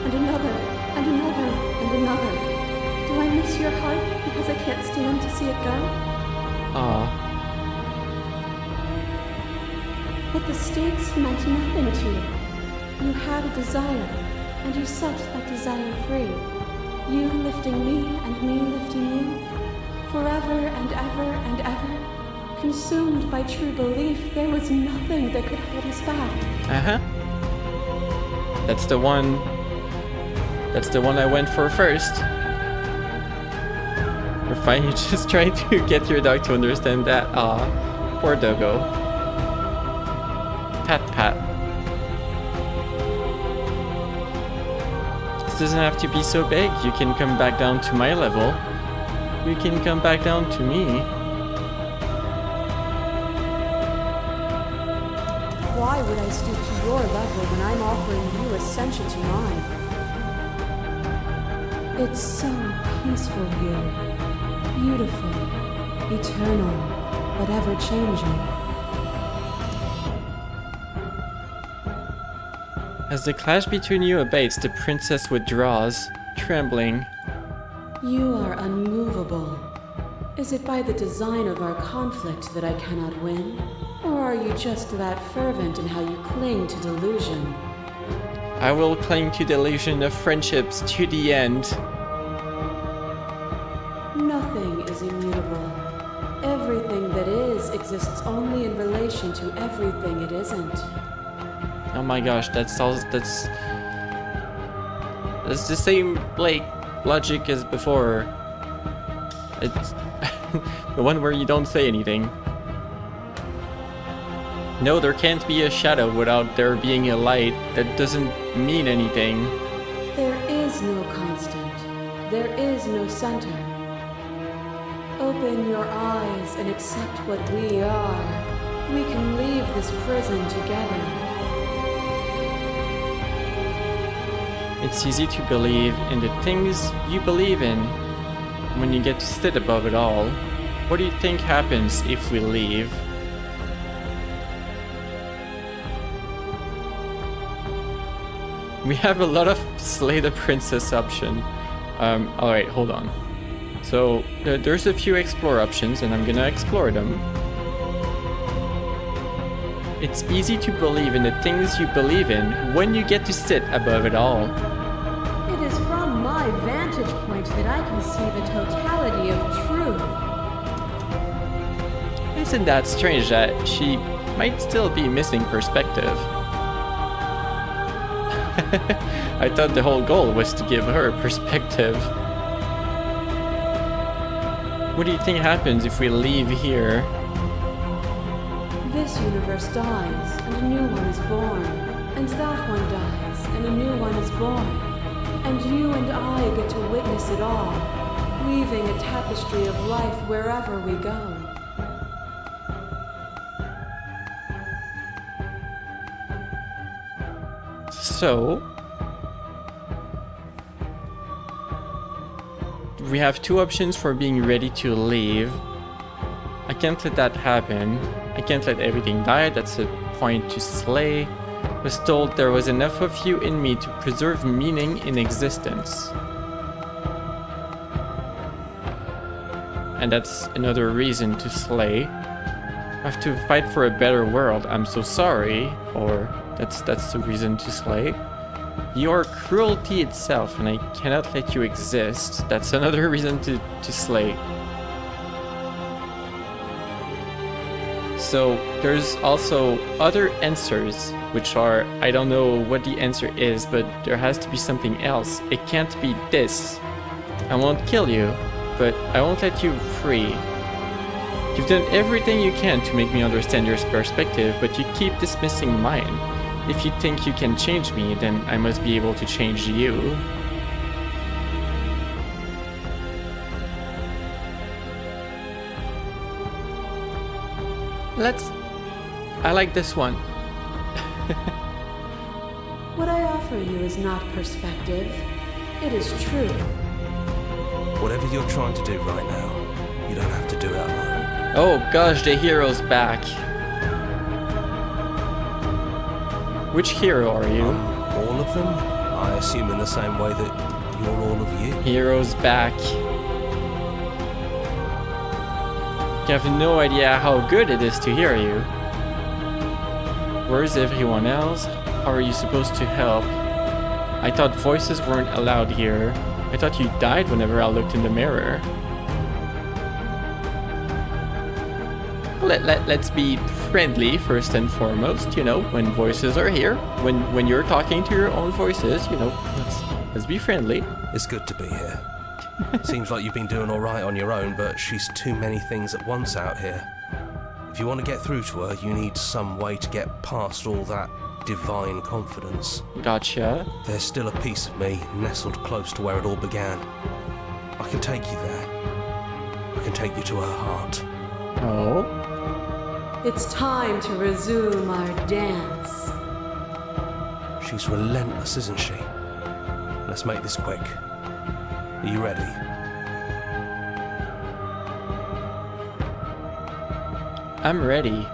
and another, and another, and another. Do I miss your heart because I can't stand to see it go? Ah. But the stakes meant nothing to you. You had a desire, and you set that desire free. You lifting me and me lifting you. Forever and ever and ever. Consumed by true belief, there was nothing that could hold us back. Uh-huh. That's the one I went for first. You're fine, you're just trying to get your dog to understand that. Ah, poor doggo. Pat pat. This doesn't have to be so big. You can come back down to my level. You can come back down to me. Why would I stoop to your level when I'm offering you ascension to mine? It's so peaceful here. Beautiful, eternal, but ever-changing. As the clash between you abates, the princess withdraws, trembling. You are unmovable. Is it by the design of our conflict that I cannot win? Or are you just that fervent in how you cling to delusion? I will cling to the illusion of friendships to the end. Nothing is immutable. Everything that is exists only in relation to everything it isn't. Oh my gosh, that's the same like logic as before. It's the one where you don't say anything. No, there can't be a shadow without there being a light. That doesn't mean anything. There is no constant. There is no center. Open your eyes and accept what we are. We can leave this prison together. It's easy to believe in the things you believe in when you get to sit above it all. What do you think happens if we leave? We have a lot of Slay the Princess option. Alright, hold on. So, there's a few explore options and I'm gonna explore them. It's easy to believe in the things you believe in when you get to sit above it all. It is from my vantage point that I can see the totality of truth. Isn't that strange that she might still be missing perspective? I thought the whole goal was to give her perspective. What do you think happens if we leave here? This universe dies, and a new one is born. And that one dies, and a new one is born. And you and I get to witness it all, weaving a tapestry of life wherever we go. So, we have two options for being ready to leave. I can't let that happen. I can't let everything die. That's a point to slay. I was told there was enough of you in me to preserve meaning in existence. And that's another reason to slay. I have to fight for a better world. I'm so sorry. Or that's the reason to slay. Your cruelty itself, and I cannot let you exist. That's another reason to slay. So there's also other answers, which are, I don't know what the answer is, but there has to be something else. It can't be this. I won't kill you, but I won't let you free. You've done everything you can to make me understand your perspective, but you keep dismissing mine. If you think you can change me, then I must be able to change you. I like this one. What I offer you is not perspective. It is truth. Whatever you're trying to do right now, you don't have to do it alone. Oh gosh, the hero's back. Which hero are you? All of them? I assume in the same way that you're all of you. Hero's back. You have no idea how good it is to hear you. Where's everyone else? How are you supposed to help? I thought voices weren't allowed here. I thought you died whenever I looked in the mirror. Let's be friendly first and foremost, you know, when voices are here. When you're talking to your own voices, you know, let's be friendly. It's good to be here. Seems like you've been doing all right on your own, but she's too many things at once out here. If you want to get through to her, you need some way to get past all that divine confidence. Gotcha. There's still a piece of me nestled close to where it all began. I can take you there. I can take you to her heart. Oh? It's time to resume our dance. She's relentless, isn't she? Let's make this quick. Are you ready? I'm ready.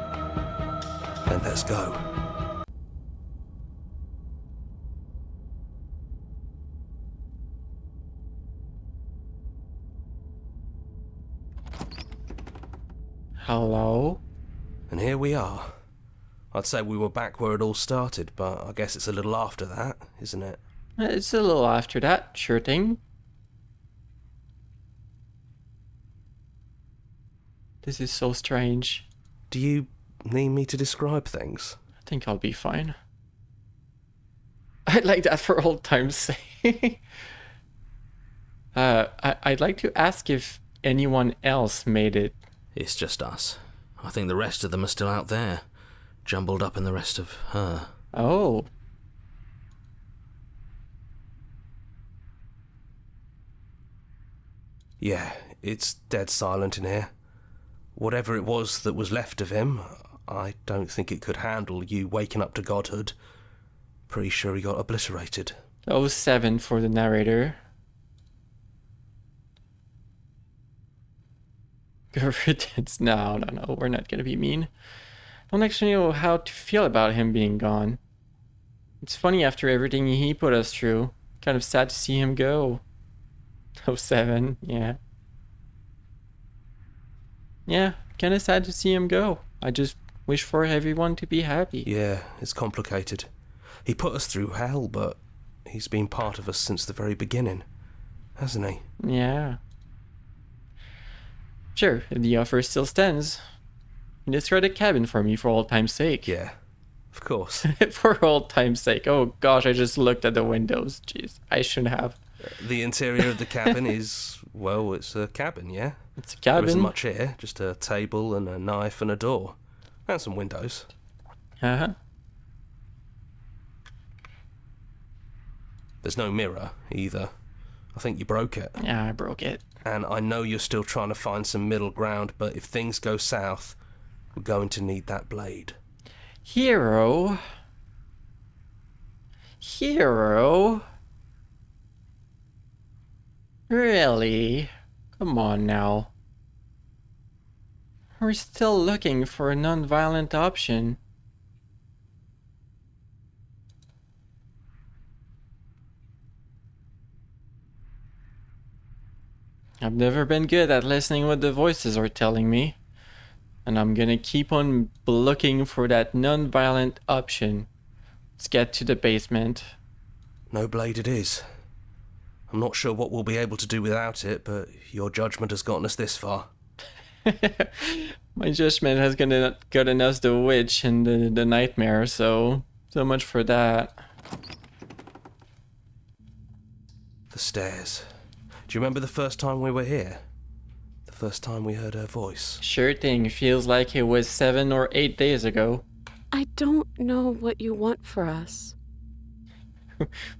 Then let's go. Hello? And here we are. I'd say we were back where it all started, but I guess it's a little after that, isn't it? It's a little after that, sure thing. This is so strange. Do you need me to describe things? I think I'll be fine. I'd like that for old time's sake. I'd like to ask if anyone else made it. It's just us. I think the rest of them are still out there, jumbled up in the rest of her. Oh. Yeah, it's dead silent in here. Whatever it was that was left of him, I don't think it could handle you waking up to godhood. Pretty sure he got obliterated. 07 for the narrator. Good riddance. No, we're not gonna be mean. I don't actually know how to feel about him being gone. It's funny after everything he put us through. Kind of sad to see him go. 07, yeah. Yeah, kind of sad to see him go. I just wish for everyone to be happy. Yeah, it's complicated. He put us through hell, but he's been part of us since the very beginning, hasn't he? Yeah. Sure, if the offer still stands. You destroy the cabin for me for old time's sake. Yeah, of course. For old time's sake. Oh gosh, I just looked at the windows. Jeez, I shouldn't have. The interior of the cabin is, well, it's a cabin, yeah? It's a cabin. There isn't much here, just a table and a knife and a door. And some windows. Uh-huh. There's no mirror, either. I think you broke it. Yeah, I broke it. And I know you're still trying to find some middle ground, but if things go south, we're going to need that blade. Hero? Really? Come on now. We're still looking for a non-violent option. I've never been good at listening what the voices are telling me. And I'm gonna keep on looking for that non-violent option. Let's get to the basement. No blade it is. I'm not sure what we'll be able to do without it, but your judgment has gotten us this far. My judgment has gotten us the witch and the nightmare, so much for that. The stairs. Do you remember the first time we were here? The first time we heard her voice? Sure thing, feels like it was 7 or 8 days ago. I don't know what you want for us.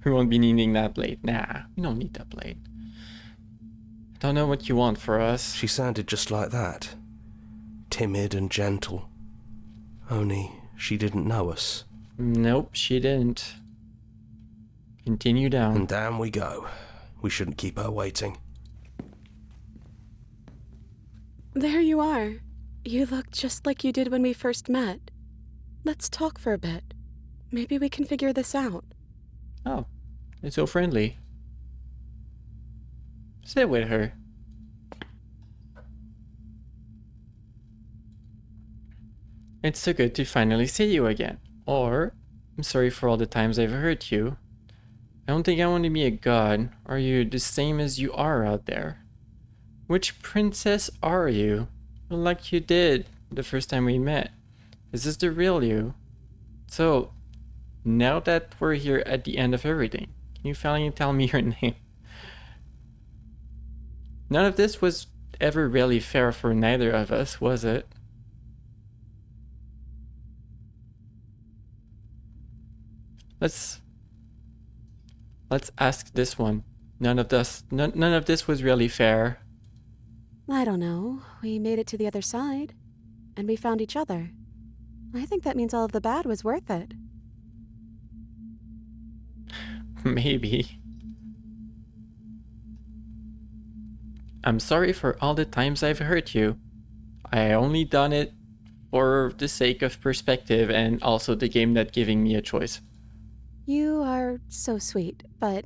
We won't be needing that blade. Nah, we don't need that blade. Don't know what you want for us. She sounded just like that. Timid and gentle. Only she didn't know us. Nope, she didn't. Continue down. And down we go. We shouldn't keep her waiting. There you are. You look just like you did when we first met. Let's talk for a bit. Maybe we can figure this out. Oh, it's so friendly. Sit with her. It's so good to finally see you again. Or, I'm sorry for all the times I've hurt you. I don't think I want to be a god. Are you the same as you are out there? Which princess are you? Like you did the first time we met. Is this the real you? So, now that we're here at the end of everything, can you finally tell me your name? None of this was ever really fair for neither of us, was it? Let's ask this one. None of this was really fair. I don't know. We made it to the other side, and we found each other. I think that means all of the bad was worth it. Maybe. I'm sorry for all the times I've hurt you. I only done it for the sake of perspective and also the game not giving me a choice. You are so sweet, but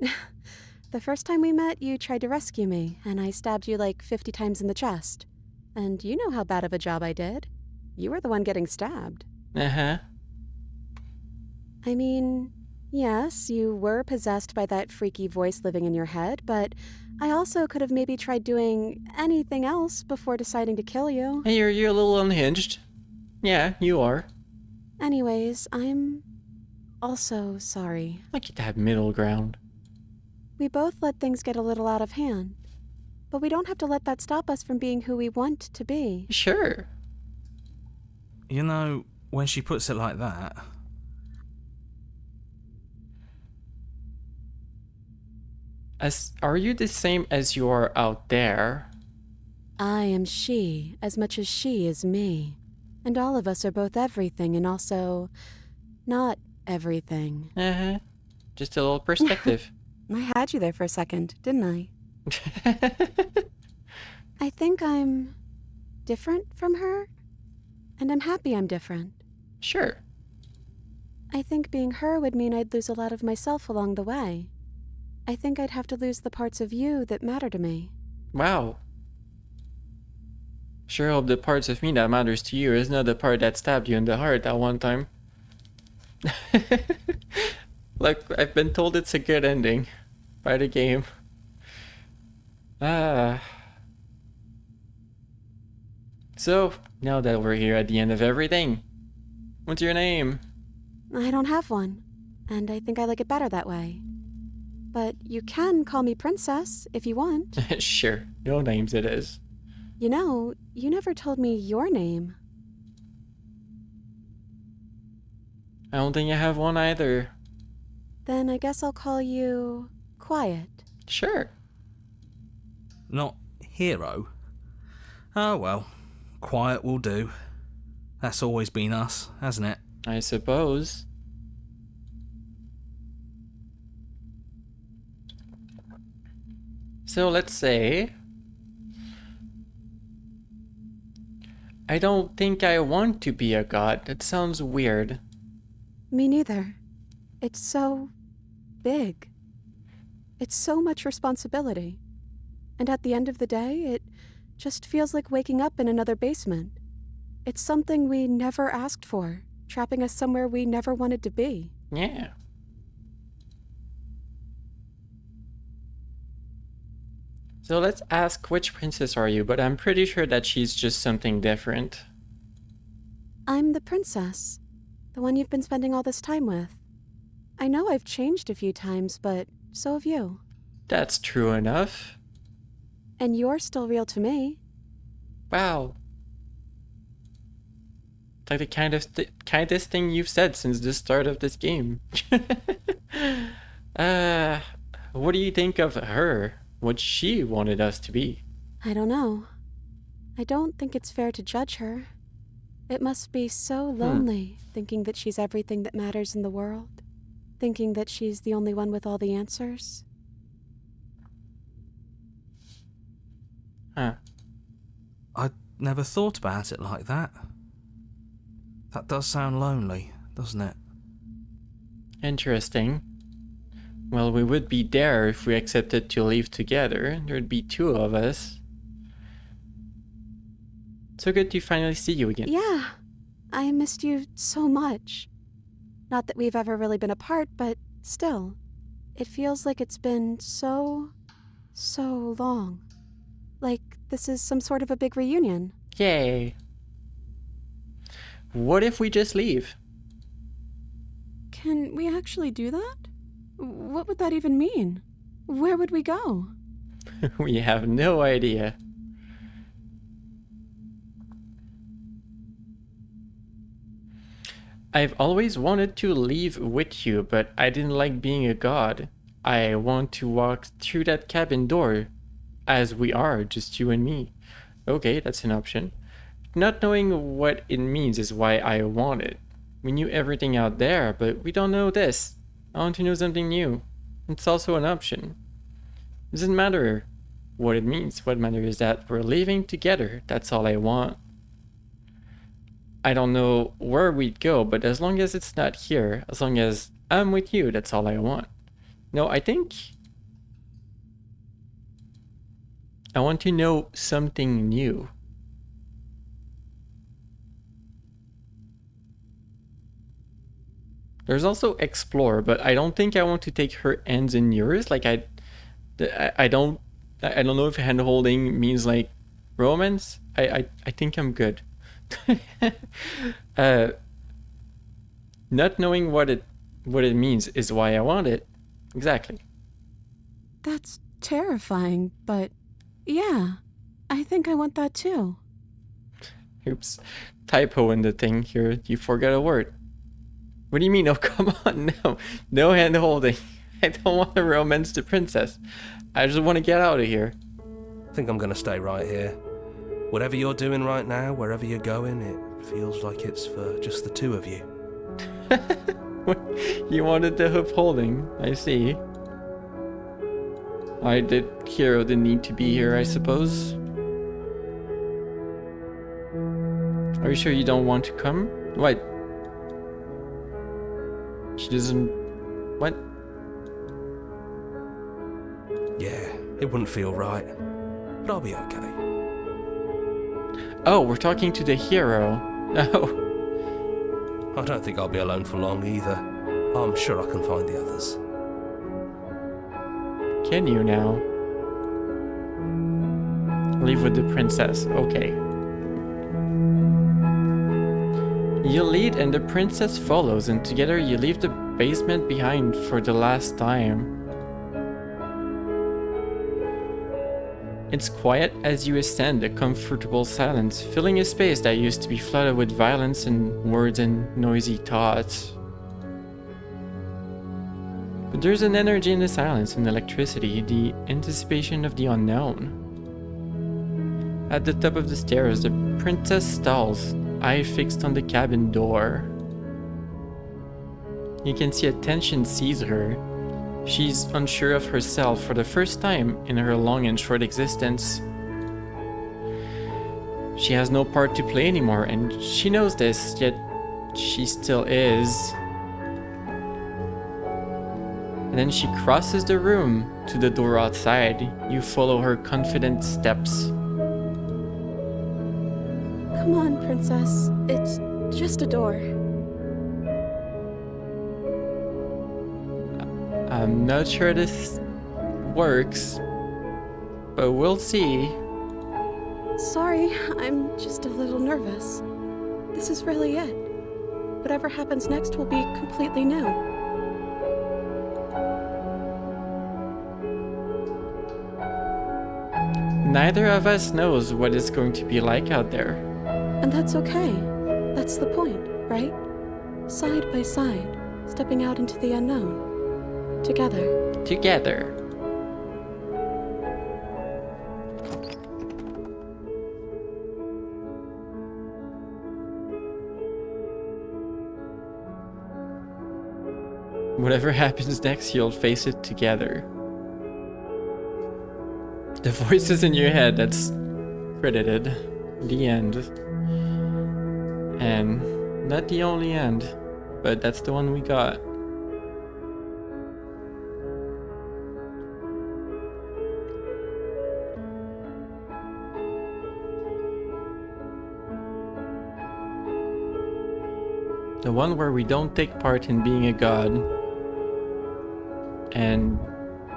the first time we met, you tried to rescue me, and I stabbed you like 50 times in the chest. And you know how bad of a job I did. You were the one getting stabbed. Uh-huh. I mean, yes, you were possessed by that freaky voice living in your head, but I also could have maybe tried doing anything else before deciding to kill you. Hey, you're a little unhinged. Yeah, you are. Anyways, I'm also sorry. Like you to have middle ground. We both let things get a little out of hand, but we don't have to let that stop us from being who we want to be. Sure. You know, when she puts it like that... Are you the same as you are out there? I am she as much as she is me. And all of us are both everything and also not everything. Uh-huh. Just a little perspective. I had you there for a second, didn't I? I think I'm different from her, and I'm happy I'm different. Sure. I think being her would mean I'd lose a lot of myself along the way. I think I'd have to lose the parts of you that matter to me. Wow. Sure hope the parts of me that matters to you is not the part that stabbed you in the heart that one time. Like, I've been told it's a good ending by the game. So, now that we're here at the end of everything, what's your name? I don't have one, and I think I like it better that way. But you can call me Princess if you want. Sure, no names it is. You know, you never told me your name. I don't think I have one either. Then I guess I'll call you Quiet. Sure. Not Hero? Oh well, Quiet will do. That's always been us, hasn't it? I suppose. So let's say I don't think I want to be a god. That sounds weird. Me neither. It's so big. It's so much responsibility. And at the end of the day, it just feels like waking up in another basement. It's something we never asked for, trapping us somewhere we never wanted to be. So let's ask which princess are you, but I'm pretty sure that she's just something different. I'm the princess, the one you've been spending all this time with. I know I've changed a few times, but so have you. That's true enough. And you're still real to me. Wow. It's like the kindest thing you've said since the start of this game. What do you think of her? What she wanted us to be? I don't know. I don't think it's fair to judge her. It must be so lonely thinking that she's everything that matters in the world. Thinking that she's the only one with all the answers. Huh. I never thought about it like that. That does sound lonely, doesn't it? Interesting. Well, we would be there if we accepted to live together. There'd be two of us. So good to finally see you again. Yeah, I missed you so much. Not that we've ever really been apart, but still. It feels like it's been so long. Like this is some sort of a big reunion. Yay. What if we just leave? Can we actually do that? What would that even mean? Where would we go? We have no idea. I've always wanted to leave with you, but I didn't like being a god. I want to walk through that cabin door, as we are, just you and me. Okay, that's an option. Not knowing what it means is why I want it. We knew everything out there, but we don't know this. I want to know something new. It's also an option. It doesn't matter what it means. What matters is that we're living together. That's all I want. I don't know where we'd go, but as long as it's not here, as long as I'm with you, that's all I want. No, I think I want to know something new. There's also explore, but I don't think I want to take her hands in yours. Like I don't know if hand holding means like romance. I think I'm good. Not knowing what it means is why I want it. Exactly. That's terrifying, but yeah, I think I want that too. Oops. Typo in the thing here. You forgot a word. What do you mean? Oh, come on. No. No hand holding. I don't want to romance the princess. I just want to get out of here. I think I'm gonna stay right here. Whatever you're doing right now, wherever you're going, it feels like it's for just the two of you. You wanted the hoof holding. I see. I did hear the need to be here, I suppose. Are you sure you don't want to come? What? She doesn't... What? Yeah, it wouldn't feel right, but I'll be okay. Oh, we're talking to the hero. Oh. I don't think I'll be alone for long either. I'm sure I can find the others. Can you now? Leave with the princess. Okay. You lead and the princess follows, and together you leave the basement behind for the last time. It's quiet as you ascend, a comfortable silence, filling a space that used to be flooded with violence and words and noisy thoughts. But there's an energy in the silence, an electricity, the anticipation of the unknown. At the top of the stairs, the princess stalls, eye fixed on the cabin door. You can see a tension seize her. She's unsure of herself for the first time in her long and short existence. She has no part to play anymore, and she knows this, yet she still is. And then she crosses the room to the door outside. You follow her confident steps. Come on, princess. It's just a door. I'm not sure this works. but we'll see. Sorry, I'm just a little nervous. This is really it. Whatever happens next will be completely new. Neither of us knows what it's going to be like out there. And that's okay. That's the point, right? Side by side, stepping out into the unknown. Together. Together. Whatever happens next, you'll face it together. The voices in your head, that's credited. The end. And not the only end, but that's the one we got. The one where we don't take part in being a god. And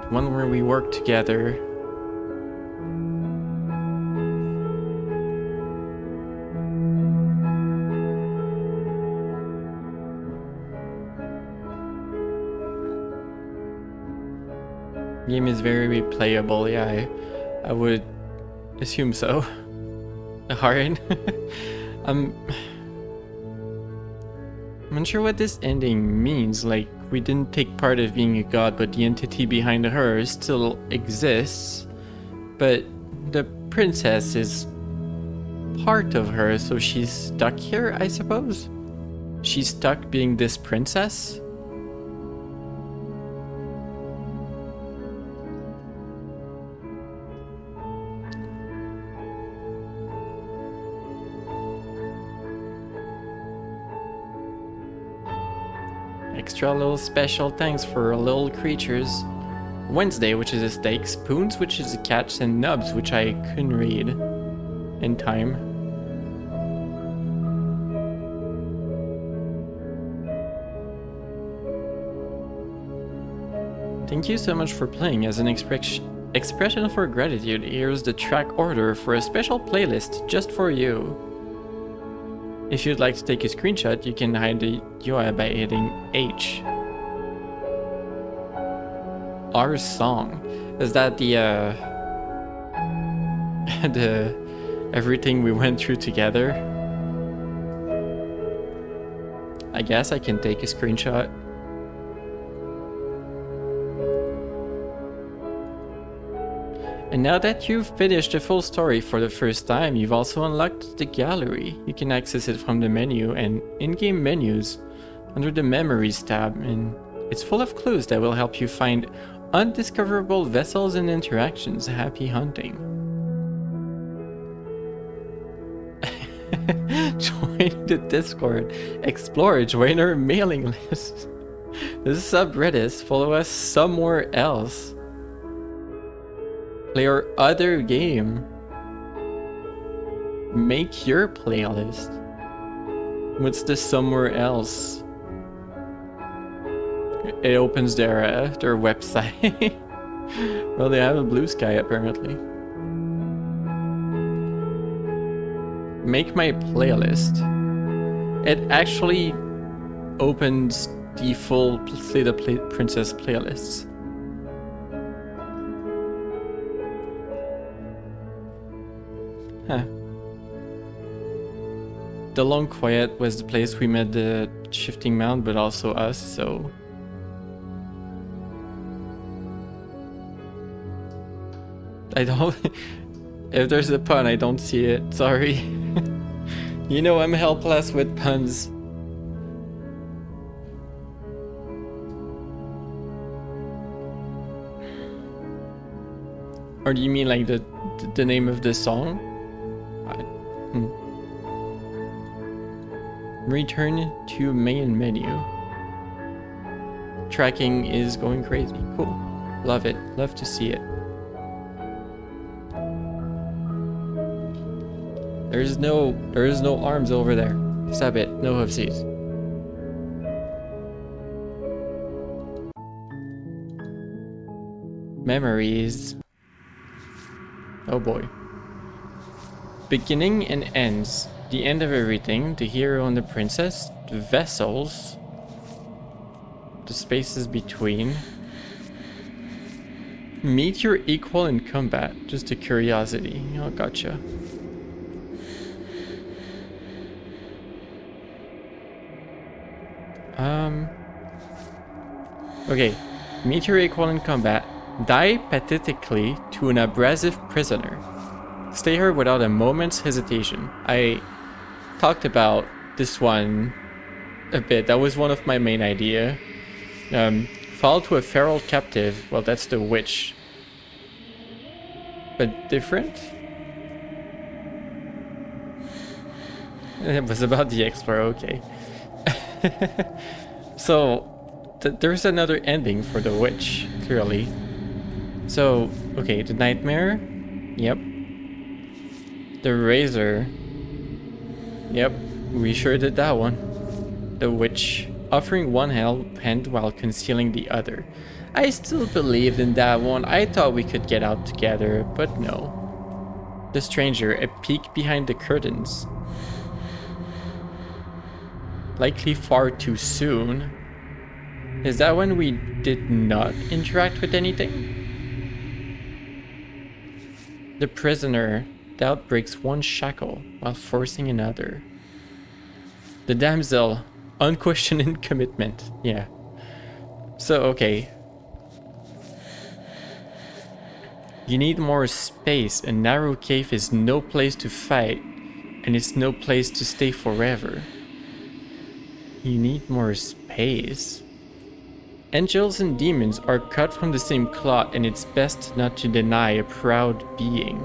one where we work together. Game is very replayable, yeah, I would assume so. Alright. I'm unsure what this ending means, like, we didn't take part of being a god, but the entity behind her still exists. But the princess is part of her, so she's stuck here, I suppose? She's stuck being this princess? Extra little special thanks for little creatures. Wednesday, which is a steak, Spoons, which is a catch, and Nubs, which I couldn't read in time. Thank you so much for playing. As an expression for gratitude, here's the track order for a special playlist just for you. If you'd like to take a screenshot, you can hide the UI by hitting H. Our song. Is that the the everything we went through together? I guess I can take a screenshot. And now that you've finished the full story for the first time, you've also unlocked the gallery. You can access it from the menu and in-game menus under the Memories tab, and it's full of clues that will help you find undiscoverable vessels and interactions. Happy hunting. Join the Discord. Explore, join our mailing list. This is subreddit. Follow us somewhere else. Play our other game. Make your playlist. What's the somewhere else? It opens their website. Well, they have a Blue Sky apparently. Make my playlist. It actually opens the full Slay the Princess playlists. Huh. The Long Quiet was the place we met the Shifting Mount, but also us, so... I don't... If there's a pun, I don't see it. Sorry. You know I'm helpless with puns. Or do you mean like the name of the song? Return to main menu. Tracking is going crazy. Cool. Love it. Love to see it. There's no arms over there. Stop it. No hoofsies. Memories. Oh boy. Beginning and ends. The end of everything. The hero and the princess. The vessels. The spaces between. Meet your equal in combat. Just a curiosity. Oh, gotcha. Okay. Meet your equal in combat. Die pathetically to an abrasive prisoner. Stay here without a moment's hesitation. I talked about this one a bit. That was one of my main idea. Fall to a feral captive. Well, that's the witch. But different? It was about the explorer, okay. So, there's another ending for the witch, clearly. So, okay, the nightmare. Yep. The razor. Yep, we sure did that one. The witch, offering one hand while concealing the other. I still believed in that one. I thought we could get out together, but no. The stranger, a peek behind the curtains. Likely far too soon. Is that when we did not interact with anything? The prisoner. Doubt breaks one shackle while forcing another. The damsel. Unquestioning commitment. Yeah. So, okay. You need more space. A narrow cave is no place to fight. And it's no place to stay forever. You need more space. Angels and demons are cut from the same cloth, and it's best not to deny a proud being.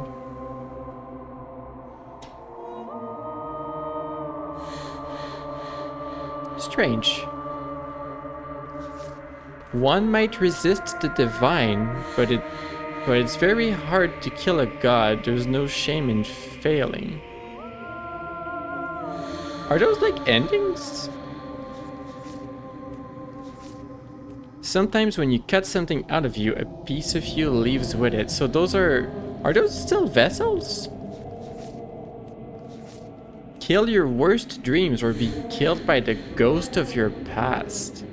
Strange. One might resist the divine, but it's very hard to kill a god. There's no shame in failing. Are those like endings? Sometimes when you cut something out of you, a piece of you leaves with it. So those are those still vessels? Kill your worst dreams or be killed by the ghost of your past.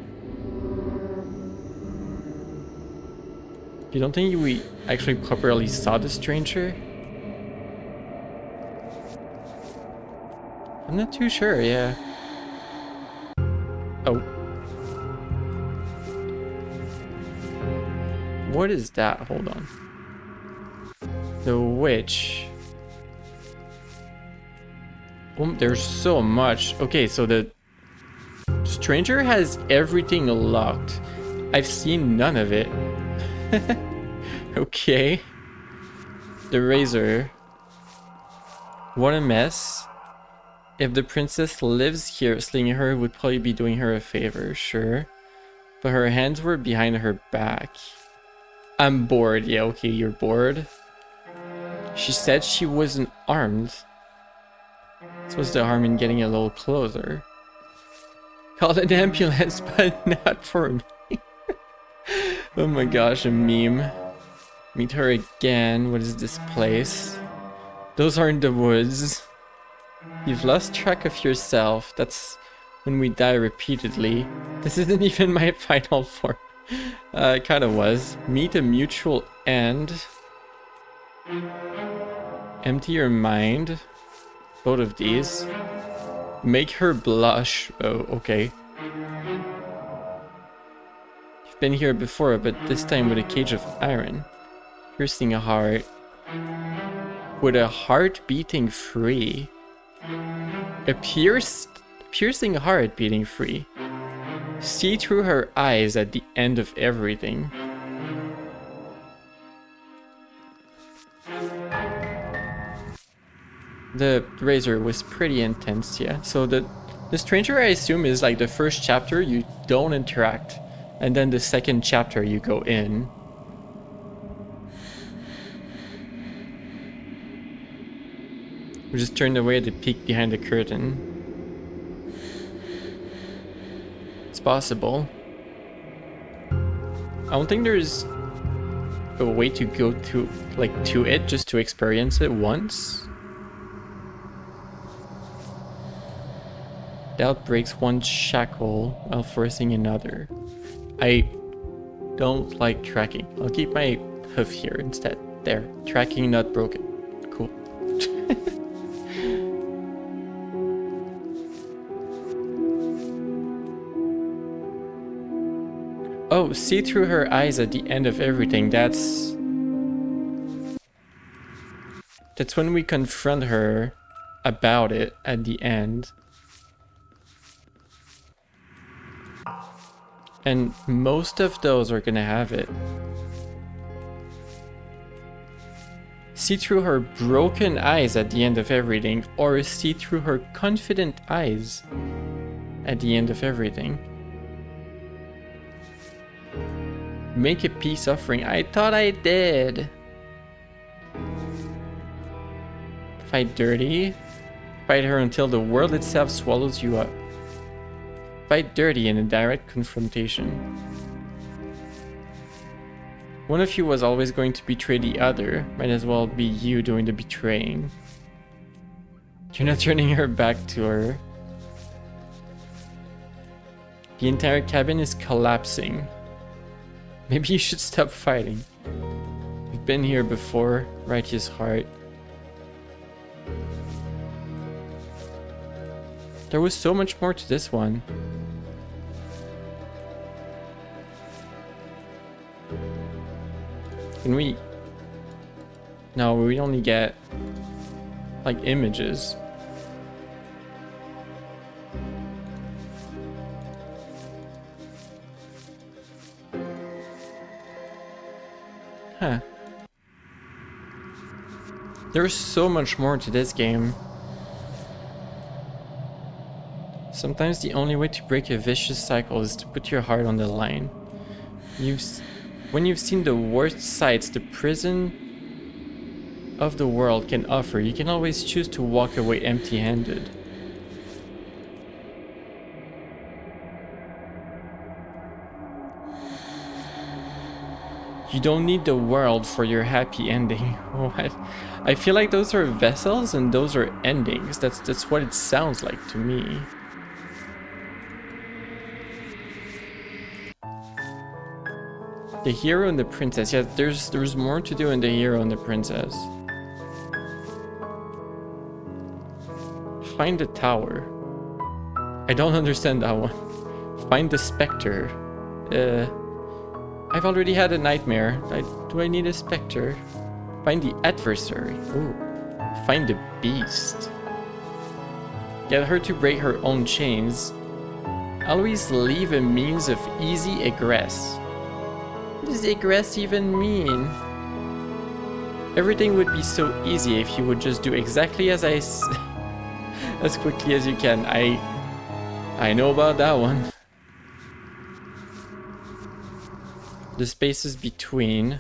You don't think we actually properly saw the stranger? I'm not too sure, yeah. Oh. What is that? Hold on. The witch. Oh, there's so much. Okay, so the stranger has everything locked. I've seen none of it. Okay. The razor. What a mess. If the princess lives here, slinging her would probably be doing her a favor, sure. But her hands were behind her back. I'm bored. Yeah, okay, you're bored. She said she wasn't armed. So what's the harm in getting a little closer? Call an ambulance, but not for me. Oh my gosh, a meme. Meet her again. What is this place? Those aren't the woods. You've lost track of yourself. That's when we die repeatedly. This isn't even my final form. It kind of was. Meet a mutual end. Empty your mind. Both of these. Make her blush. Oh, okay. You've been here before, but this time with a cage of iron. Piercing a heart. With a heart beating free. A piercing heart beating free. See through her eyes at the end of everything. The razor was pretty intense, yeah. So the stranger, I assume, is like the first chapter you don't interact, and then the second chapter you go in. We just turned away to peek behind the curtain. It's possible. I don't think there's a way to go to it just to experience it once? Doubt breaks one shackle while forcing another. I don't like tracking. I'll keep my hoof here instead. There, tracking not broken. Cool. Oh, see through her eyes at the end of everything. That's when we confront her about it at the end. And most of those are gonna have it. See through her broken eyes at the end of everything, or see through her confident eyes at the end of everything. Make a peace offering. I thought I did. Fight dirty. Fight her until the world itself swallows you up. Fight dirty in a direct confrontation. One of you was always going to betray the other. Might as well be you doing the betraying. You're not turning her back to her. The entire cabin is collapsing. Maybe you should stop fighting. You've been here before, righteous heart. There was so much more to this one. Can we... No, we only get like images. Huh. There's so much more to this game. Sometimes the only way to break a vicious cycle is to put your heart on the line. When you've seen the worst sights the prison of the world can offer, you can always choose to walk away empty-handed. You don't need the world for your happy ending. What? I feel like those are vessels and those are endings. That's what it sounds like to me. The hero and the princess. Yeah, there's more to do in the hero and the princess. Find the tower. I don't understand that one. Find the specter. I've already had a nightmare. Do I need a specter? Find the adversary. Ooh. Find the beast. Get her to break her own chains. Always leave a means of easy egress. What does egress even mean? Everything would be so easy if you would just do exactly as as quickly as you can. I know about that one. The spaces between.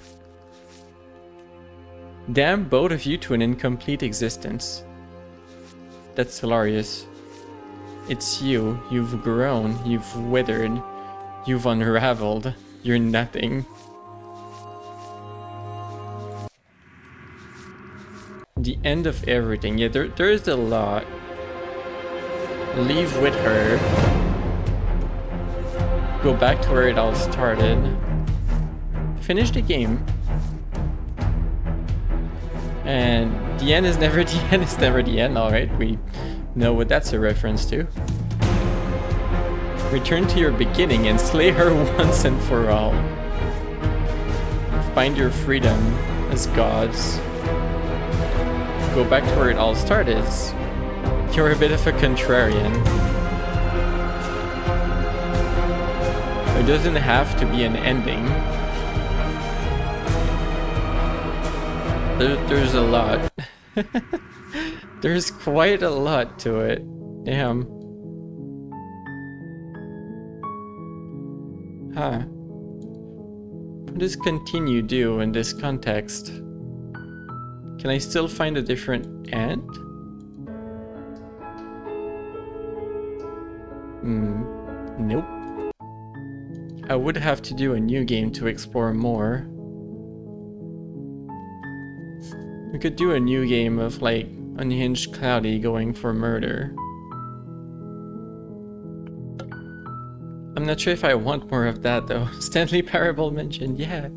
Damn both of you to an incomplete existence. That's hilarious. It's you. You've grown. You've withered. You've unraveled. You're nothing. The end of everything. Yeah, there is a lot. Leave with her. Go back to where it all started. Finish the game. And the end is never the end is never the end, alright? We know what that's a reference to. Return to your beginning and slay her once and for all. Find your freedom as gods. Go back to where it all started. You're a bit of a contrarian. There doesn't have to be an ending. There's a lot. There's quite a lot to it. Damn. Huh. What does continue do in this context? Can I still find a different end? Nope. I would have to do a new game to explore more. We could do a new game of like Unhinged Cloudy going for murder. I'm not sure if I want more of that though. Stanley Parable mentioned, yeah.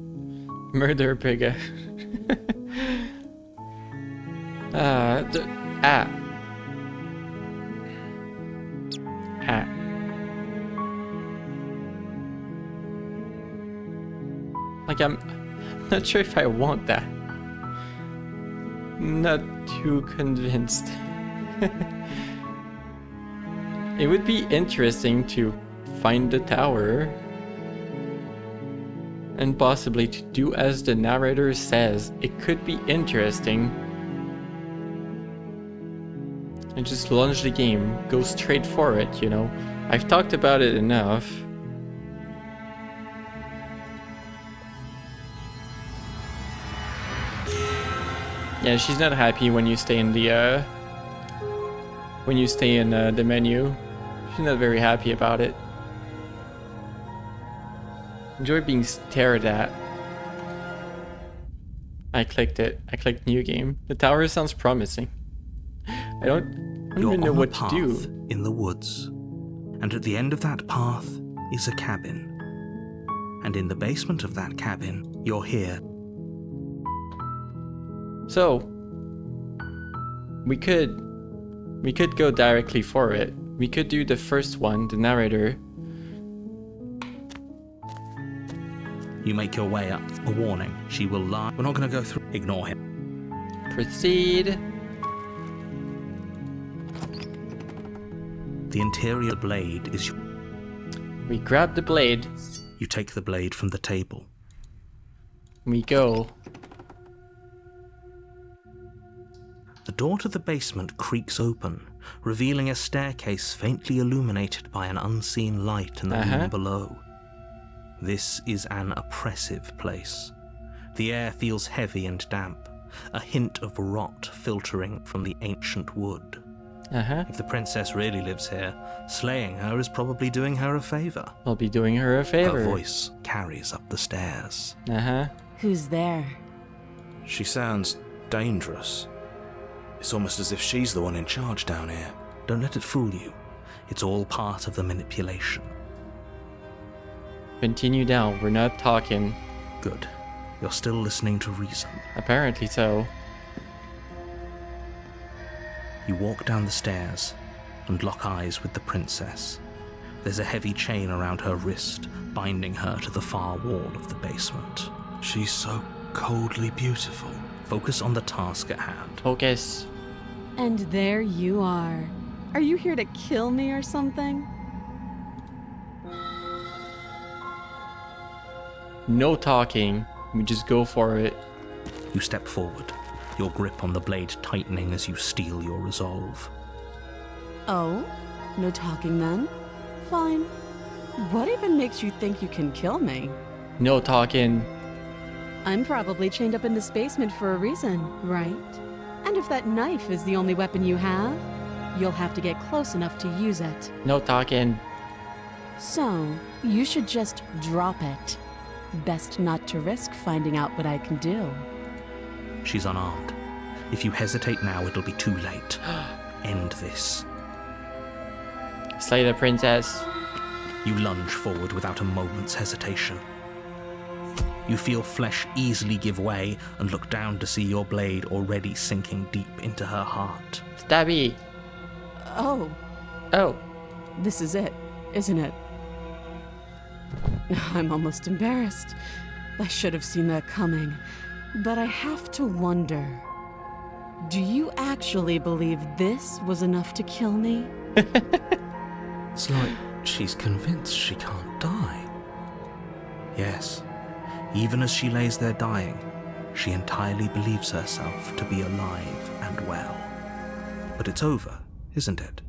Murder Briga. Like, I'm not sure if I want that. Not too convinced. It would be interesting to find the tower and possibly to do as the narrator says. It could be interesting. And just launch the game, go straight for it, you know. I've talked about it enough. Yeah, she's not happy when you stay in the the menu. She's not very happy about it. Enjoy being stared at. I clicked it. I clicked new game. The tower sounds promising. I don't even know what to do. In the woods, and at the end of that path is a cabin. And in the basement of that cabin, you're here. So we could go directly for it. We could do the first one, the narrator. You make your way up. A warning, she will lie. We're not going to go through. Ignore him. Proceed. The interior blade is. We grab the blade. You take the blade from the table. We go. The door to the basement creaks open, revealing a staircase faintly illuminated by an unseen light in the room below. This is an oppressive place. The air feels heavy and damp, a hint of rot filtering from the ancient wood. If the princess really lives here, slaying her is probably doing her a favor. I'll be doing her a favor. Her voice carries up the stairs. Who's there? She sounds dangerous. It's almost as if she's the one in charge down here. Don't let it fool you. It's all part of the manipulation. Continue down. We're not talking. Good. You're still listening to reason. Apparently so. You walk down the stairs and lock eyes with the princess. There's a heavy chain around her wrist, binding her to the far wall of the basement. She's so coldly beautiful. Focus on the task at hand. Focus. And there you are. Are you here to kill me or something? No talking. We just go for it. You step forward, your grip on the blade tightening as you steel your resolve. Oh? No talking then? Fine. What even makes you think you can kill me? No talking. I'm probably chained up in this basement for a reason, right? And if that knife is the only weapon you have, you'll have to get close enough to use it. No talking. So, you should just drop it. Best not to risk finding out what I can do. She's unarmed. If you hesitate now, it'll be too late. End this. Slay the princess. You lunge forward without a moment's hesitation. You feel flesh easily give way and look down to see your blade already sinking deep into her heart. Stabby. Oh. Oh. This is it, isn't it? I'm almost embarrassed. I should have seen that coming. But I have to wonder, do you actually believe this was enough to kill me? It's like she's convinced she can't die. Yes, even as she lays there dying, she entirely believes herself to be alive and well. But it's over, isn't it?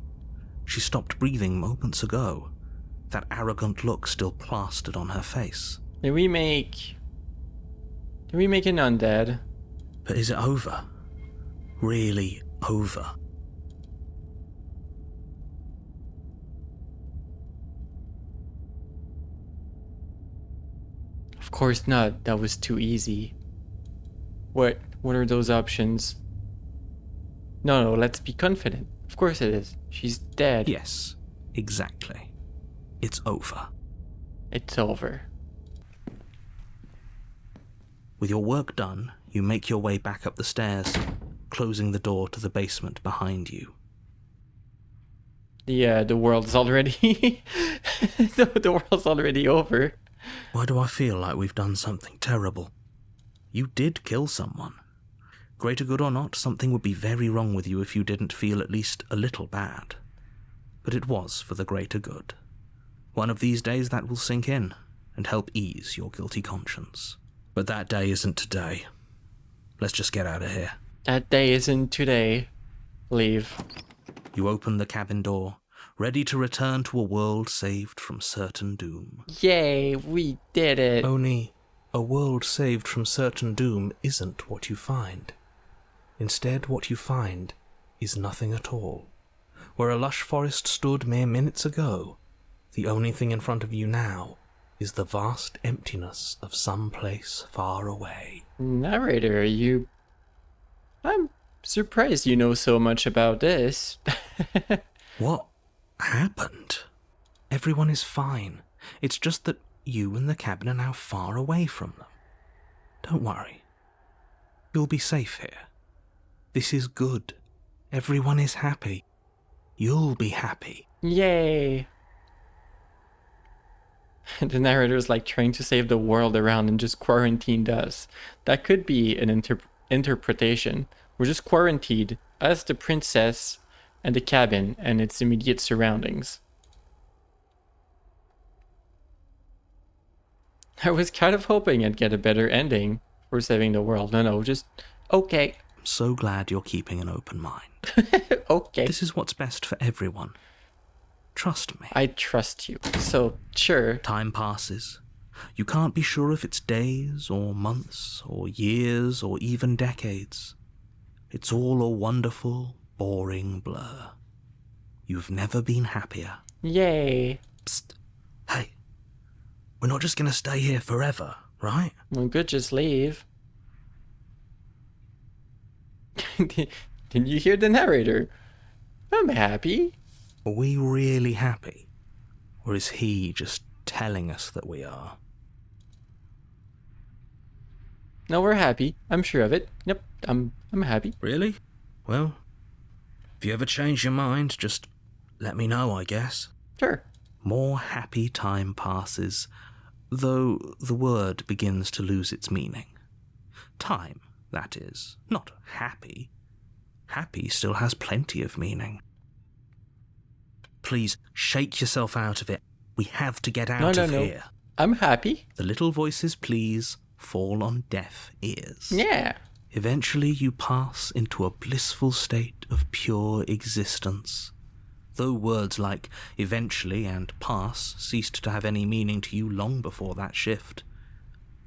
She stopped breathing moments ago, that arrogant look still plastered on her face. Did we make an undead? But is it over? Really over? Of course not. That was too easy. What What are those options? No, let's be confident. Of course it is. She's dead. Yes, exactly. It's over. It's over. With your work done, you make your way back up the stairs, closing the door to the basement behind you. The world's already... the world's already over. Why do I feel like we've done something terrible? You did kill someone. Greater good or not, something would be very wrong with you if you didn't feel at least a little bad. But it was for the greater good. One of these days that will sink in and help ease your guilty conscience. But that day isn't today. Let's just get out of here. That day isn't today. Leave. You open the cabin door, ready to return to a world saved from certain doom. Yay, we did it. Only, a world saved from certain doom isn't what you find. Instead, what you find is nothing at all. Where a lush forest stood mere minutes ago, the only thing in front of you now is the vast emptiness of some place far away. Narrator, I'm surprised you know so much about this. What happened? Everyone is fine. It's just that you and the cabin are now far away from them. Don't worry. You'll be safe here. This is good. Everyone is happy. You'll be happy. Yay. The narrator's like trying to save the world around and just quarantined us. That could be an interpretation. We're just quarantined, us, the princess, and the cabin and its immediate surroundings. I was kind of hoping I'd get a better ending for saving the world. No, just okay. I'm so glad you're keeping an open mind. Okay. This is what's best for everyone. Trust me. I trust you. So, sure. Time passes. You can't be sure if it's days or months or years or even decades. It's all a wonderful, boring blur. You've never been happier. Yay. Psst. Hey. We're not just going to stay here forever, right? We could just leave. Did you hear the narrator? I'm happy. Are we really happy? Or is he just telling us that we are? No, we're happy. I'm sure of it. Yep, I'm happy. Really? Well, if you ever change your mind, just let me know, I guess. Sure. More happy time passes, though the word begins to lose its meaning. Time, that is, not happy. Happy still has plenty of meaning. Please, shake yourself out of it. We have to get out of here. I'm happy. The little voices, please, fall on deaf ears. Yeah. Eventually you pass into a blissful state of pure existence. Though words like eventually and pass ceased to have any meaning to you long before that shift,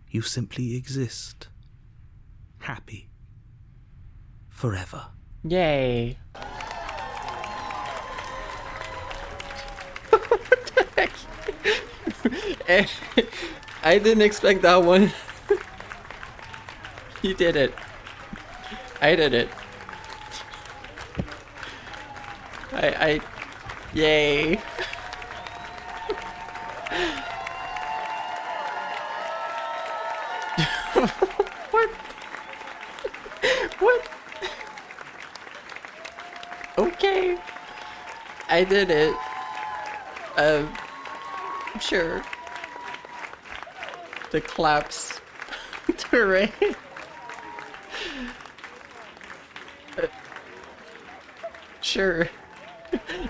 you simply exist. Happy. Forever. Yay. What the heck? I didn't expect that one. You did it. I did it. Yay. What? What? Okay. I did it. Sure. The claps. Hooray. Sure.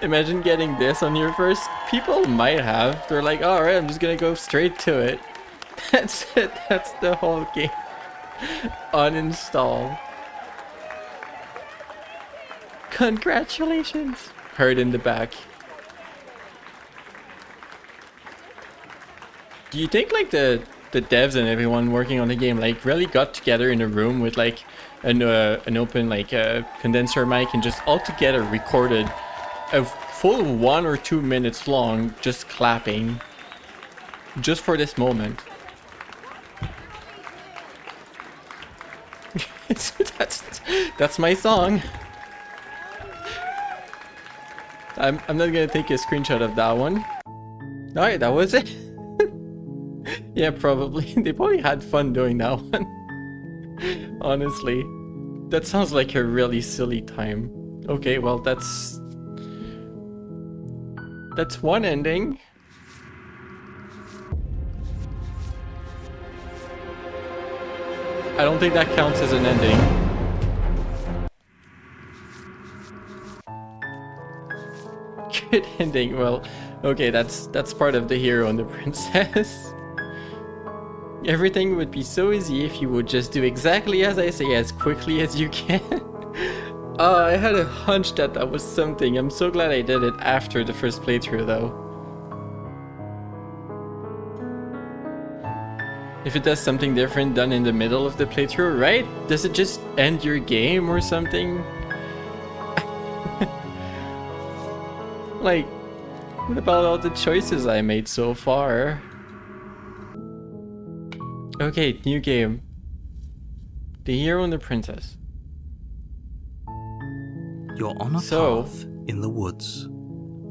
Imagine getting this on your first. People might have. They're like, alright, I'm just gonna go straight to it. That's it. That's the whole game. Uninstall. Congratulations. Heard in the back. Do you think like the devs and everyone working on the game like really got together in a room with like an open like condenser mic and just all together recorded a full 1 or 2 minutes long just clapping just for this moment? That's my song. I'm not gonna take a screenshot of that one. Alright, that was it. Yeah, probably. They probably had fun doing that one. Honestly. That sounds like a really silly time. Okay, well that's one ending. I don't think that counts as an ending. Good ending. Well, okay, that's part of the hero and the princess. Everything would be so easy if you would just do exactly as I say as quickly as you can. I had a hunch that that was something. I'm so glad I did it after the first playthrough though. If it does something different done in the middle of the playthrough, right? Does it just end your game or something? Like, what about all the choices I made so far? Okay, new game. The Hero and the Princess. You're on a path in the woods,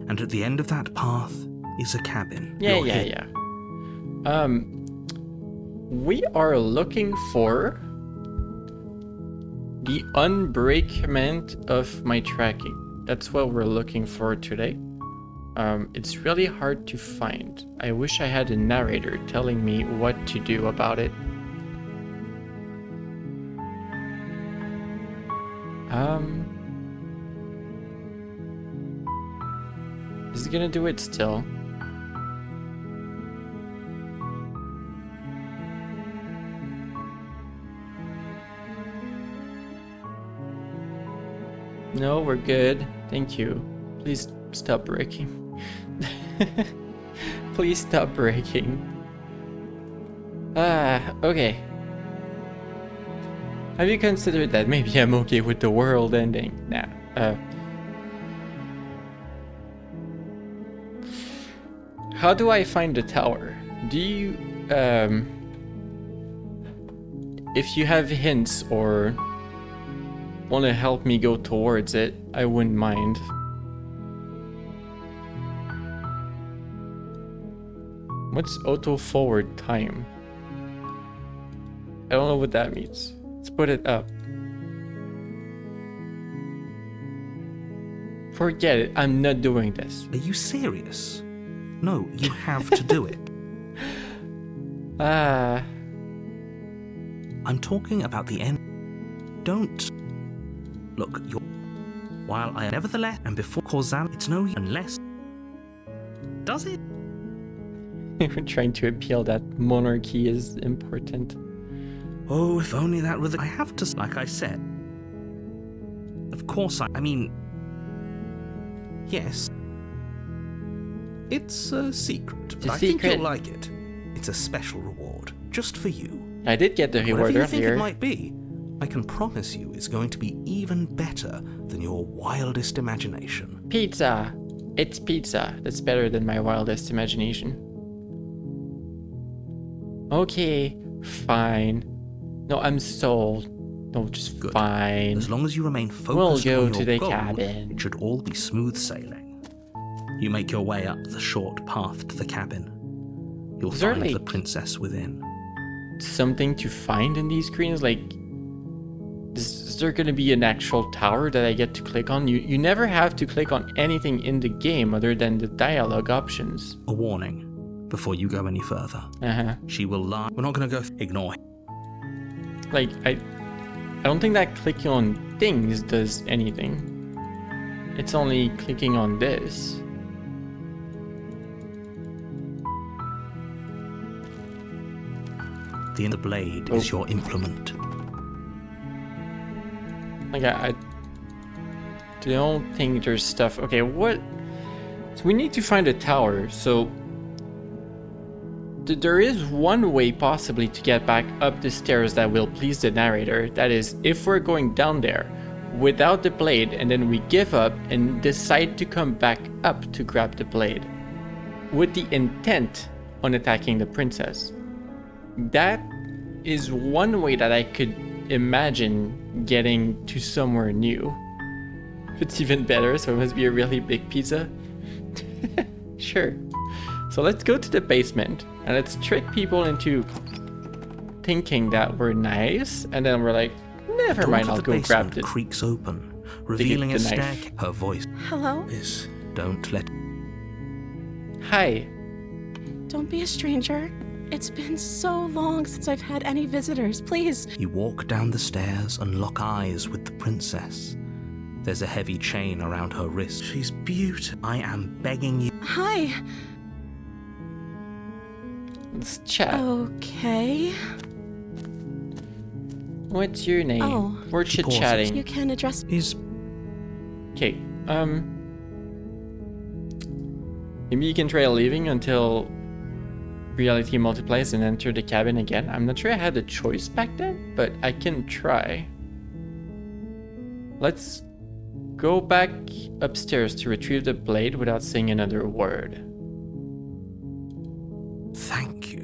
and at the end of that path is a cabin. Yeah. We are looking for the unbreakment of my tracking. That's what we're looking for today. It's really hard to find. I wish I had a narrator telling me what to do about it. Is it gonna do it still? No, we're good. Thank you. Please stop breaking. Please stop breaking. Okay. Have you considered that maybe I'm okay with the world ending? Nah. How do I find the tower? Do you, if you have hints or want to help me go towards it, I wouldn't mind. What's auto forward time? I don't know what that means. Let's put it up. Forget it, I'm not doing this. Are you serious? No, you have to do it. I'm talking about the end. Don't. Look, you're. While I nevertheless and before causal, it's no unless. Does it? We're trying to appeal that monarchy is important. Oh, if only that were the. I have to. Like I said. Of course, I mean. Yes. It's a secret, but I think you'll like it. It's a special reward, just for you. I did get the reward earlier. earlier. Whatever you think it might be, I can promise you it's going to be even better than your wildest imagination. Pizza! It's pizza. That's better than my wildest imagination. Okay, fine. No, I'm sold. No, just Good. fine. As long as you remain focused We'll go on your to the goal, cabin. it should all be smooth sailing. You make your way up the short path to the cabin. You'll Is there, find the like, princess within. something to find in these screens? Like, is there gonna be an actual tower that I get to click on? You never have to click on anything in the game other than the dialogue options. A warning before you go any further. She will lie. We're not going to go. Ignore him. Like, I don't think that clicking on things does anything. It's only clicking on this. The blade is your implement. Like, I don't think there's stuff. Okay, what? So we need to find a tower. So there is one way possibly to get back up the stairs that will please the narrator. That is, if we're going down there without the blade and then we give up and decide to come back up to grab the blade with the intent on attacking the princess. That is one way that I could imagine getting to somewhere new. It's even better, so it must be a really big pizza. Sure. So let's go to the basement and let's trick people into thinking that we're nice, and then we're like, never mind, I'll go grab the creaks open, revealing a the knife. stack. Her voice Hello? is, don't let... Hi. Don't be a stranger. It's been so long since I've had any visitors. Please. You walk down the stairs and lock eyes with the princess. There's a heavy chain around her wrist. She's beautiful. I am begging you. Hi. Let's chat. Okay. What's your name? Oh. We're She pauses. chit-chatting. You can address me. Is Okay, maybe you can try leaving until reality multiplies and enter the cabin again. I'm not sure I had a choice back then, but I can try. Let's go back upstairs to retrieve the blade without saying another word. thank you.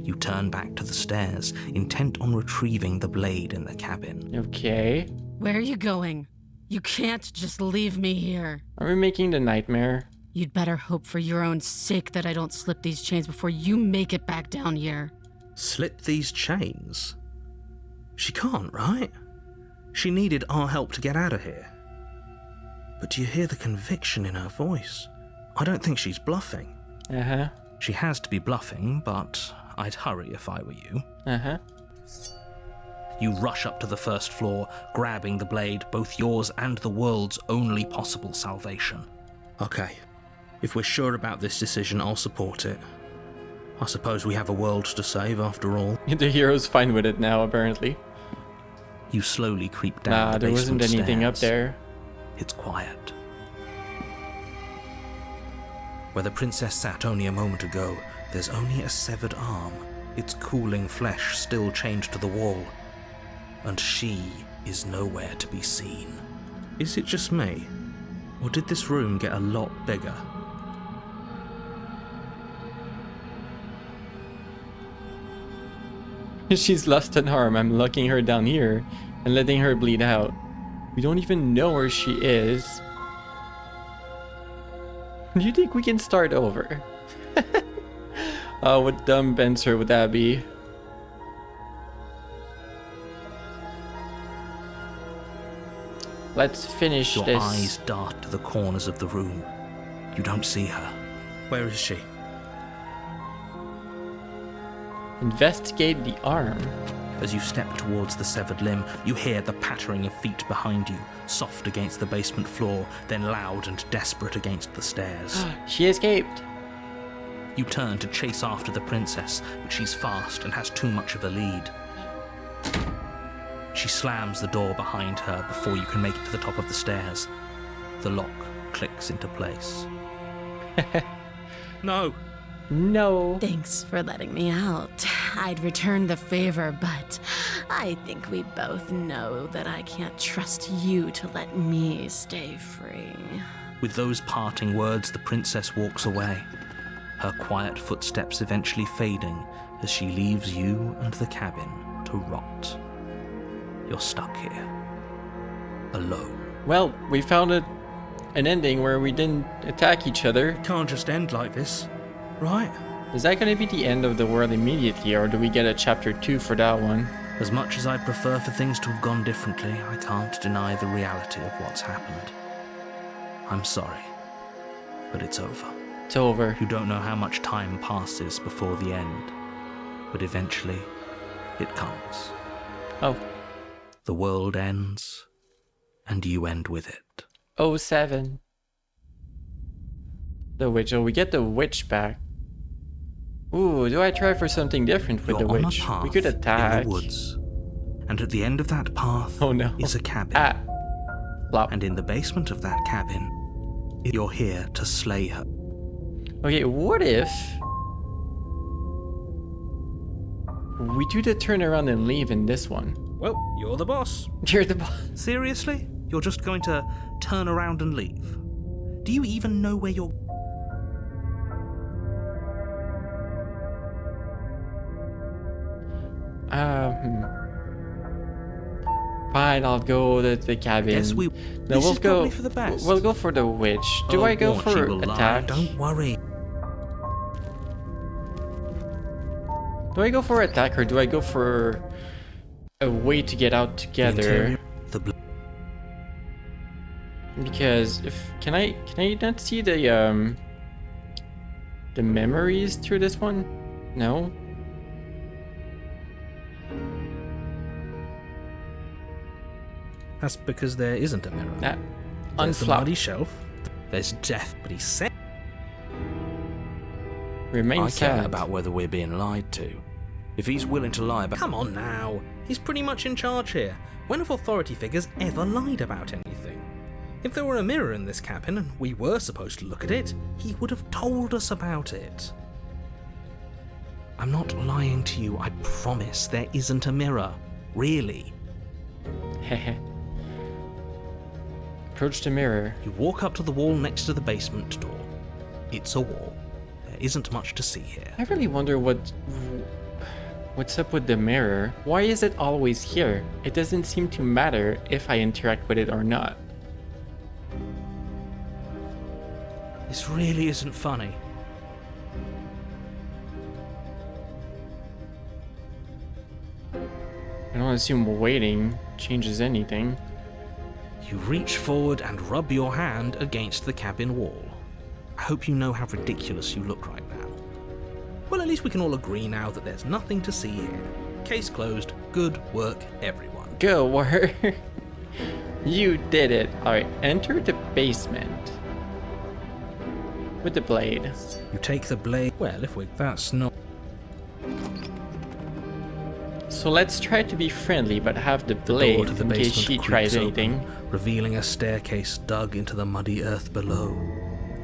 You turn back to the stairs, intent on retrieving the blade in the cabin. Okay. Where are you going? You can't just leave me here. Are we making the nightmare? You'd better hope for your own sake that I don't slip these chains before you make it back down here. Slip these chains? She can't, right? She needed our help to get out of here. But do you hear the conviction in her voice? I don't think she's bluffing. Uh-huh. She has to be bluffing, but I'd hurry if I were you. Uh-huh. You rush up to the first floor, grabbing the blade, both yours and the world's only possible salvation. Okay, if we're sure about this decision, I'll support it. I suppose we have a world to save after all. The hero's fine with it now, apparently. You slowly creep down Nah, the there wasn't basement anything up stairs. there. It's quiet. Where the princess sat only a moment ago, there's only a severed arm, its cooling flesh still chained to the wall. And she is nowhere to be seen. Is it just me? Or did this room get a lot bigger? She's lost an arm. I'm locking her down here and letting her bleed out. We don't even know where she is. Do you think we can start over? Oh, what dumb answer would that be? Let's finish Your this. eyes dart to the corners of the room. You don't see her. Where is she? Investigate the arm. As you step towards the severed limb, you hear the pattering of feet behind you, soft against the basement floor, then loud and desperate against the stairs. She escaped. You turn to chase after the princess, but she's fast and has too much of a lead. She slams the door behind her before you can make it to the top of the stairs. The lock clicks into place. No! No. Thanks for letting me out. I'd return the favor, but I think we both know that I can't trust you to let me stay free. With those parting words, the princess walks away, her quiet footsteps eventually fading as she leaves you and the cabin to rot. You're stuck here, alone. Well, we found an ending where we didn't attack each other. Can't just end like this, right? Is that going to be the end of the world immediately, or do we get a chapter 2 for that one? As much as I'd prefer for things to have gone differently, I can't deny the reality of what's happened. I'm sorry, but it's over. It's over. You don't know how much time passes before the end, but eventually it comes. Oh. The world ends, and you end with it. 07. The witch. Oh, we get the witch back. Ooh, do I try for something different with You're the on witch? a path We could attack. in the woods, and at the end of that path Oh no. is a cabin. Ah. Flop. And in the basement of that cabin, you're here to slay her. Okay, what if we do the turnaround and leave in this one? Well, you're the boss. You're the boss. Seriously? You're just going to turn around and leave? Do you even know where you're... Fine, I'll go to the cabin. Guess No, this we'll is go. probably for the best. We'll go for the witch. Do Oh, I go what, she for will lie. attack? Don't worry. Do I go for attack or do I go for a way to get out The together? interior, the Because if can I not see the memories through this one? No. That's because there isn't a mirror. That There's the muddy unflap shelf. There's death, but he said. remain I care sad. about whether we're being lied to. If he's willing to lie about... Come on now. He's pretty much in charge here. When have authority figures ever lied about anything? If there were a mirror in this cabin and we were supposed to look at it, he would have told us about it. I'm not lying to you, I promise. There isn't a mirror. Really. Heh. Approach the mirror. You walk up to the wall next to the basement door. It's a wall. There isn't much to see here. I really wonder what's up with the mirror. Why is it always here? It doesn't seem to matter if I interact with it or not. This really isn't funny. I don't assume waiting changes anything. You reach forward and rub your hand against the cabin wall. I hope you know how ridiculous you look right now. Well, at least we can all agree now that there's nothing to see here. Case closed. Good work, everyone. Go, War. You did it. Alright, enter the basement. With the blade. You take the blade. Well, if we... That's not... So let's try to be friendly, but have the The blade door to the in case basement she creaks tries open, anything. revealing a staircase dug into the muddy earth below.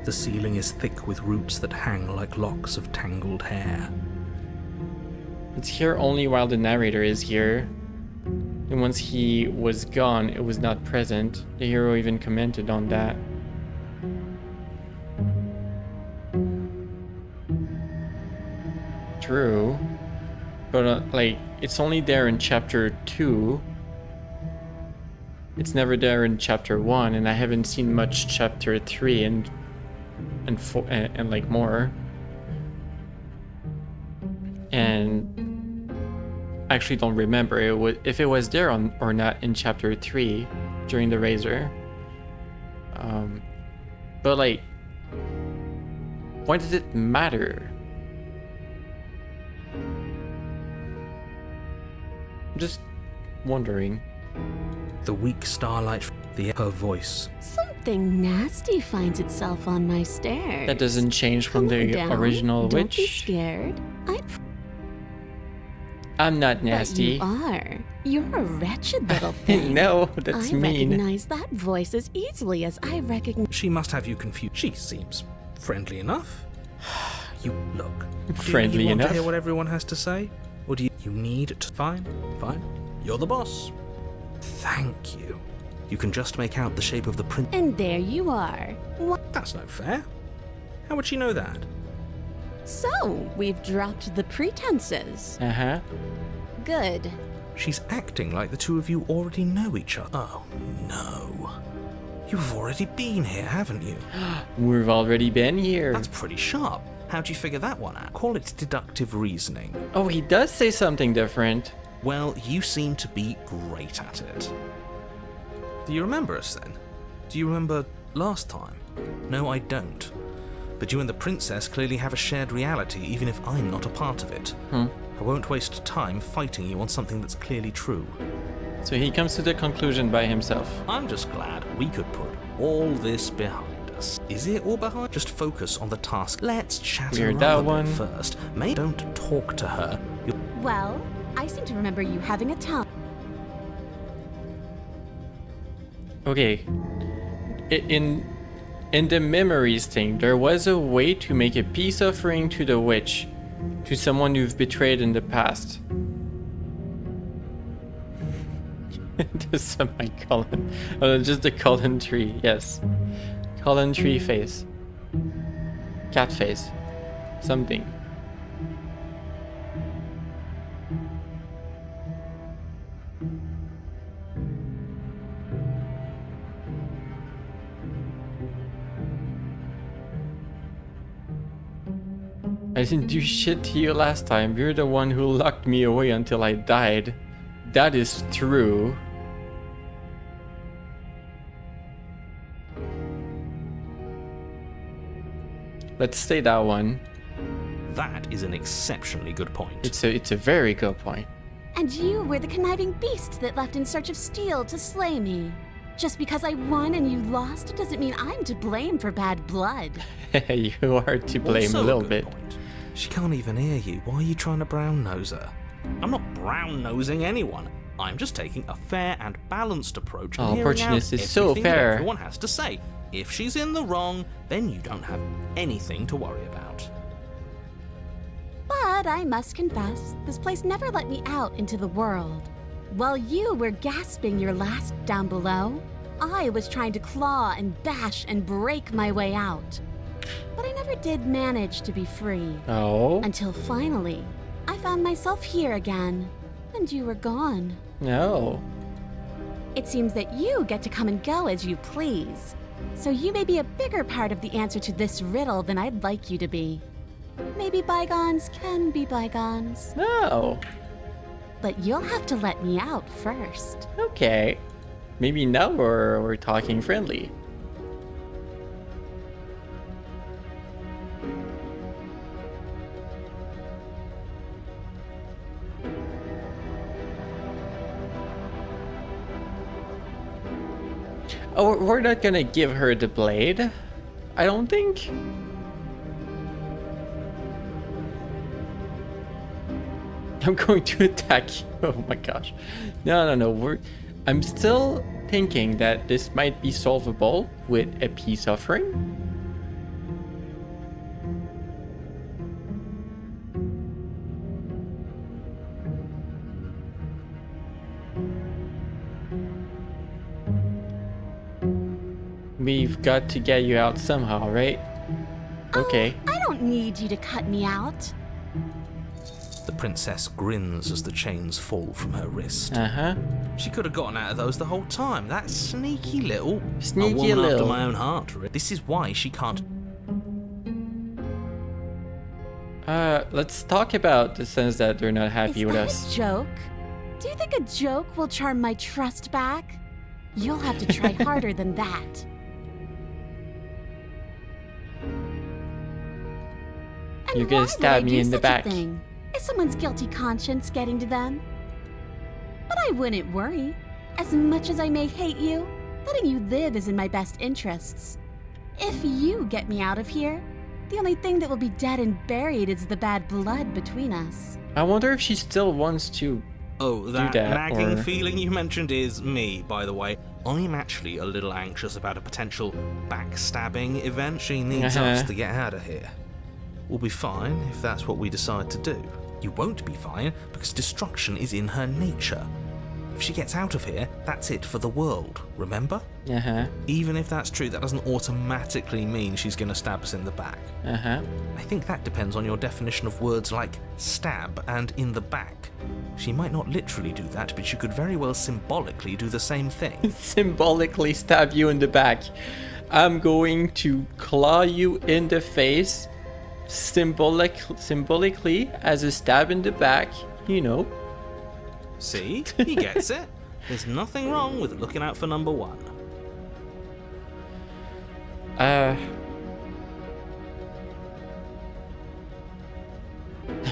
The ceiling is thick with roots that hang like locks of tangled hair. It's here only while the narrator is here. And once he was gone, it was not present. The hero even commented on that. True. But, like, it's only there in chapter 2. It's never there in chapter 1, and I haven't seen much chapter 3 and 4 and like more. And I actually don't remember if it was there or not in chapter 3 during the Razor. But like, why does it matter? I'm just wondering. The weak starlight, her voice. Something nasty finds itself on my stairs. That doesn't change from Come on the down. original Don't witch. be scared. I'm not But nasty. you are. You're a wretched little thing. No, that's I mean. recognize that voice as easily as I recognize. She must have you confused. She seems friendly enough. You look. Friendly do you want enough? to hear what everyone has to say? Or do you need to... Fine. You're the boss. Thank you. You can just make out the shape of the print. And there you are. What? That's no fair. How would she know that? So, we've dropped the pretenses. Uh-huh. Good. She's acting like the two of you already know each other. Oh, no. You've already been here, haven't you? We've already been here. That's pretty sharp. How'd you figure that one out? Call it deductive reasoning. Oh, he does say something different. Well, you seem to be great at it. Do you remember us then? Do you remember last time? No, I don't. But you and the princess clearly have a shared reality, even if I'm not a part of it. I won't waste time fighting you on something that's clearly true. So he comes to the conclusion by himself. I'm just glad we could put all this behind us. Is it all behind? Just focus on the task. Let's chat Weird, her that up a bit one. first. Maybe don't talk to her. Well, I seem to remember you having a tongue. Okay. In the memories thing, there was a way to make a peace offering to the witch, to someone you've betrayed in the past. The semicolon. Oh, just the colon tree, yes. Colon tree face. Cat face. Something. I didn't do shit to you last time. You're the one who locked me away until I died. That is true. Let's say that one. That is an exceptionally good point. It's a very good point. And you were the conniving beast that left in search of steel to slay me. Just because I won and you lost doesn't mean I'm to blame for bad blood. You are to blame Also a little good bit. point. She can't even hear you. Why are you trying to brown nose her? I'm not brown nosing anyone. I'm just taking a fair and balanced approach. And Oh, hearing out Portunus is so everything that fair. Everyone has to say. If she's in the wrong, then you don't have anything to worry about. But I must confess, this place never let me out into the world. While you were gasping your last down below, I was trying to claw and bash and break my way out. But I never did manage to be free. Oh? Until finally, I found myself here again, and you were gone. No. It seems that you get to come and go as you please. So you may be a bigger part of the answer to this riddle than I'd like you to be. Maybe bygones can be bygones. No. But you'll have to let me out first. Okay. Maybe now we're talking friendly. Oh, we're not gonna give her the blade. I don't think. I'm going to attack you. Oh my gosh. No. I'm still thinking that this might be solvable with a peace offering. We've got to get you out somehow, right? Okay. Oh, I don't need you to cut me out. The princess grins as the chains fall from her wrist. Uh-huh. She could have gotten out of those the whole time. That sneaky little... Sneaky a woman after little. my own heart. This is why she can't... Let's talk about the sense that they're not happy Is with that us. a joke? Do you think a joke will charm my trust back? You'll have to try harder than that. And You're gonna why would stab I me do in the such a back. thing? Is someone's guilty conscience getting to them? But I wouldn't worry. As much as I may hate you, letting you live is in my best interests. If you get me out of here, the only thing that will be dead and buried is the bad blood between us. I wonder if she still wants to. Oh, that that, nagging or- feeling you mentioned is me, by the way. I'm actually a little anxious about a potential backstabbing event. She needs us to get out of here. We'll be fine if that's what we decide to do. You won't be fine because destruction is in her nature. If she gets out of here, that's it for the world, remember? Uh-huh. Even if that's true, that doesn't automatically mean she's going to stab us in the back. Uh-huh. I think that depends on your definition of words like stab and in the back. She might not literally do that, but she could very well symbolically do the same thing. Symbolically stab you in the back. I'm going to claw you in the face symbolically as a stab in the back, you know. See? He gets it. There's nothing wrong with looking out for number one.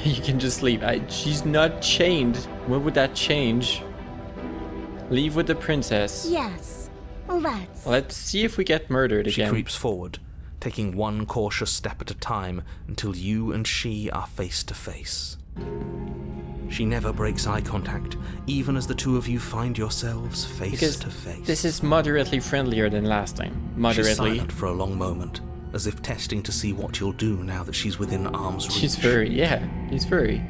You can just leave. She's not chained. What would that change? Leave with the princess. Yes, let's. Let's see if we get murdered She again. creeps forward, taking one cautious step at a time until you and she are face to face. She never breaks eye contact, even as the two of you find yourselves face Because to face. this is moderately friendlier than last time. She's Moderately. silent for a long moment, as if testing to see what you'll do now that she's within arm's reach. She's furry, yeah. She's furry.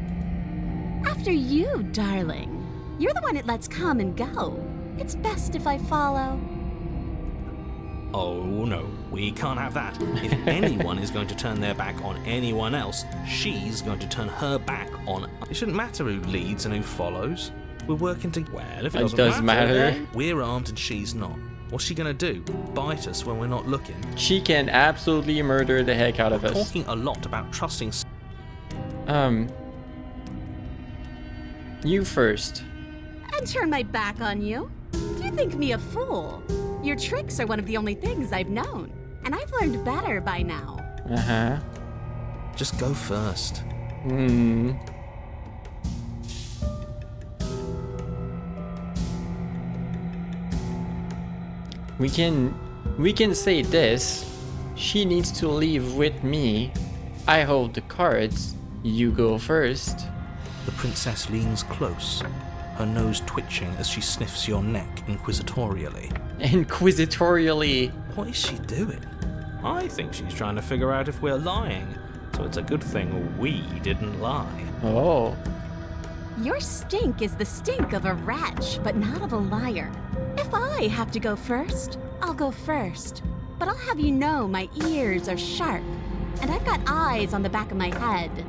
After you, darling. You're the one it lets come and go. It's best if I follow. Oh no, we can't have that. If anyone is going to turn their back on anyone else, she's going to turn her back on... It shouldn't matter who leads and who follows. We're working to... Well, if it does matter. then we're armed and she's not. What's she gonna do? Bite us when we're not looking? She can absolutely murder the heck out of us. Talking a lot about trusting... You first. And turn my back on you? Do you think me a fool? Your tricks are one of the only things I've known, and I've learned better by now. Uh-huh. Just go first. We can say this. She needs to leave with me. I hold the cards. You go first. The princess leans close, her nose twitching as she sniffs your neck inquisitorially. Inquisitorially. What is she doing? I think she's trying to figure out if we're lying, so it's a good thing we didn't lie. Oh. Your stink is the stink of a wretch, but not of a liar. If I have to go first, I'll go first. But I'll have you know my ears are sharp, and I've got eyes on the back of my head.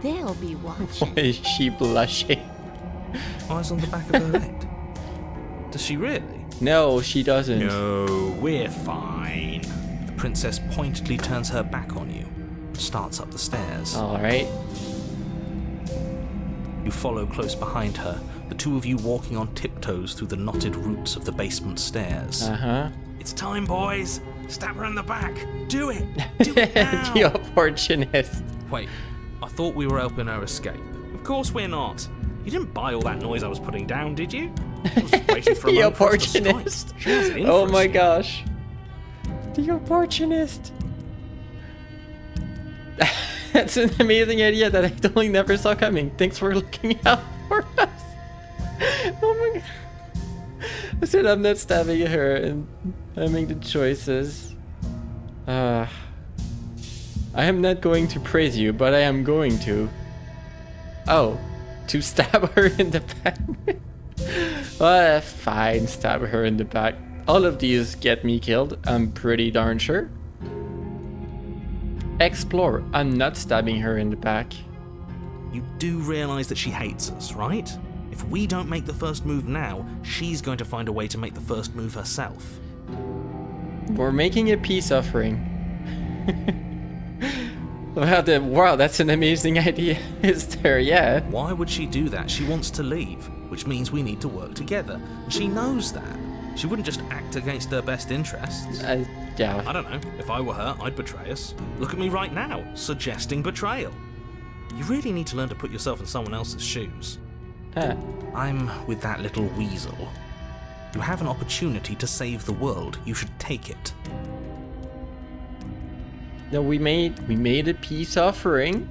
They'll be watching. Why is she blushing? Eyes on the back of her head. Does she really? No, she doesn't. No, we're fine. The princess pointedly turns her back on you, starts up the stairs. Alright. You follow close behind her, the two of you walking on tiptoes through the knotted roots of the basement stairs. Uh-huh. It's time, boys. Stab her in the back. Do it. Do it now. The opportunist. Wait, I thought we were helping her escape. Of course we're not. You didn't buy all that noise I was putting down, did you? I was just waiting for a The moment for us to strike. opportunist. She has it in Oh for my us. gosh. The opportunist. That's an amazing idea that I totally never saw coming. Thanks for looking out for us. Oh my god. I said I'm not stabbing her and having the choices. I am not going to praise you, but I am going to. Oh, to stab her in the back. Fine, stab her in the back. All of these get me killed, I'm pretty darn sure. Explore, I'm not stabbing her in the back. You do realize that she hates us, right? If we don't make the first move now, she's going to find a way to make the first move herself. We're making a peace offering. Wow, that's an amazing idea, is there? Yeah. Why would she do that? She wants to leave, which means we need to work together. She knows that. She wouldn't just act against her best interests. Yeah. I don't know. If I were her, I'd betray us. Look at me right now, suggesting betrayal. You really need to learn to put yourself in someone else's shoes. Huh. I'm with that little weasel. You have an opportunity to save the world. You should take it. No, we made a peace offering.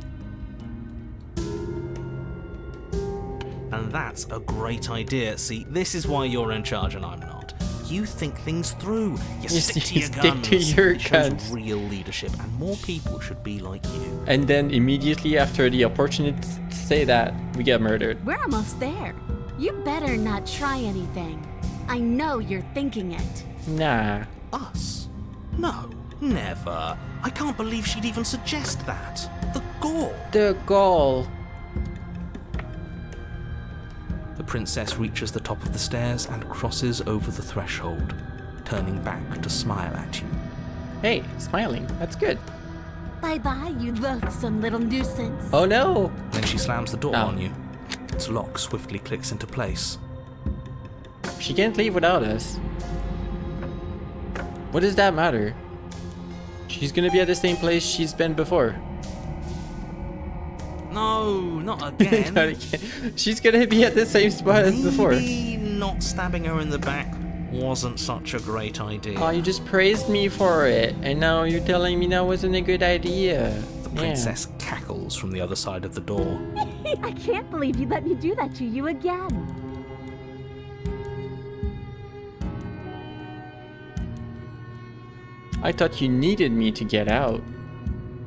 And that's a great idea. See, this is why you're in charge and I'm not. You think things through. You stick to your guns. Stick to your It shows guns. real leadership, and more people should be like you. And then immediately after the opportunity to say that, we get murdered. We're almost there. You better not try anything. I know you're thinking it. Nah. Us? No, never. I can't believe she'd even suggest that. The gall. The goal. The princess reaches the top of the stairs and crosses over the threshold, turning back to smile at you. Hey, smiling. That's good. Bye-bye, you loathsome little nuisance. Oh no. Then she slams the door Oh. on you. Its lock swiftly clicks into place. She can't leave without us. What does that matter? She's gonna be at the same place she's been before. No, not again. She's gonna be at the same spot as before. Maybe not stabbing her in the back wasn't such a great idea. Oh, you just praised me for it, and now you're telling me that wasn't a good idea. The princess cackles from the other side of the door. I can't believe you let me do that to you again. I thought you needed me to get out.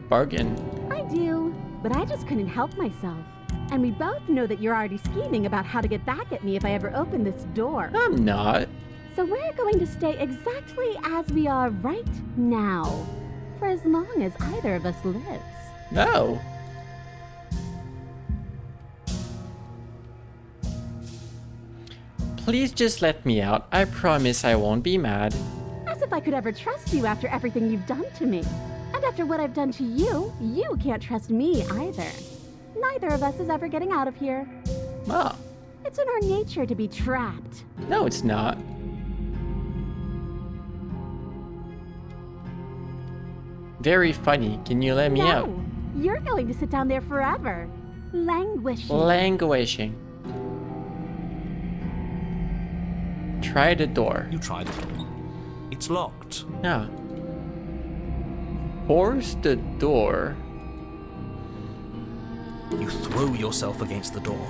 Bargain. I do, but I just couldn't help myself. And we both know that you're already scheming about how to get back at me if I ever open this door. I'm not. So we're going to stay exactly as we are right now, for as long as either of us lives. No. Please just let me out. I promise I won't be mad. As if I could ever trust you after everything you've done to me. And after what I've done to you, you can't trust me either. Neither of us is ever getting out of here. Oh, It's in our nature to be trapped. no, it's not. Very funny. Can you let me out? No, you're going to sit down there forever, languishing. Languishing. Try the door. You tried it. It's locked. Yeah. Force the door. You throw yourself against the door.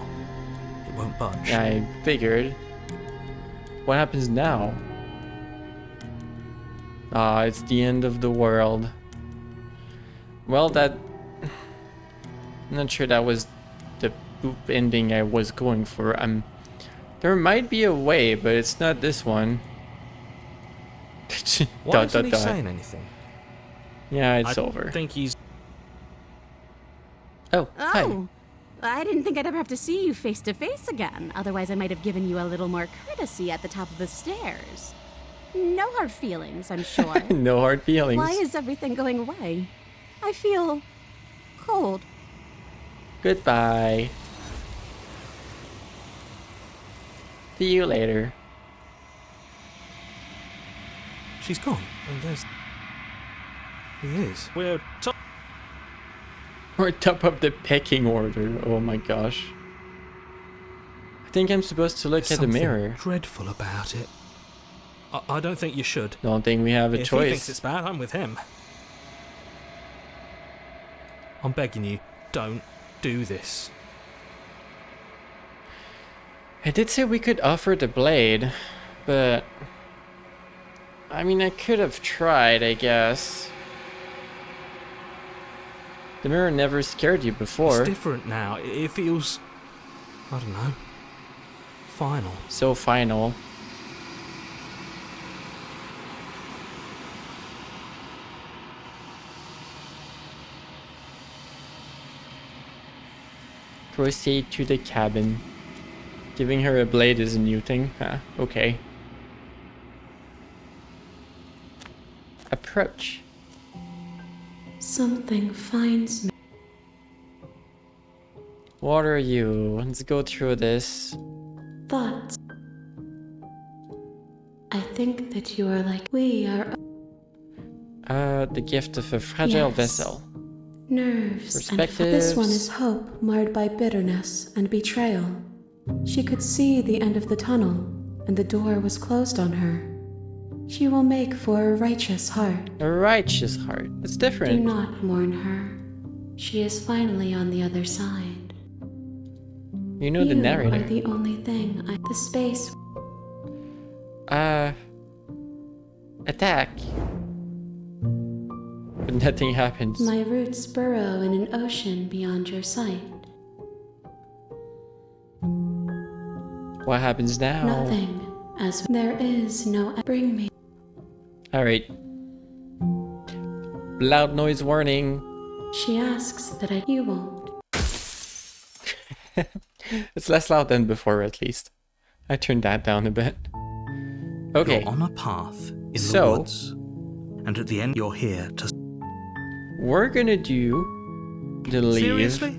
It won't budge. I figured. What happens now? Ah, it's the end of the world. Well, that... I'm not sure that was the boop ending I was going for. There might be a way, but it's not this one. Why isn't he saying anything? Yeah, it's I over. think he's... Oh, hi. Oh, I didn't think I'd ever have to see you face to face again. Otherwise, I might have given you a little more courtesy at the top of the stairs. No hard feelings, I'm sure. No hard feelings. Why is everything going away? I feel cold. Goodbye. See you later. She's gone. And there's... He is. We're top... We're top of the pecking order. Oh my gosh. I think I'm supposed to look at the Something mirror. dreadful about it. I don't think you should. Don't think we have a If he thinks choice. it's bad, I'm with him. I'm begging you, don't do this. I did say we could offer the blade, but... I mean, I could have tried, I guess. The mirror never scared you before. It's different now. It feels... I don't know. Final. So final. Proceed to the cabin. Giving her a blade is a new thing. Huh, okay. Approach. Something finds me. What are you? Let's go through this. Thoughts. I think that you are like we are. The gift of a fragile Yes. vessel. Nerves and this one is hope marred by bitterness and betrayal. She could see the end of the tunnel, and the door was closed on her. She will make for a righteous heart. A righteous heart. It's Do different. not mourn her. She is finally on the other side. You know the You narrator. are the only thing the space. Attack. But nothing happens. My roots burrow in an ocean beyond your sight. What happens now? Nothing, as there is no. Bring me. Alright. Loud noise warning. She asks that you won't. It's less loud than before, at least. I turned that down a bit. Okay. You're on a path in the So- woods, and at the end you're here to... We're gonna do the leave. Seriously?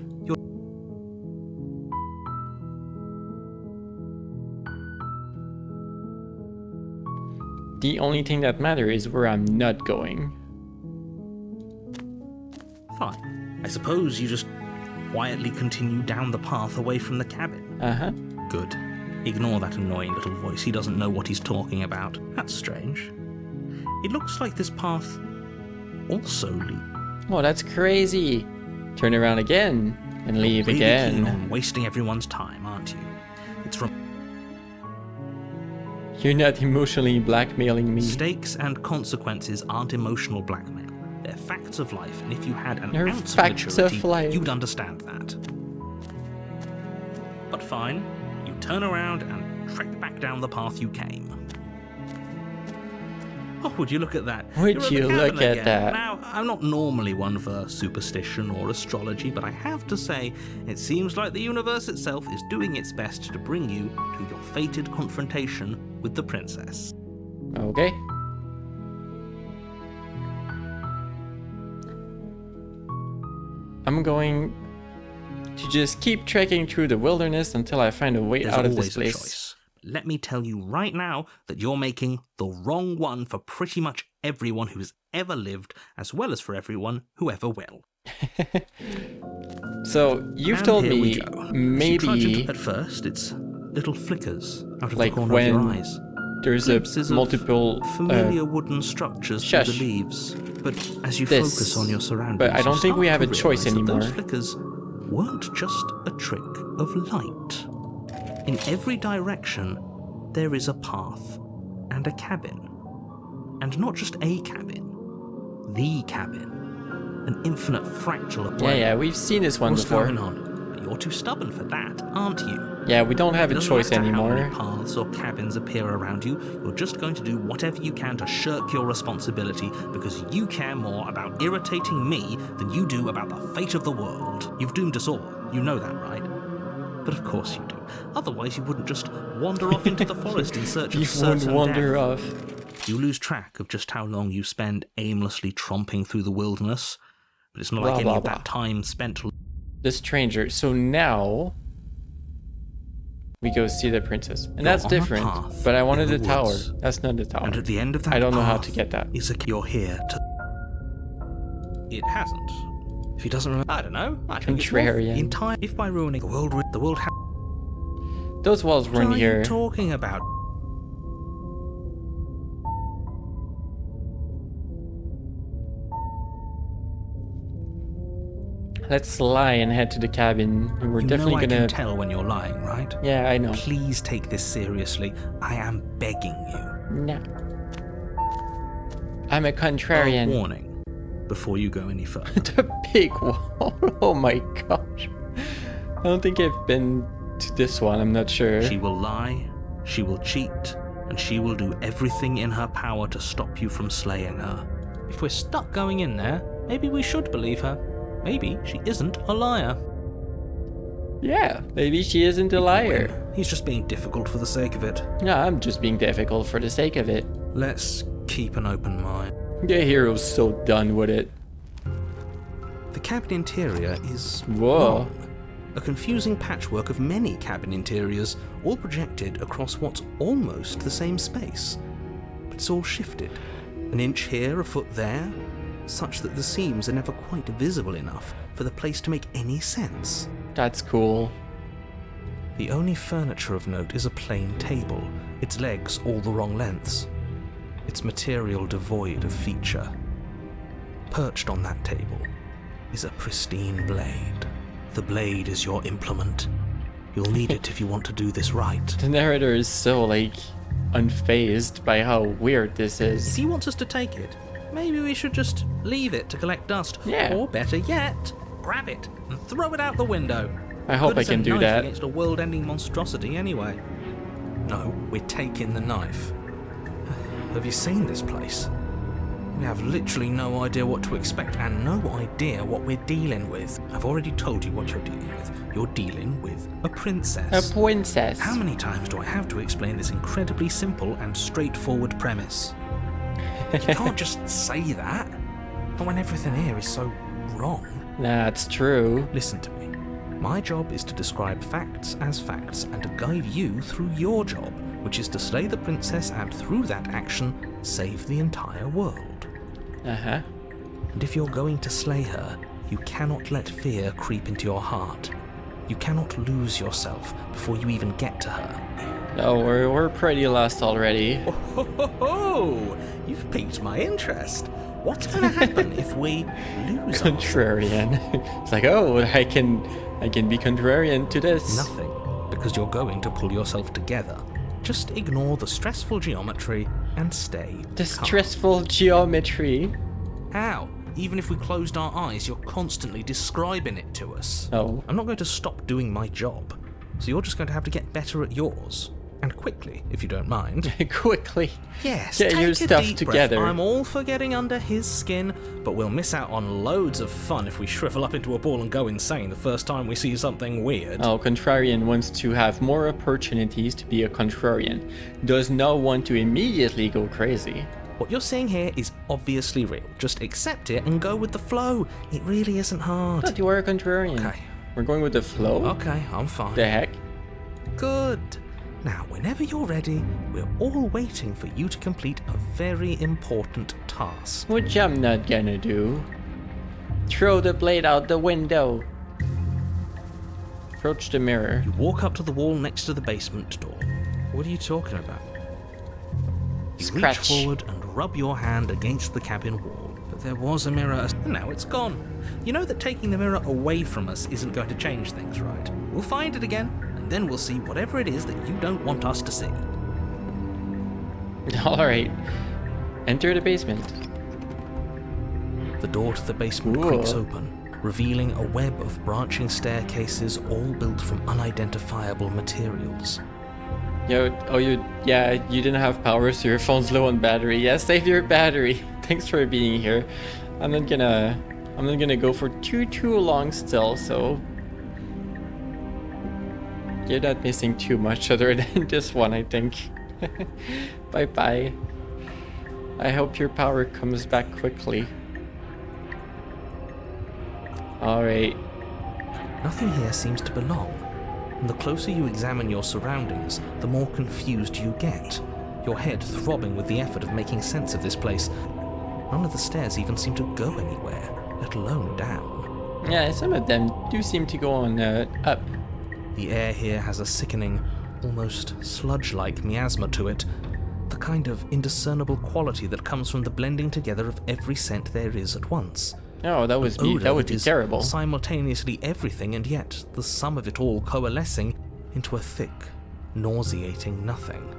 The only thing that matters is where I'm not going. Fine. I suppose you just quietly continue down the path away from the cabin. Uh-huh. Good. Ignore that annoying little voice. He doesn't know what he's talking about. That's strange. It looks like this path also leads. Oh, that's crazy. Turn around again and leave Really again. keen on wasting everyone's time, aren't you? It's You're not emotionally blackmailing me. Stakes and consequences aren't emotional blackmail. They're facts of life, and if you had an They're ounce of facts of maturity, life. you'd understand that. But fine, you turn around and trek back down the path you came. Oh, would you look at that? Would You're at you the cabin look at again. that? Now, I'm not normally one for superstition or astrology, but I have to say, it seems like the universe itself is doing its best to bring you to your fated confrontation with the princess. Okay. I'm going to just keep trekking through the wilderness until I find a way There's out of always this a place. choice. Let me tell you right now that you're making the wrong one for pretty much everyone who's ever lived, as well as for everyone who ever will. So you've And told here we me go. As you trudge maybe into- at first, it's little flickers out of like the corner of your when eyes. there's Glimpses a of multiple familiar wooden structures through shush. the leaves. But as you This. focus on your surroundings, But I don't you think we start have to a choice realise that anymore. Those flickers weren't just a trick of light. In every direction, there is a path and a cabin. And not just a cabin, the cabin. An infinite fractal of Yeah, we've seen this one What's before. going on? But you're too stubborn for that, aren't you? Yeah, we don't have a Doesn't choice matter how anymore. many paths or cabins appear around you, you're just going to do whatever you can to shirk your responsibility because you care more about irritating me than you do about the fate of the world. You've doomed us all. You know that, right? But of course you do. Otherwise you wouldn't just wander off into the forest in search of You certain won't wander death. off. You lose track of just how long you spend aimlessly tromping through the wilderness. But it's not Blah, like any blah, of blah. that time spent The stranger. So now we go see the princess. And that's on a different. path But I wanted in the the tower. woods. That's not the tower. And at the end of that I don't know how path to get that. is you're here to... It hasn't. If he doesn't remember... I don't know. I think it's more Contrarian. Entire... If by ruining the world... Those walls What weren't are here. you talking about? Let's lie and head to the cabin. And we're You definitely know I gonna. can tell when you're lying, right? Yeah, I know. Please take this seriously. I am begging you. No. I'm a A contrarian. warning before you go any further. The big wall. Oh my gosh. I don't think I've been to this one. I'm not sure. She will lie, she will cheat, and she will do everything in her power to stop you from slaying her. If we're stuck going in there, maybe we should believe her. Maybe she isn't a liar. Yeah, maybe she isn't a liar. He's just being difficult for the sake of it. No, I'm just being difficult for the sake of it. Let's keep an open mind. The hero's so done with it. The cabin interior is Whoa. wrong. A confusing patchwork of many cabin interiors, all projected across what's almost the same space. But it's all shifted. An inch here, a foot there, such that the seams are never quite visible enough for the place to make any sense. That's cool. The only furniture of note is a plain table, its legs all the wrong lengths, its material devoid of feature. Perched on that table is a pristine blade. The blade is your implement. You'll need it if you want to do this right. The narrator is so, like, unfazed by how weird this If is. he wants us to take it, maybe we should just leave it to collect dust. Yeah. Or better yet, grab it and throw it out the window. I hope Good I as a can do knife that. against a world-ending monstrosity anyway. No, we're taking the knife. Have you seen this place? We have literally no idea what to expect and no idea what we're dealing with. I've already told you what you're dealing with. You're dealing with a princess. A princess. How many times do I have to explain this incredibly simple and straightforward premise? You can't just say that. Not when everything here is so wrong. That's true. Listen to me. My job is to describe facts as facts and to guide you through your job, which is to slay the princess and through that action, save the entire world. Uh-huh. And if you're going to slay her, you cannot let fear creep into your heart. You cannot lose yourself before you even get to her. No, we're pretty lost already. Oh, you've piqued my interest. What's going to happen if we lose Contrarian. It's like, oh, I can be contrarian to this. Nothing, because you're going to pull yourself together. Just ignore the stressful geometry and stay The calm. stressful geometry. How? Even if we closed our eyes, you're constantly describing it to us. Oh. I'm not going to stop doing my job, so you're just going to have to get better at yours. And quickly, if you don't mind. Quickly. Yes, Get take your a stuff deep together. breath. I'm all for getting under his skin, but we'll miss out on loads of fun if we shrivel up into a ball and go insane the first time we see something weird. Oh, contrarian wants to have more opportunities to be a contrarian. Does not want to immediately go crazy. What you're seeing here is obviously real. Just accept it and go with the flow. It really isn't hard. But you are a contrarian. Okay, We're going with the flow? Okay, I'm fine. The heck? Good. Now, whenever you're ready, we're all waiting for you to complete a very important task. Which I'm not gonna do. Throw the blade out the window. Approach the mirror. You walk up to the wall next to the basement door. What are you talking about? You Scratch. reach forward and rub your hand against the cabin wall. But there was a mirror, and now it's gone. You know that taking the mirror away from us isn't going to change things, right? We'll find it again, and then we'll see whatever it is that you don't want us to see. Alright. Enter the basement. The door to the basement Whoa. creaks open, revealing a web of branching staircases all built from unidentifiable materials. You didn't have power, so your phone's low on battery. Yeah, save your battery. Thanks for being here. I'm not gonna go for too long still, so you're not missing too much other than this one, I think. Bye bye. I hope your power comes back quickly. Alright. Nothing here seems to belong. And the closer you examine your surroundings, the more confused you get, your head throbbing with the effort of making sense of this place. None of the stairs even seem to go anywhere, let alone down. Yeah, some of them do seem to go on up. The air here has a sickening, almost sludge-like miasma to it, the kind of indiscernible quality that comes from the blending together of every scent there is at once. Oh, that would be terrible. Simultaneously everything, and yet the sum of it all coalescing into a thick, nauseating nothing.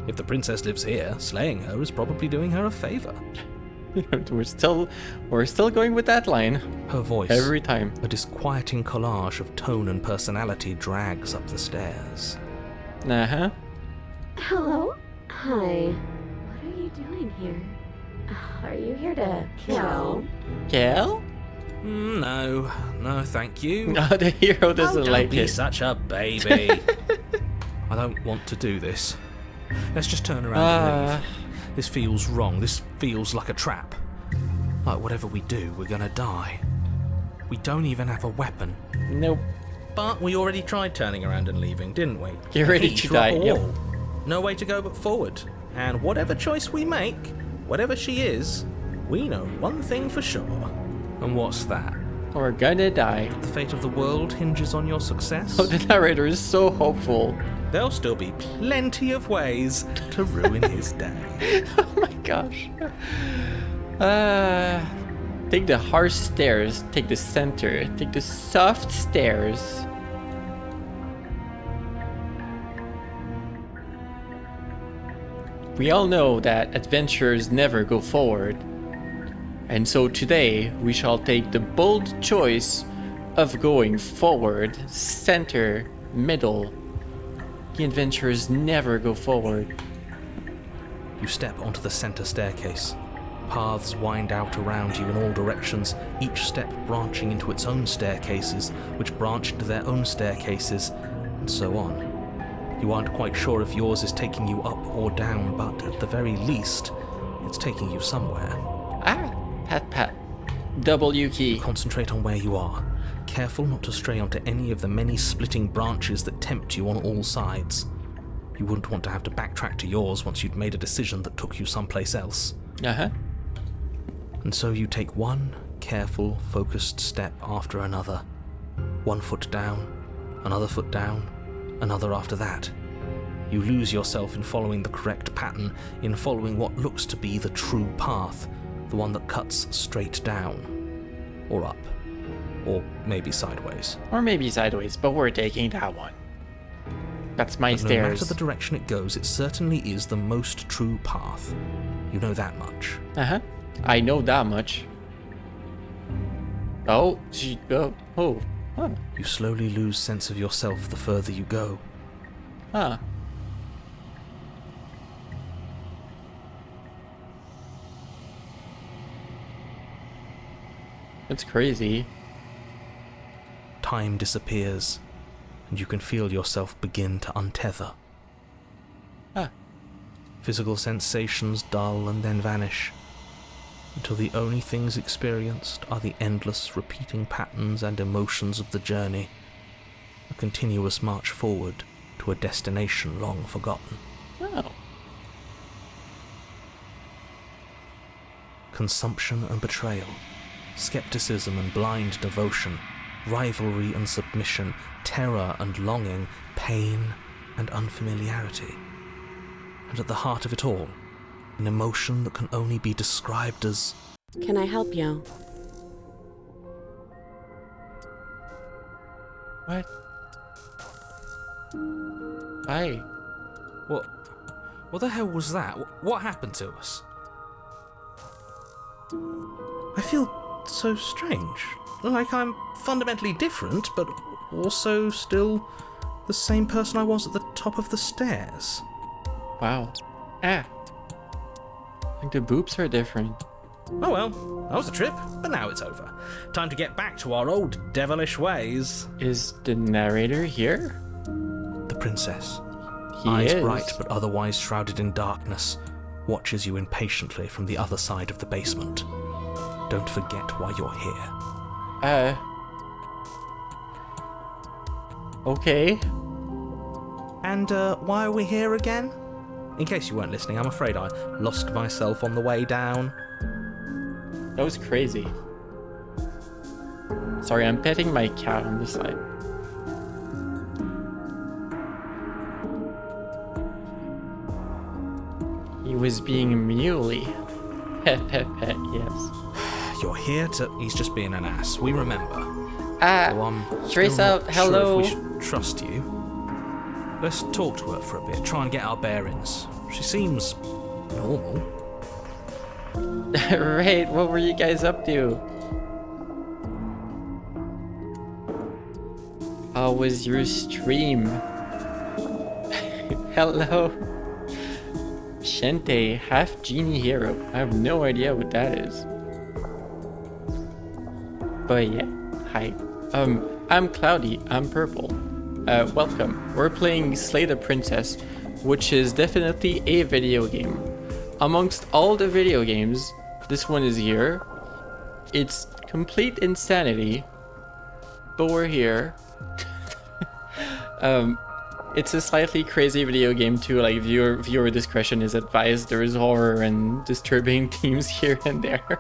If the princess lives here, slaying her is probably doing her a favor. we're still going with that line. Her voice, every time. A disquieting collage of tone and personality, drags up the stairs. Uh-huh. Hello? Hi. What are you doing here? Are you here to kill? Kill? No, thank you. No, the hero doesn't Don't like be it. such a baby. I don't want to do this. Let's just turn around and leave. This feels wrong. This feels like a trap. Like whatever we do, we're gonna die. We don't even have a weapon. Nope. But we already tried turning around and leaving, didn't we? You're ready He to threw up die, a yep. wall. No way to go but forward. And whatever choice we make, whatever she is, we know one thing for sure. And what's that? We're gonna die. The fate of the world hinges on your success? Oh, the narrator is so hopeful. There'll still be plenty of ways to ruin his day. Oh my gosh. Take the harsh stairs, take the center, take the soft stairs. We all know that adventures never go forward. And so today we shall take the bold choice of going forward, center, middle. The adventures never go forward. You step onto the center staircase. Paths wind out around you in all directions, each step branching into its own staircases, which branch into their own staircases, and so on. You aren't quite sure if yours is taking you up or down, but at the very least, it's taking you somewhere. Pat. W key. Concentrate on where you are. Careful not to stray onto any of the many splitting branches that tempt you on all sides. You wouldn't want to have to backtrack to yours once you'd made a decision that took you someplace else. Uh-huh. And so you take one careful, focused step after another. 1 foot down, another foot down, another after that. You lose yourself in following the correct pattern, in following what looks to be the true path, the one that cuts straight down, or up, or maybe sideways. Or maybe sideways, but we're taking that one. That's my But stairs. no matter the direction it goes, it certainly is the most true path. You know that much. Uh-huh. I know that much. Oh, huh. You slowly lose sense of yourself the further you go. Huh. That's crazy. Time disappears, and you can feel yourself begin to untether. Ah. Physical sensations dull and then vanish. until the only things experienced are the endless repeating patterns and emotions of the journey, a continuous march forward to a destination long forgotten. Oh. Consumption and betrayal, skepticism and blind devotion, rivalry and submission, terror and longing, pain and unfamiliarity. And at the heart of it all, an emotion that can only be described as... Can I help you? What? Hi. What the hell was that? What happened to us? I feel so strange. Like I'm fundamentally different, but also still the same person I was at the top of the stairs. Wow. Ah. I think the boobs are different. Oh well, that was a trip, but now it's over. Time to get back to our old devilish ways. Is the narrator here? The princess, He eyes is. bright but otherwise shrouded in darkness, watches you impatiently from the other side of the basement. Don't forget why you're here. Okay. And why are we here again? In case you weren't listening, I'm afraid I lost myself on the way down. That was crazy. Sorry, I'm petting my cat on the side. He was being muley. Pet, pet, pet, yes. You're here to... He's just being an ass, we remember. Well, I'm Trace still out, not hello. Sure if we should trust you. Let's talk to her for a bit, try and get our bearings. She seems normal. Right, what were you guys up to? How was your stream? Hello. Shente, half genie hero. I have no idea what that is. But yeah, hi. I'm Cloudy, I'm purple. Welcome. We're playing Slay the Princess, which is definitely a video game. Amongst all the video games, this one is here. It's complete insanity, but we're here. It's a slightly crazy video game too, like viewer discretion is advised. There is horror and disturbing themes here and there.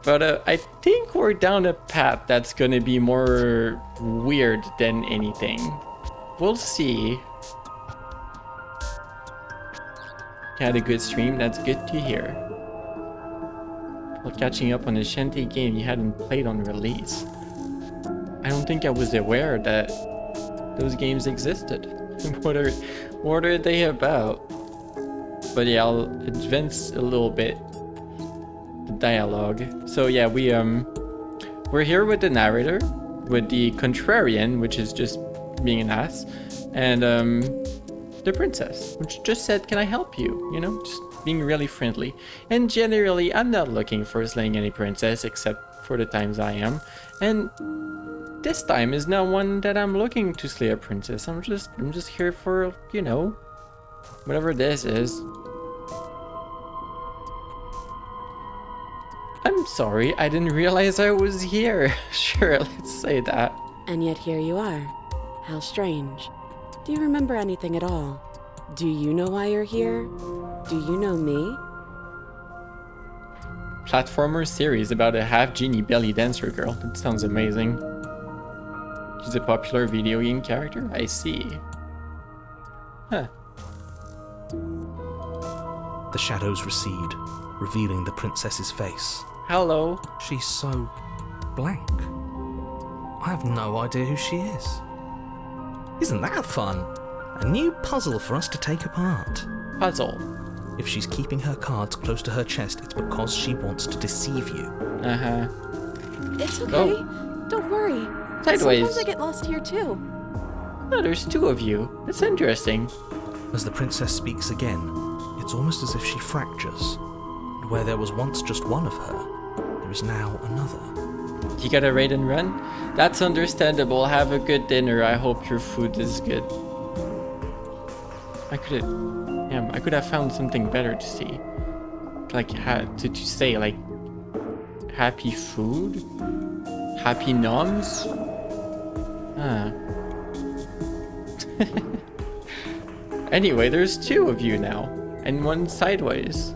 But I think we're down a path that's gonna be more weird than anything. We'll see. Had a good stream, that's good to hear. While catching up on a Shantae game you hadn't played on release. I don't think I was aware that those games existed. What are they about? But yeah, I'll advance a little bit the dialogue. So yeah, we're here with the narrator, with the contrarian, which is just being an ass, and the princess, which just said, "Can I help you?" You know, just being really friendly. And generally, I'm not looking for slaying any princess, except for the times I am. And this time is not one that I'm looking to slay a princess. I'm just here for, you know, whatever this is. I'm sorry, I didn't realize I was here. Sure, let's say that. And yet here you are. How strange. Do you remember anything at all? Do you know why you're here? Do you know me? Platformer series about a half-genie belly dancer girl. That sounds amazing. She's a popular video game character? I see. Huh. The shadows recede, revealing the princess's face. Hello. She's so blank. I have no idea who she is. Isn't that fun? A new puzzle for us to take apart. Puzzle. If she's keeping her cards close to her chest, it's because she wants to deceive you. Uh-huh. It's okay. Oh. Don't worry. Sideways. Sometimes I get lost here too. Oh, there's two of you. That's interesting. As the princess speaks again, it's almost as if she fractures. And where there was once just one of her, there is now another. You gotta raid and run? That's understandable. Have a good dinner. I hope your food is good. I could have found something better to see. like to say like happy food, happy noms. Anyway, there's 2 of you now, and 1 sideways.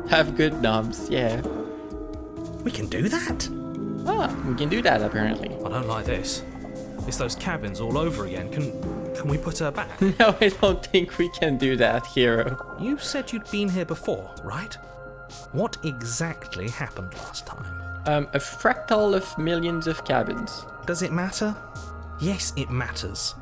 Have good noms, yeah. We can do that? We can do that apparently. I don't like this. It's those cabins all over again. Can we put her back? No, I don't think we can do that, hero. You said you'd been here before, right? What exactly happened last time? A fractal of millions of cabins. Does it matter? Yes, it matters.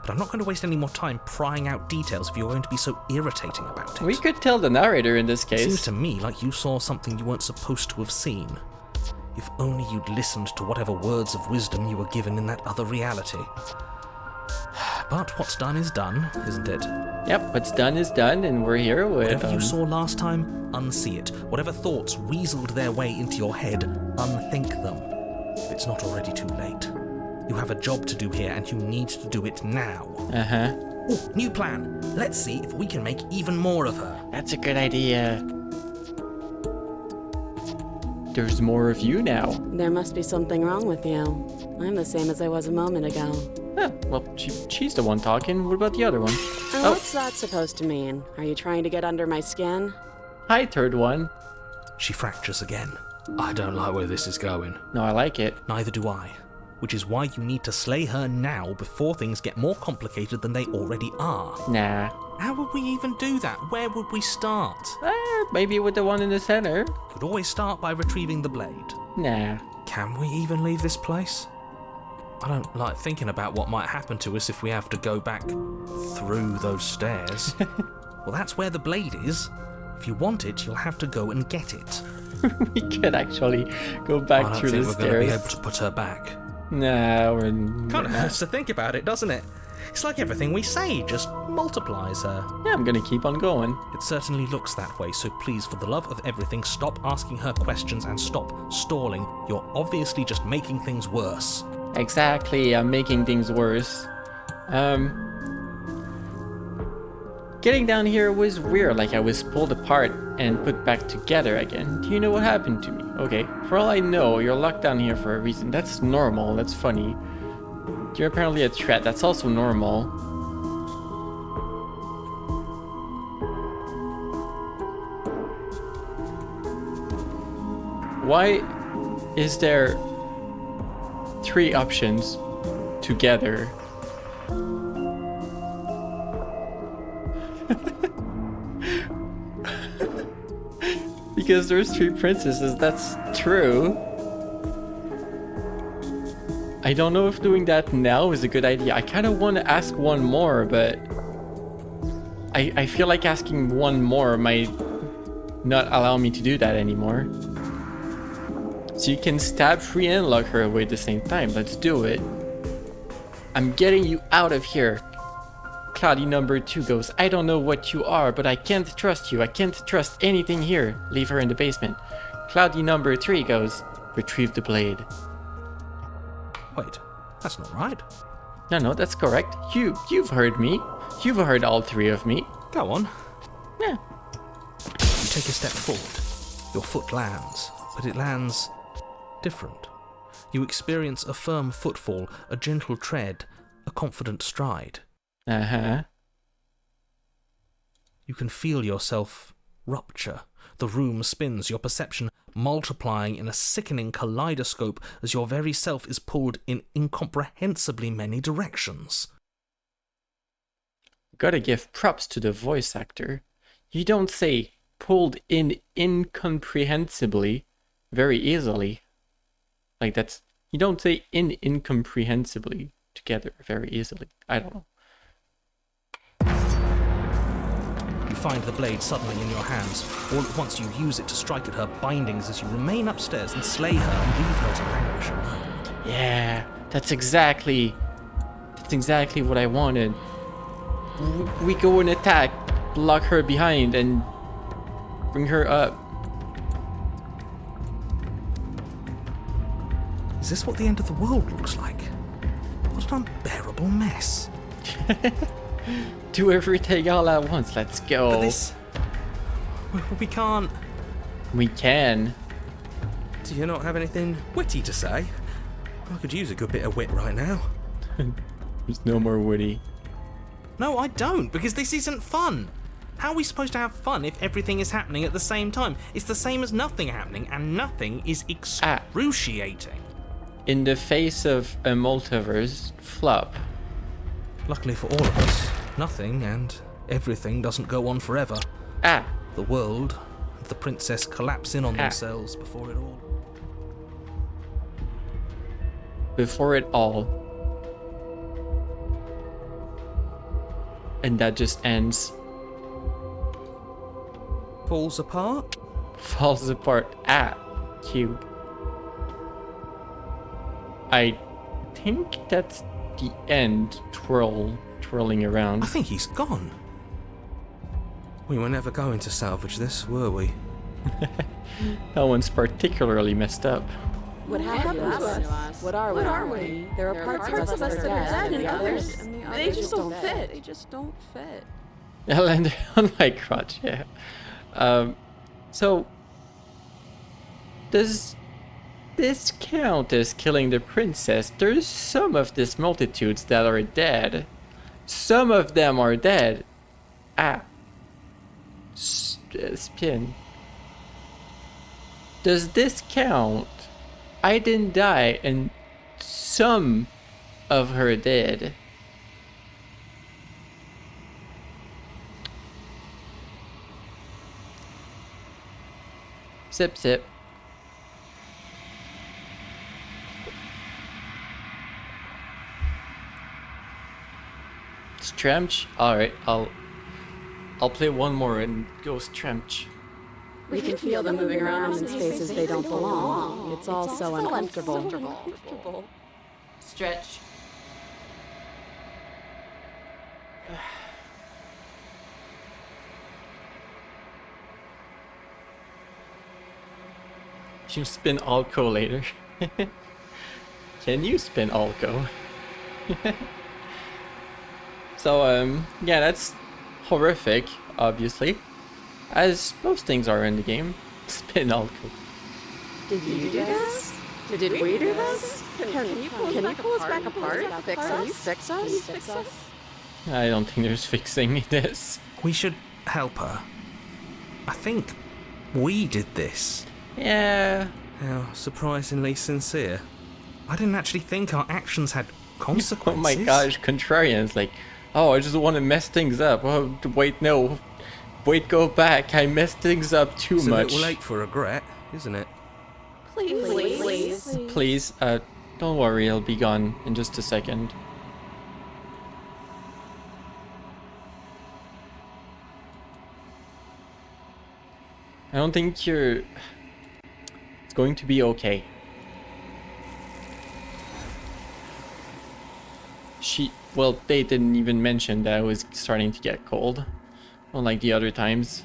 But I'm not going to waste any more time prying out details if you're going to be so irritating about it. We could tell the narrator in this case. Seems to me like you saw something you weren't supposed to have seen. If only you'd listened to whatever words of wisdom you were given in that other reality. But what's done is done, isn't it? Yep, what's done is done, and we're here with... Whatever you saw last time, unsee it. Whatever thoughts weaseled their way into your head, unthink them. If it's not already too late. You have a job to do here, and you need to do it now. Ooh, new plan. Let's see if we can make even more of her. That's a good idea. There's more of you now. There must be something wrong with you. I'm the same as I was a moment ago. Well, she's the one talking. What about the other one? What's that supposed to mean? Are you trying to get under my skin? Hi, third one. She fractures again. I don't like where this is going. No, I like it. Neither do I. Which is why you need to slay her now before things get more complicated than they already are. Nah. How would we even do that? Where would we start? Maybe with the one in the center. Could always start by retrieving the blade. Nah. Can we even leave this place? I don't like thinking about what might happen to us if we have to go back through those stairs. Well, that's where the blade is. If you want it, you'll have to go and get it. We could actually go back through the stairs. I don't think we're going to be able to put her back. No, we're... Kind of hurts to think about it, doesn't it? It's like everything we say just multiplies her. Yeah, I'm going to keep on going. It certainly looks that way, so please, for the love of everything, stop asking her questions and stop stalling. You're obviously just making things worse. Exactly, I'm making things worse. Getting down here was weird, like I was pulled apart and put back together again. Do you know what happened to me? Okay, for all I know, you're locked down here for a reason. That's normal, that's funny. You're apparently a threat, that's also normal. Why is there 3 options together? Because there's 3 princesses, that's true. I don't know if doing that now is a good idea. I kind of want to ask one more, but I feel like asking one more might not allow me to do that anymore. So you can stab free and lock her away at the same time. Let's do it. I'm getting you out of here. Cloudy number 2 goes, I don't know what you are, but I can't trust you. I can't trust anything here. Leave her in the basement. Cloudy number 3 goes, retrieve the blade. Wait, that's not right. No, that's correct. You've heard me. You've heard all 3 of me. Go on. Yeah. You take a step forward. Your foot lands, but it lands different. You experience a firm footfall, a gentle tread, a confident stride. Uh-huh. You can feel yourself rupture. The room spins, your perception multiplying in a sickening kaleidoscope as your very self is pulled in incomprehensibly many directions. Gotta give props to the voice actor. You don't say pulled in incomprehensibly very easily. Like that's... You don't say incomprehensibly together very easily. I don't know. You find the blade suddenly in your hands. All at once you use it to strike at her bindings as you remain upstairs and slay her and leave her to languish alone. Yeah, that's exactly what I wanted. We go and attack, lock her behind, and bring her up. Is this what the end of the world looks like? What an unbearable mess. Do everything all at once, let's go. But this... We can't. We can. Do you not have anything witty to say? I could use a good bit of wit right now. There's no more Woody. No, I don't, because this isn't fun. How are we supposed to have fun if everything is happening at the same time? It's the same as nothing happening, and nothing is excruciating. In the face of a multiverse flop. Luckily for all of us, nothing and everything doesn't go on forever. The world and the princess collapse in on themselves before it all. Before it all. And that just ends. Falls apart? Falls apart. Cube. I think that's the end. Twirling around. I think he's gone. We were never going to salvage this, were we? That one's particularly messed up. What happened to us? What are we? There are parts of us that are dead, and others, they just don't fit. They just don't fit. I landed on my crotch, yeah. So, does this count as killing the princess? There's some of these multitudes that are dead. Some of them are dead. Spin. Does this count? I didn't die and some of her did. Sip, sip. Stremch? Alright, I'll play one more and go Stremch. We can feel them moving around in spaces they don't belong. It's all so uncomfortable. Stretch. You spin Alco later. Can you spin Alco? So, yeah, that's horrific, obviously. As most things are in the game. Spin Alco. Did you do this? Did we do this? Can you pull us back apart? Fix us? I don't think there's fixing this. We should help her. I think we did this. Yeah. How surprisingly sincere. I didn't actually think our actions had consequences. Oh my gosh, contrarians, like, oh, I just want to mess things up. Oh, wait, no. Wait, go back. I messed things up too much. It's a little late for regret, isn't it? Please, don't worry, I'll be gone in just a second. I don't think you're... It's going to be okay. Well, they didn't even mention that it was starting to get cold. Unlike the other times.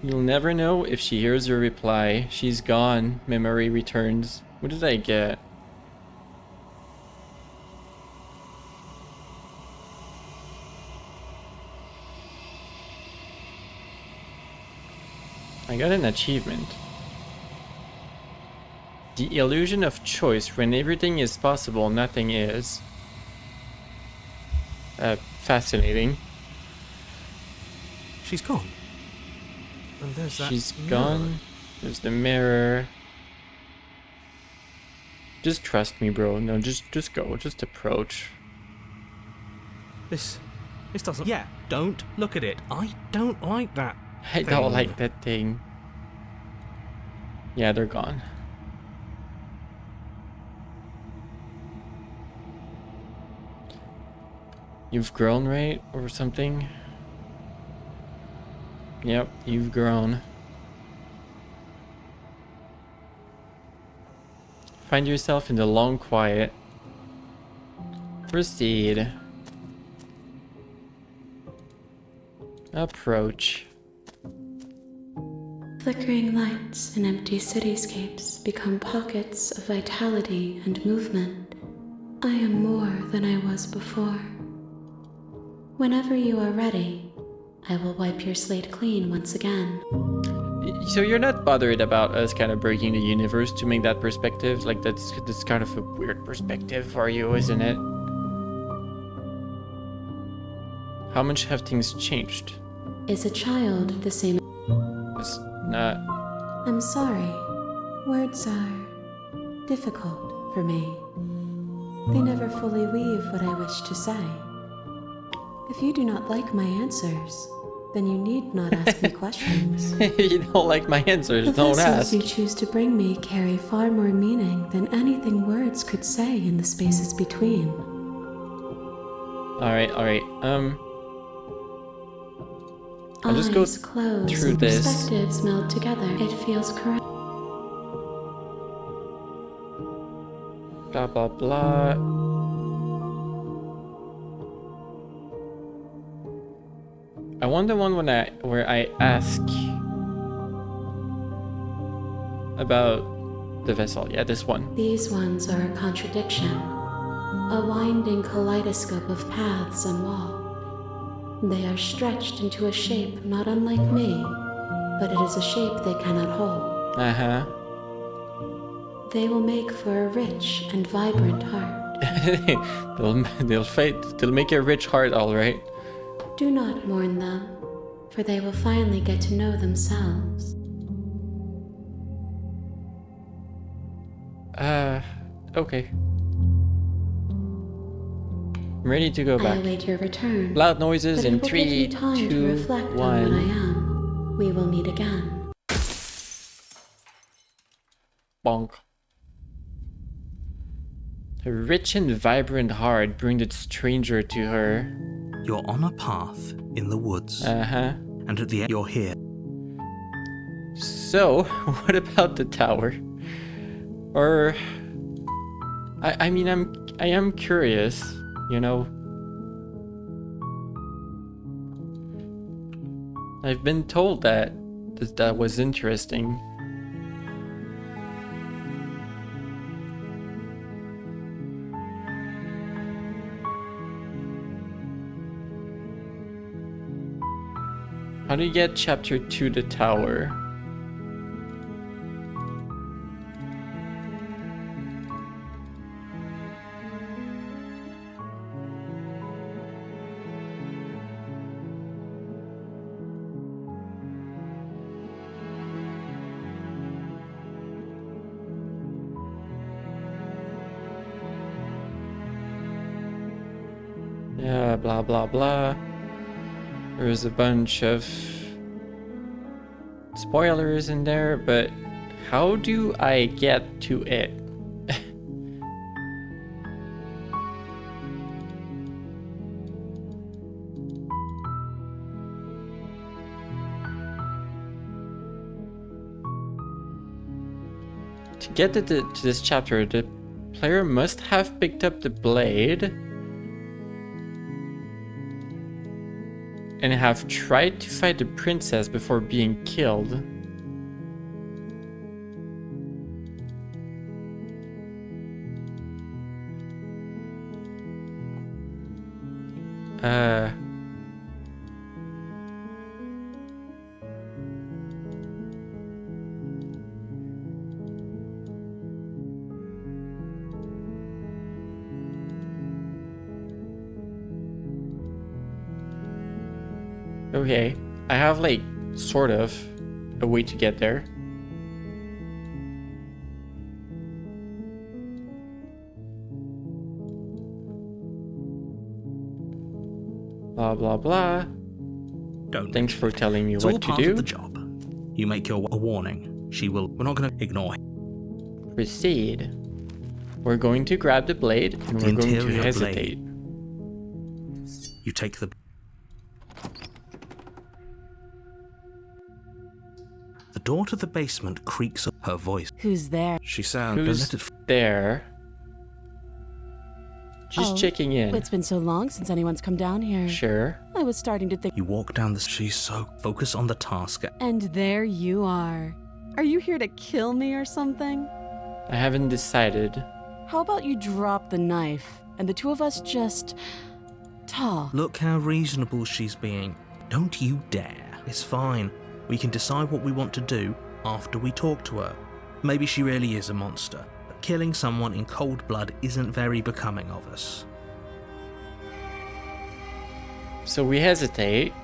You'll never know if she hears your reply. She's gone. Memory returns. What did I get? I got an achievement. The illusion of choice. When everything is possible, nothing is. Fascinating. She's gone. And there's that She's mirror. gone. There's the mirror. Just trust me, bro. No, just go. Just approach. This doesn't... Yeah, don't look at it. I don't like that I don't thing. like that thing. Yeah, they're gone. You've grown, right? Or something? Yep, you've grown. Find yourself in the long quiet. Proceed. Approach. Flickering lights in empty cityscapes become pockets of vitality and movement. I am more than I was before. Whenever you are ready, I will wipe your slate clean once again. So you're not bothered about us kind of breaking the universe to make that perspective? Like that's kind of a weird perspective for you, isn't it? How much have things changed? Is a child the same? It's not. I'm sorry. Words are difficult for me. They never fully weave what I wish to say. If you do not like my answers, then you need not ask me questions. You don't like my answers, The don't vessels ask. you choose to bring me carry far more meaning than anything words could say in the spaces between. Alright. I'll just go Eyes closed through and this. perspectives meld together. It feels correct. Blah blah blah. I want the one where I ask about the vessel. Yeah, this one. These ones are a contradiction, a winding kaleidoscope of paths and wall. They are stretched into a shape not unlike me, but it is a shape they cannot hold. Uh-huh. They will make for a rich and vibrant heart. They'll make a rich heart, all right. Do not mourn them, for they will finally get to know themselves. Okay. I'm ready to go I back. await your return. Loud noises But in it will give 3, me time to 2, reflect on what I 1. am. We will meet again. Bonk. A rich and vibrant heart bring the stranger to her. You're on a path in the woods, Uh-huh. and at the end you're here. So, what about the tower? Or I mean I am curious, you know. I've been told that that was interesting. How do you get chapter 2 the tower? Yeah, blah blah blah. There's a bunch of spoilers in there, but how do I get to it? To get to this chapter, the player must have picked up the blade and have tried to fight the princess before being killed. Okay, I have like sort of a way to get there. Blah blah blah. Don't. Thanks for telling me It's all what to part of do. the job. You make your a warning. She will. We're not going to ignore Proceed. We're going to grab the blade and The we're going to interior hesitate. You take the. The door to the basement creaks up. Her voice. Who's there? She sounds Who's belittled. there? Just Oh, checking in. It's been so long since anyone's come down here. Sure. I was starting to think. You walk down the. She's so focused on the task. And there you are. Are you here to kill me or something? I haven't decided. How about you drop the knife and the two of us just talk? Look how reasonable she's being. Don't you dare. It's fine. We can decide what we want to do after we talk to her. Maybe she really is a monster, but killing someone in cold blood isn't very becoming of us. So we hesitate.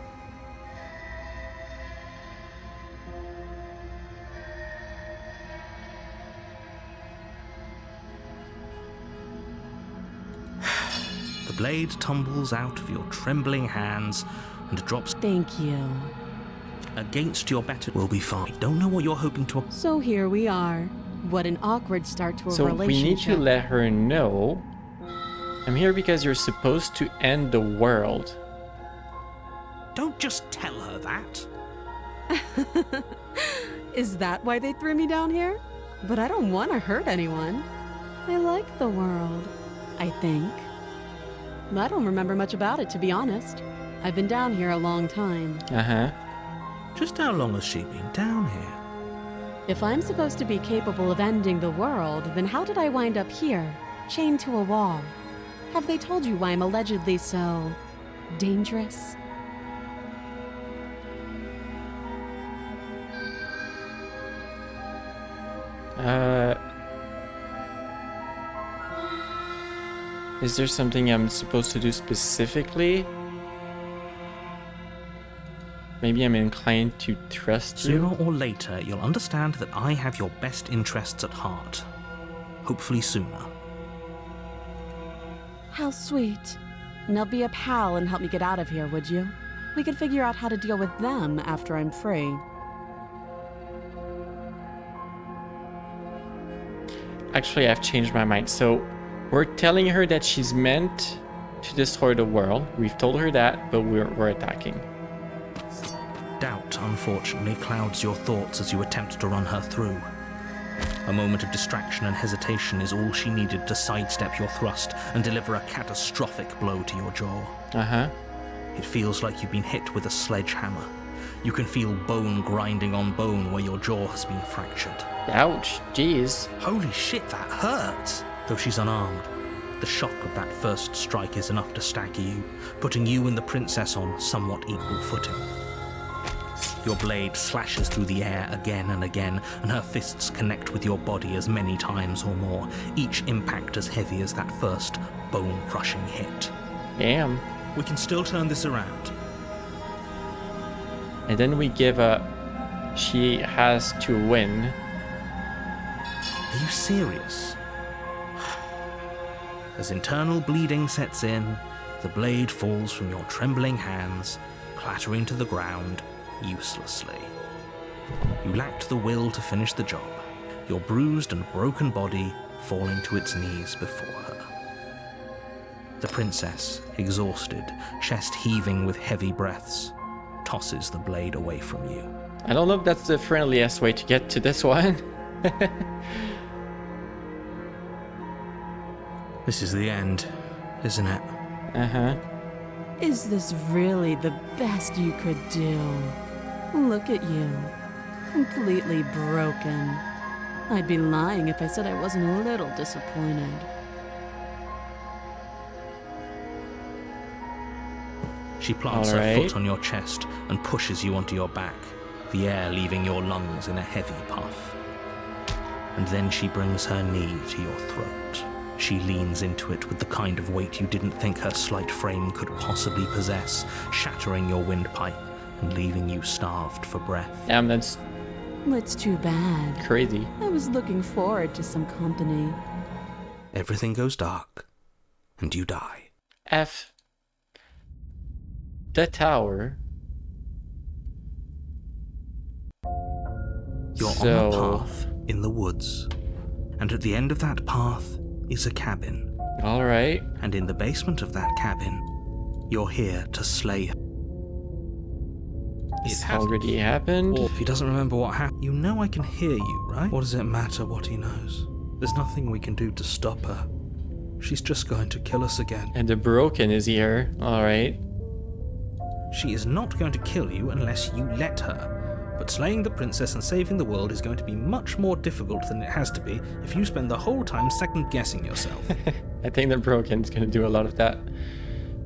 The blade tumbles out of your trembling hands and drops Thank you. against your better. We'll be fine. Don't know what you're hoping to. So here we are. What an awkward start to a So relationship. we need to let her know. I'm here because you're supposed to end the world. Don't just tell her that. Is that why they threw me down here? But I don't want to hurt anyone. I like the world, I think. I don't remember much about it, to be honest. I've been down here a long time. Uh-huh. Just how long has she been down here? If I'm supposed to be capable of ending the world, then how did I wind up here, chained to a wall? Have they told you why I'm allegedly so dangerous? Is there something I'm supposed to do specifically? Maybe I'm inclined to trust you. Sooner or later, you'll understand that I have your best interests at heart. Hopefully sooner. How sweet. Now be a pal and help me get out of here, would you? We could figure out how to deal with them after I'm free. Actually, I've changed my mind. So, we're telling her that she's meant to destroy the world. We've told her that, but we're attacking. Doubt, unfortunately, clouds your thoughts as you attempt to run her through. A moment of distraction and hesitation is all she needed to sidestep your thrust and deliver a catastrophic blow to your jaw. Uh-huh. It feels like you've been hit with a sledgehammer. You can feel bone grinding on bone where your jaw has been fractured. Ouch, jeez. Holy shit, that hurts! Though she's unarmed, the shock of that first strike is enough to stagger you, putting you and the princess on somewhat equal footing. Your blade slashes through the air again and again, and her fists connect with your body as many times or more, each impact as heavy as that first bone-crushing hit. Damn. We can still turn this around. And then we give up. She has to win. Are you serious? As internal bleeding sets in, the blade falls from your trembling hands, clattering to the ground uselessly. You lacked the will to finish the job, your bruised and broken body falling to its knees before her. The princess, exhausted, chest heaving with heavy breaths, tosses the blade away from you. I don't know if that's the friendliest way to get to this one. This is the end, isn't it? Uh-huh. Is this really the best you could do? Look at you. Completely broken. I'd be lying if I said I wasn't a little disappointed. She plants All her right. foot on your chest and pushes you onto your back, the air leaving your lungs in a heavy puff. And then she brings her knee to your throat. She leans into it with the kind of weight you didn't think her slight frame could possibly possess, shattering your windpipe and leaving you starved for breath. Damn, that's It's too bad. crazy. I was looking forward to some company. Everything goes dark, and you die. F. The tower. You're on a path in the woods, and at the end of that path is a cabin. All right. And in the basement of that cabin, you're here to slay her. It's already happened. Or if he doesn't remember what happened, you know I can hear you, right? What does it matter what he knows? There's nothing we can do to stop her. She's just going to kill us again. And the broken is here. All right. She is not going to kill you unless you let her. But slaying the princess and saving the world is going to be much more difficult than it has to be if you spend the whole time second-guessing yourself. I think the broken's gonna do a lot of that.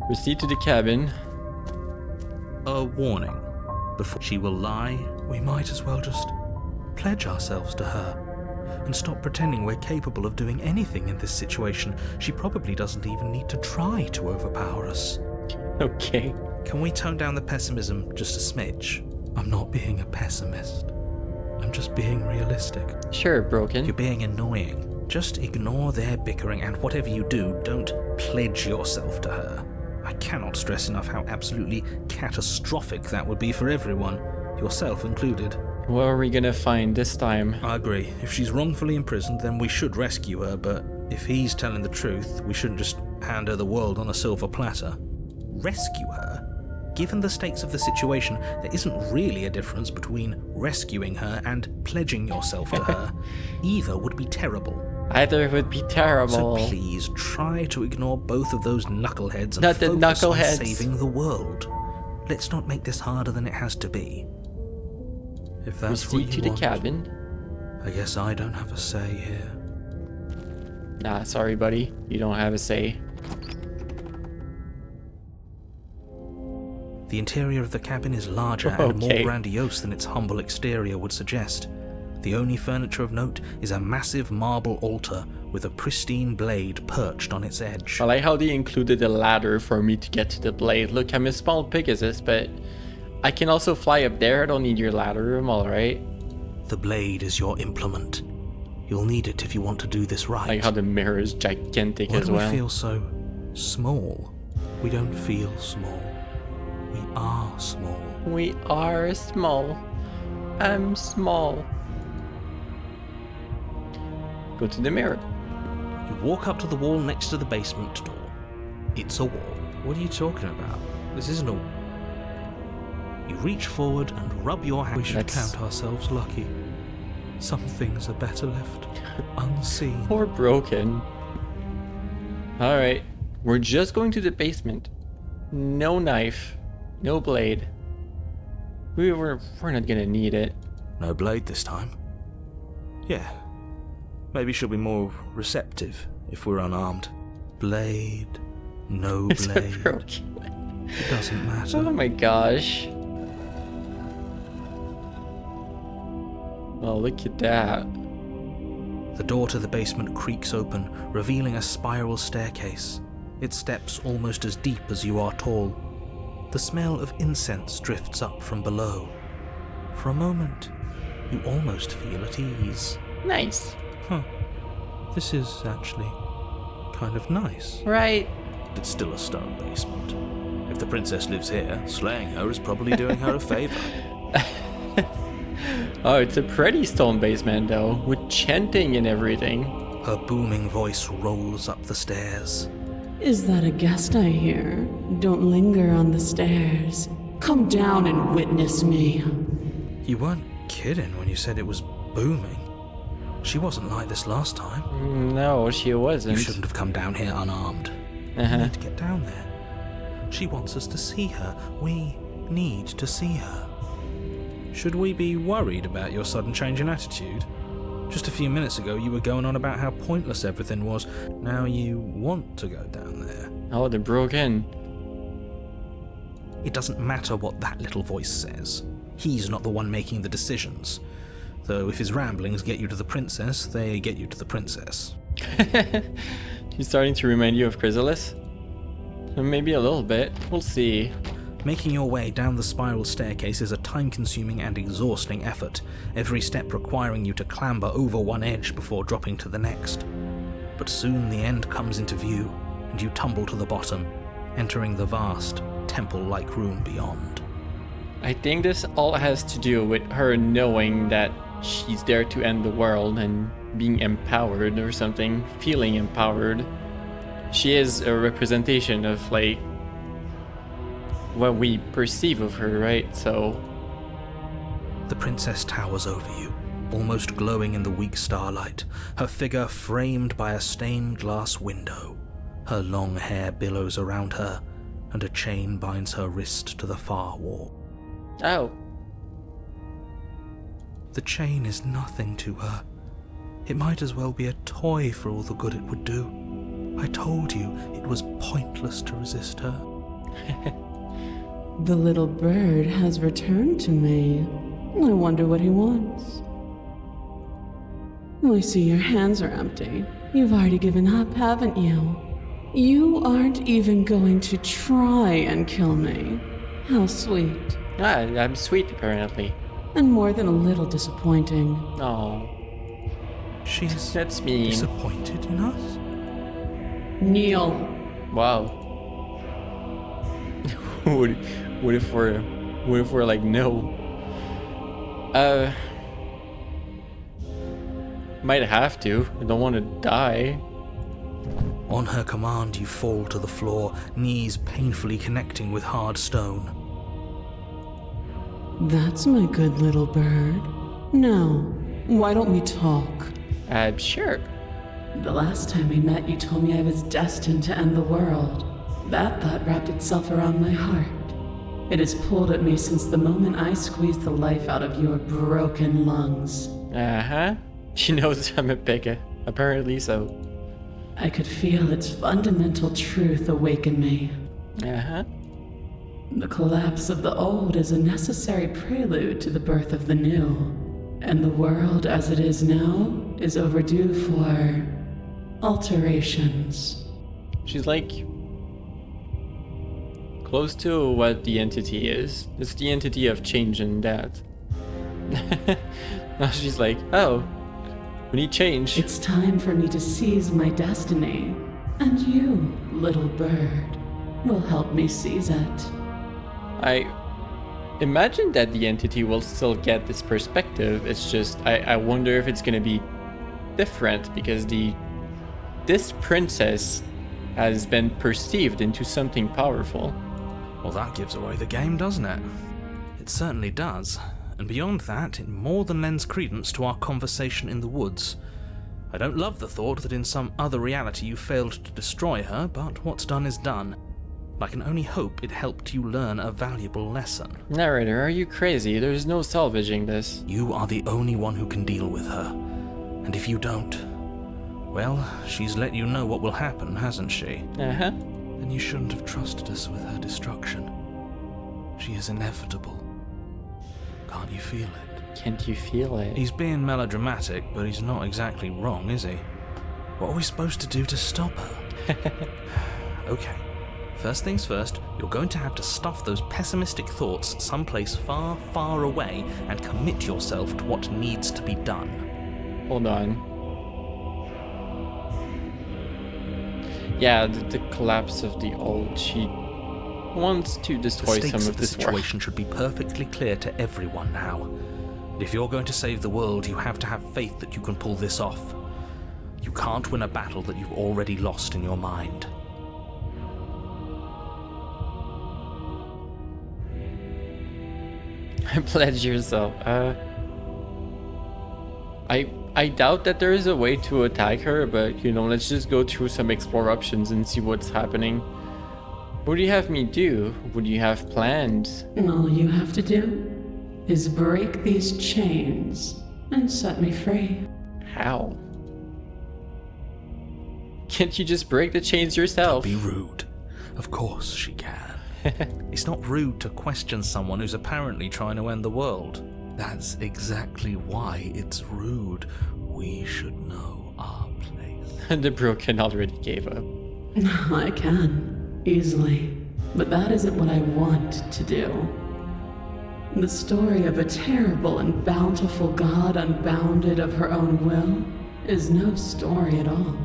Proceed to the cabin. a warning before she will lie. We might as well just pledge ourselves to her and stop pretending we're capable of doing anything in this situation. She probably doesn't even need to try to overpower us. Okay. Can we tone down the pessimism just a smidge? I'm not being a pessimist. I'm just being realistic. Sure, Broken. You're being annoying. Just ignore their bickering, and whatever you do, don't pledge yourself to her. I cannot stress enough how absolutely catastrophic that would be for everyone, yourself included. What are we gonna find this time? I agree. If she's wrongfully imprisoned, then we should rescue her, but if he's telling the truth, we shouldn't just hand her the world on a silver platter. Rescue her? Given the stakes of the situation, there isn't really a difference between rescuing her and pledging yourself to her. Either would be terrible. Either would be terrible. So please try to ignore both of those knuckleheads and Not the focus knuckleheads. on saving the world. Let's not make this harder than it has to be. If that's Proceed what to you the want, cabin. I guess I don't have a say here. Nah, sorry, buddy. You don't have a say. The interior of the cabin is larger and more Okay. grandiose than its humble exterior would suggest. The only furniture of note is a massive marble altar with a pristine blade perched on its edge. I like how they included a ladder for me to get to the blade. Look, I'm a small Pegasus, but I can also fly up there. I don't need your ladder. I'm alright. The blade is your implement. You'll need it if you want to do this right. Like how the mirror is gigantic Why as do well. we feel so small? We don't feel small. We are small. We are small. I'm small. Go to the mirror. You walk up to the wall next to the basement door. It's a wall. What are you talking about? This isn't a... You reach forward and rub your hand. We should count ourselves lucky. Some things are better left unseen. Or broken. Alright. We're just going to the basement. No knife. No blade. We're not gonna need it. No blade this time. Yeah. Maybe she'll be more receptive if we're unarmed. Blade. No It's blade. broken. It doesn't matter. Oh my gosh. Oh, look at that. The door to the basement creaks open, revealing a spiral staircase. Its steps almost as deep as you are tall. The smell of incense drifts up from below. For a moment, you almost feel at ease. Nice. Huh. This is actually kind of nice. Right. It's still a stone basement. If the princess lives here, slaying her is probably doing her a favor. Oh, it's a pretty stone basement though, with chanting and everything. Her booming voice rolls up the stairs. Is that a guest I hear? Don't linger on the stairs. Come down and witness me. You weren't kidding when you said it was booming. She wasn't like this last time. No, she wasn't. You shouldn't have come down here unarmed. You need to get down there. She wants us to see her. We need to see her. Should we be worried about your sudden change in attitude? Just a few minutes ago you were going on about how pointless everything was. Now you want to go down there. Oh, they're broken. It doesn't matter what that little voice says. He's not the one making the decisions. Though if his ramblings get you to the princess, they get you to the princess. He's starting to remind you of Chrysalis? Maybe a little bit. We'll see. Making your way down the spiral staircase is a time-consuming and exhausting effort, every step requiring you to clamber over one edge before dropping to the next. But soon the end comes into view, and you tumble to the bottom, entering the vast, temple-like room beyond. I think this all has to do with her knowing that she's there to end the world and being empowered or something, feeling empowered. She is a representation of, like, what we perceive of her, right? So the princess towers over you, almost glowing in the weak starlight, her figure framed by a stained glass window. Her long hair billows around her, and a chain binds her wrist to the far wall. Oh. The chain is nothing to her. It might as well be a toy for all the good it would do. I told you it was pointless to resist her. The little bird has returned to me. I wonder what he wants. I see your hands are empty. You've already given up, haven't you? You aren't even going to try and kill me. How sweet. Ah, I'm sweet, apparently. And more than a little disappointing. Oh, She's that's mean. disappointed in us? Kneel. Wow. what if we're like, no? Might have to. I don't want to die. On her command, you fall to the floor, knees painfully connecting with hard stone. That's my good little bird. Now, why don't we talk? Sure. The last time we met, you told me I was destined to end the world. That thought wrapped itself around my heart. It has pulled at me since the moment I squeezed the life out of your broken lungs. Uh-huh. She knows I'm a pigga. Apparently so. I could feel its fundamental truth awaken me. Uh-huh. The collapse of the old is a necessary prelude to the birth of the new. And the world as it is now is overdue for alterations. She's like close to what the entity is. It's the entity of change and death. Now she's like, oh, we need change. It's time for me to seize my destiny. And you, little bird, will help me seize it. I imagine that the entity will still get this perspective. It's just, I wonder if it's gonna be different because this princess has been perceived into something powerful. Well, that gives away the game, doesn't it? It certainly does. And beyond that, it more than lends credence to our conversation in the woods. I don't love the thought that in some other reality you failed to destroy her, but what's done is done. I can only hope it helped you learn a valuable lesson. Narrator, are you crazy? There's no salvaging this. You are the only one who can deal with her. And if you don't, well, she's let you know what will happen, hasn't she? Uh-huh. Then you shouldn't have trusted us with her destruction. She is inevitable. Can't you feel it? Can't you feel it? He's being melodramatic, but he's not exactly wrong, is he? What are we supposed to do to stop her? Okay. First things first, you're going to have to stuff those pessimistic thoughts someplace far, far away and commit yourself to what needs to be done. Hold on. Yeah, the collapse of the old. She wants to destroy The some stakes of of the this situation should be perfectly clear to everyone now. If you're going to save the world, you have to have faith that you can pull this off. You can't win a battle that you've already lost in your mind. Pledge yourself. I doubt that there is a way to attack her, but let's just go through some explore options and see what's happening. What do you have me do? What do you have planned? All you have to do is break these chains and set me free. How? Can't you just break the chains yourself? Don't be rude. Of course she can. It's not rude to question someone who's apparently trying to end the world. That's exactly why it's rude. We should know our place. The broken already gave up. I can, easily. But that isn't what I want to do. The story of a terrible and bountiful god unbounded of her own will is no story at all.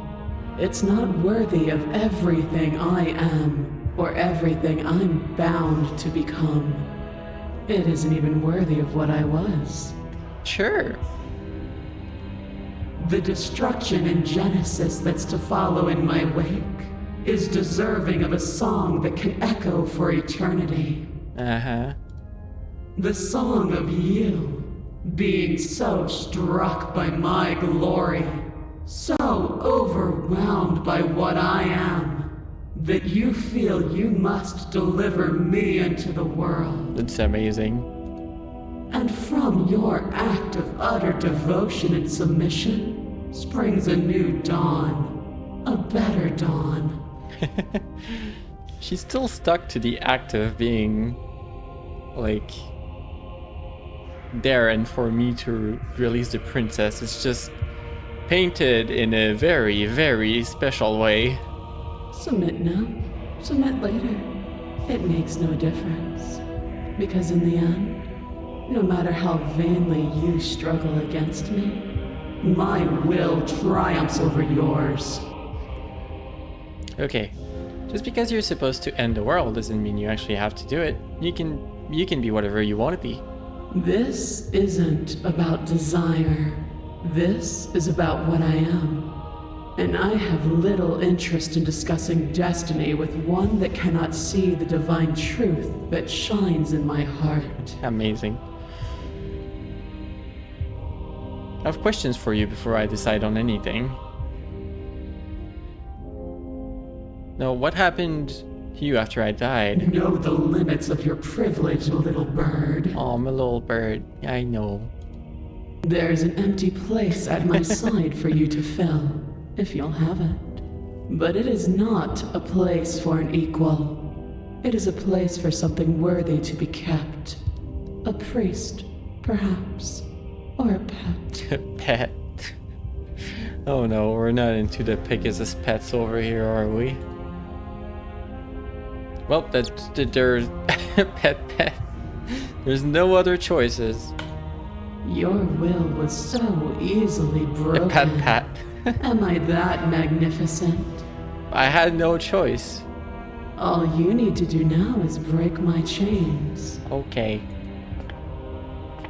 It's not worthy of everything I am, or everything I'm bound to become. It isn't even worthy of what I was. Sure. The destruction in Genesis that's to follow in my wake is deserving of a song that can echo for eternity. Uh-huh. The song of you, being so struck by my glory, so overwhelmed by what I am, that you feel you must deliver me into the world. That's amazing. And from your act of utter devotion and submission springs a new dawn, a better dawn. She's still stuck to the act of being like there and for me to release the princess. It's just painted in a very, very special way. Submit now, submit later. It makes no difference. Because in the end, no matter how vainly you struggle against me, my will triumphs over yours. Okay, just because you're supposed to end the world doesn't mean you actually have to do it. You can be whatever you want to be. This isn't about desire. This is about what I am. And I have little interest in discussing destiny with one that cannot see the divine truth that shines in my heart. Amazing. I have questions for you before I decide on anything. No, what happened to you after I died? Know the limits of your privilege, little bird. Oh, my little bird. I know. There's an empty place at my side for you to fill, if you'll have it. But it is not a place for an equal. It is a place for something worthy to be kept. A priest, perhaps. Or a pet. Pet. Oh no, we're not into the Pegasus pets over here, are we? Well, there's pet. There's no other choices. Your will was so easily broken. Pat. Am I that magnificent? I had no choice. All you need to do now is break my chains. Okay.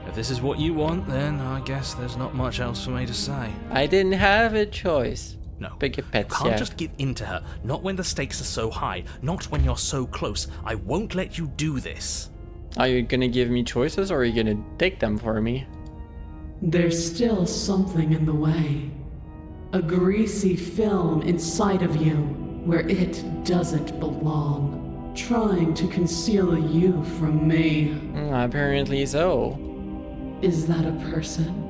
If this is what you want, then I guess there's not much else for me to say. I didn't have a choice. No. Bigger pets, You can't yeah. just give in to her. Not when the stakes are so high. Not when you're so close. I won't let you do this. Are you gonna give me choices or are you gonna take them for me? There's still something in the way. A greasy film inside of you where it doesn't belong. Trying to conceal you from me. Apparently so. Is that a person?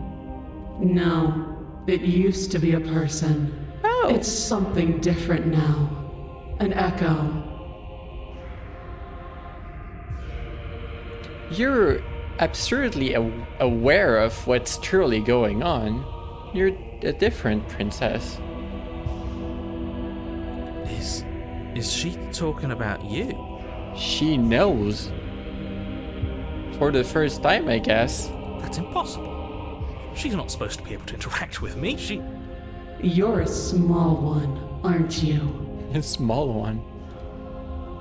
No. It used to be a person. Oh. It's something different now. An echo. You're absurdly aware of what's truly going on. You're a different princess. Is she talking about you? She knows. For the first time, I guess. That's impossible. She's not supposed to be able to interact with me. You're a small one, aren't you? A small one.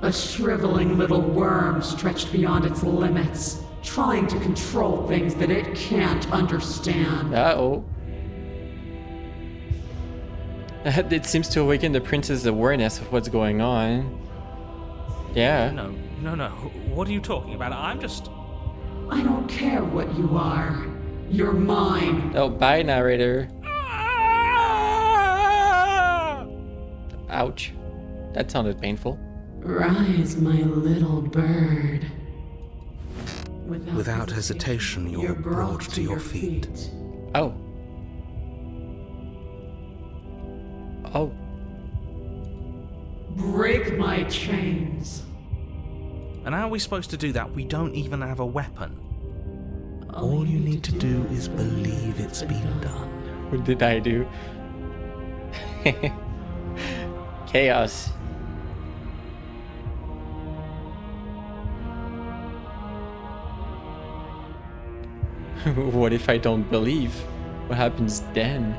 A shriveling little worm stretched beyond its limits, trying to control things that it can't understand. Uh-oh. It seems to awaken the prince's awareness of what's going on. Yeah. No. What are you talking about? I don't care what you are. You're mine. Oh, bye, narrator. Ouch. That sounded painful. Rise, my little bird. Without hesitation, you're brought to your feet. Oh. Oh. Break my chains. And how are we supposed to do that? We don't even have a weapon. All you need to do is believe it's been done. What did I do? Chaos. What if I don't believe? What happens then?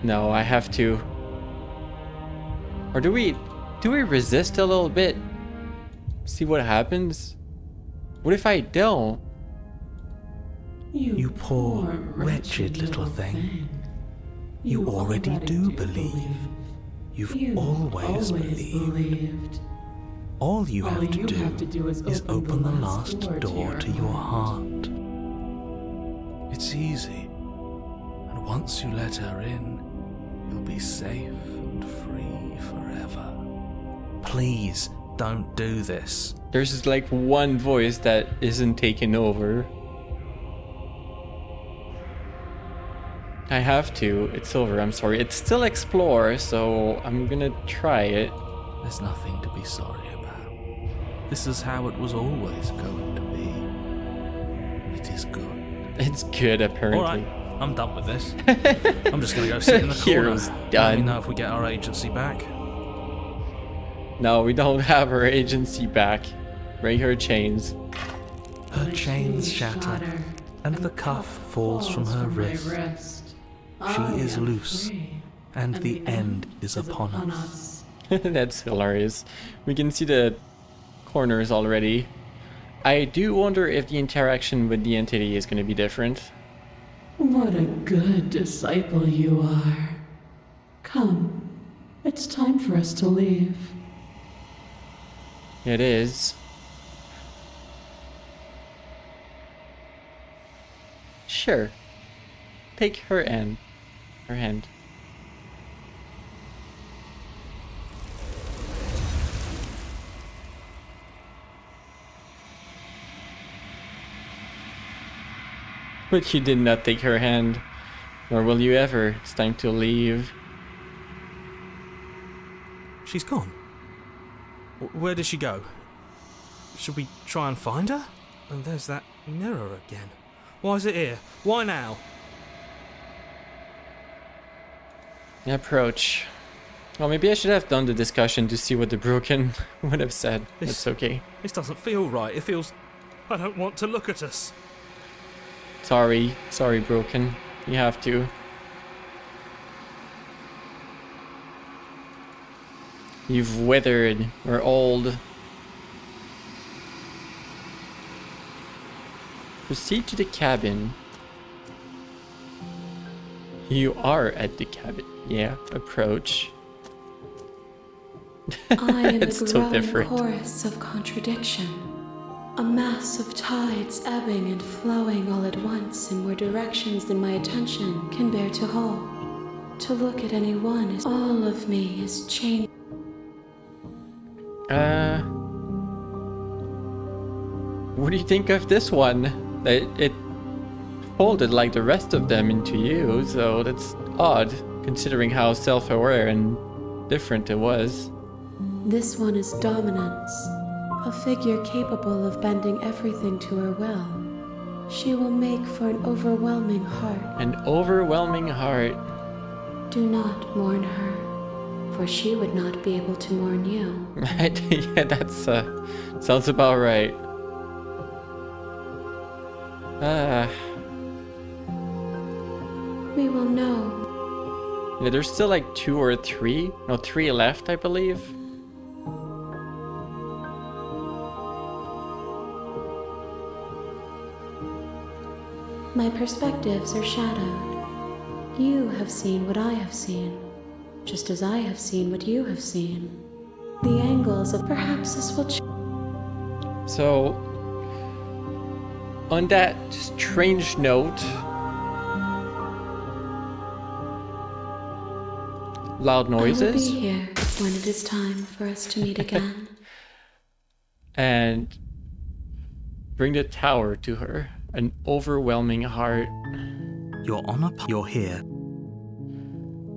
No, I have to. Or do we resist a little bit? See what happens? What if I don't? You poor, wretched little thing. You already do believe. You've always believed. All you have to do is open the last door to your heart. It's easy. And once you let her in, you'll be safe and free forever. Please, don't do this. There's like one voice that isn't taken over. I have to. It's over. I'm sorry. It's still explore, so I'm gonna try it. There's nothing to be sorry about. This is how it was always going to be. It is good. It's good, apparently. Alright, I'm done with this. I'm just gonna go sit in the corner. Hero's Let done. me know if we get our agency back. No, we don't have her agency back. Bring her chains. Her chains shatter, and the cuff falls from her wrist. She is loose, and the end is upon us. That's hilarious. We can see the corners already. I do wonder if the interaction with the entity is going to be different. What a good disciple you are. Come, it's time for us to leave. It is. Sure. Take her hand. Her hand. But you did not take her hand, nor will you ever. It's time to leave. She's gone. Where did she go? Should we try and find her? And there's that mirror again. Why is it here? Why now? Approach. Well, maybe I should have done the discussion to see what the broken would have said. It's okay. This doesn't feel right. It feels... I don't want to look at us. Sorry, broken. You have to. You've withered. We're old. Proceed to the cabin. You are at the cabin. Yeah, approach. I am It's a so growing different. chorus of contradiction. A mass of tides ebbing and flowing all at once in more directions than my attention can bear to hold. To look at any one is all of me is changing. What do you think of this one? It folded like the rest of them into you, so that's odd, considering how self-aware and different it was. This one is dominance, a figure capable of bending everything to her will. She will make for an overwhelming heart. An overwhelming heart. Do not mourn her, for she would not be able to mourn you. Yeah, that's sounds about right. We will know. Yeah, there's still like 2 or 3, no 3 left, I believe. My perspectives are shadowed. You have seen what I have seen, just as I have seen what you have seen. The angles of perhaps this will change. So, on that strange note, loud noises. I will be here when it is time for us to meet again. And bring the tower to her. An overwhelming heart. You're you're here.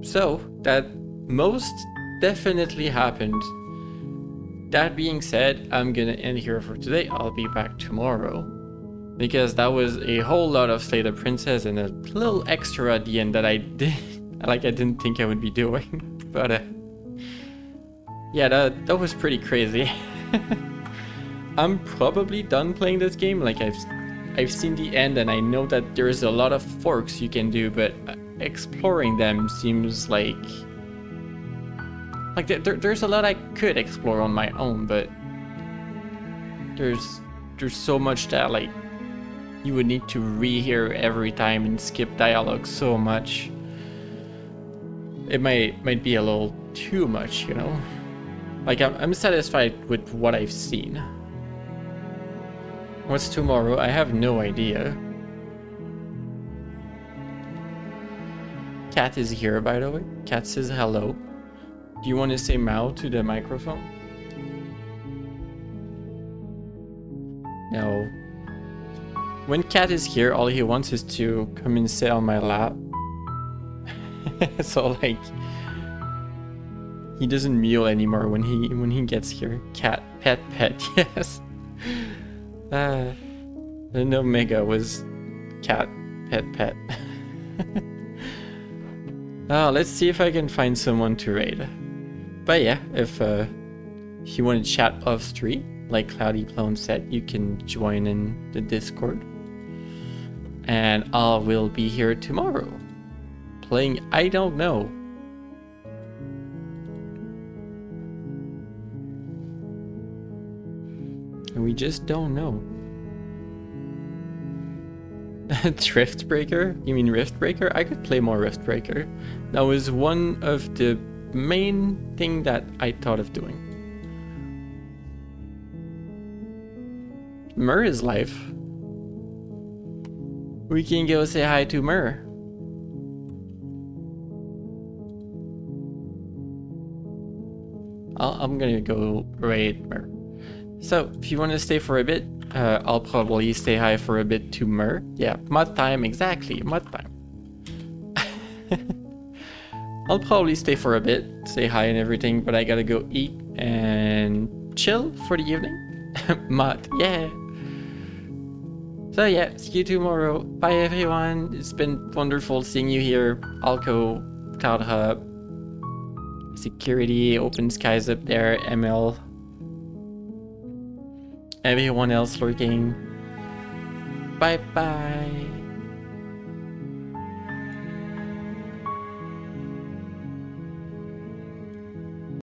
So, that most definitely happened. That being said, I'm gonna end here for today. I'll be back tomorrow. Because that was a whole lot of Slay the Princess and a little extra at the end that I didn't think I would be doing. But yeah, that was pretty crazy. I'm probably done playing this game. Like I've seen the end and I know that there's a lot of forks you can do, but exploring them seems like there's a lot I could explore on my own, but there's so much that like you would need to rehear every time and skip dialogue so much. It might be a little too much, you know? Like I'm satisfied with what I've seen. What's tomorrow? I have no idea. Cat is here, by the way. Cat says hello. Do you want to say meow to the microphone? No. When Cat is here, all he wants is to come and sit on my lap. So like, He doesn't meow anymore when he gets here. Cat, pet, yes. And Omega was cat, pet. Let's see if I can find someone to raid. But yeah, if you want to chat off street, like Cloudy Clone said, you can join in the Discord. And I will be here tomorrow, playing I don't know. And we just don't know. Riftbreaker? You mean Riftbreaker? I could play more Riftbreaker. That was one of the main thing that I thought of doing. Mur is live. We can go say hi to Mur. I'm gonna go raid Mur. So, if you want to stay for a bit, I'll probably say hi for a bit to Mur. Yeah, mod time, exactly, mod time. I'll probably stay for a bit, say hi and everything, but I gotta go eat and chill for the evening. Mod, yeah. So yeah, see you tomorrow. Bye everyone. It's been wonderful seeing you here. Alco, Cloud Hub, Security, Open Skies up there, ML. Everyone else lurking. Bye bye.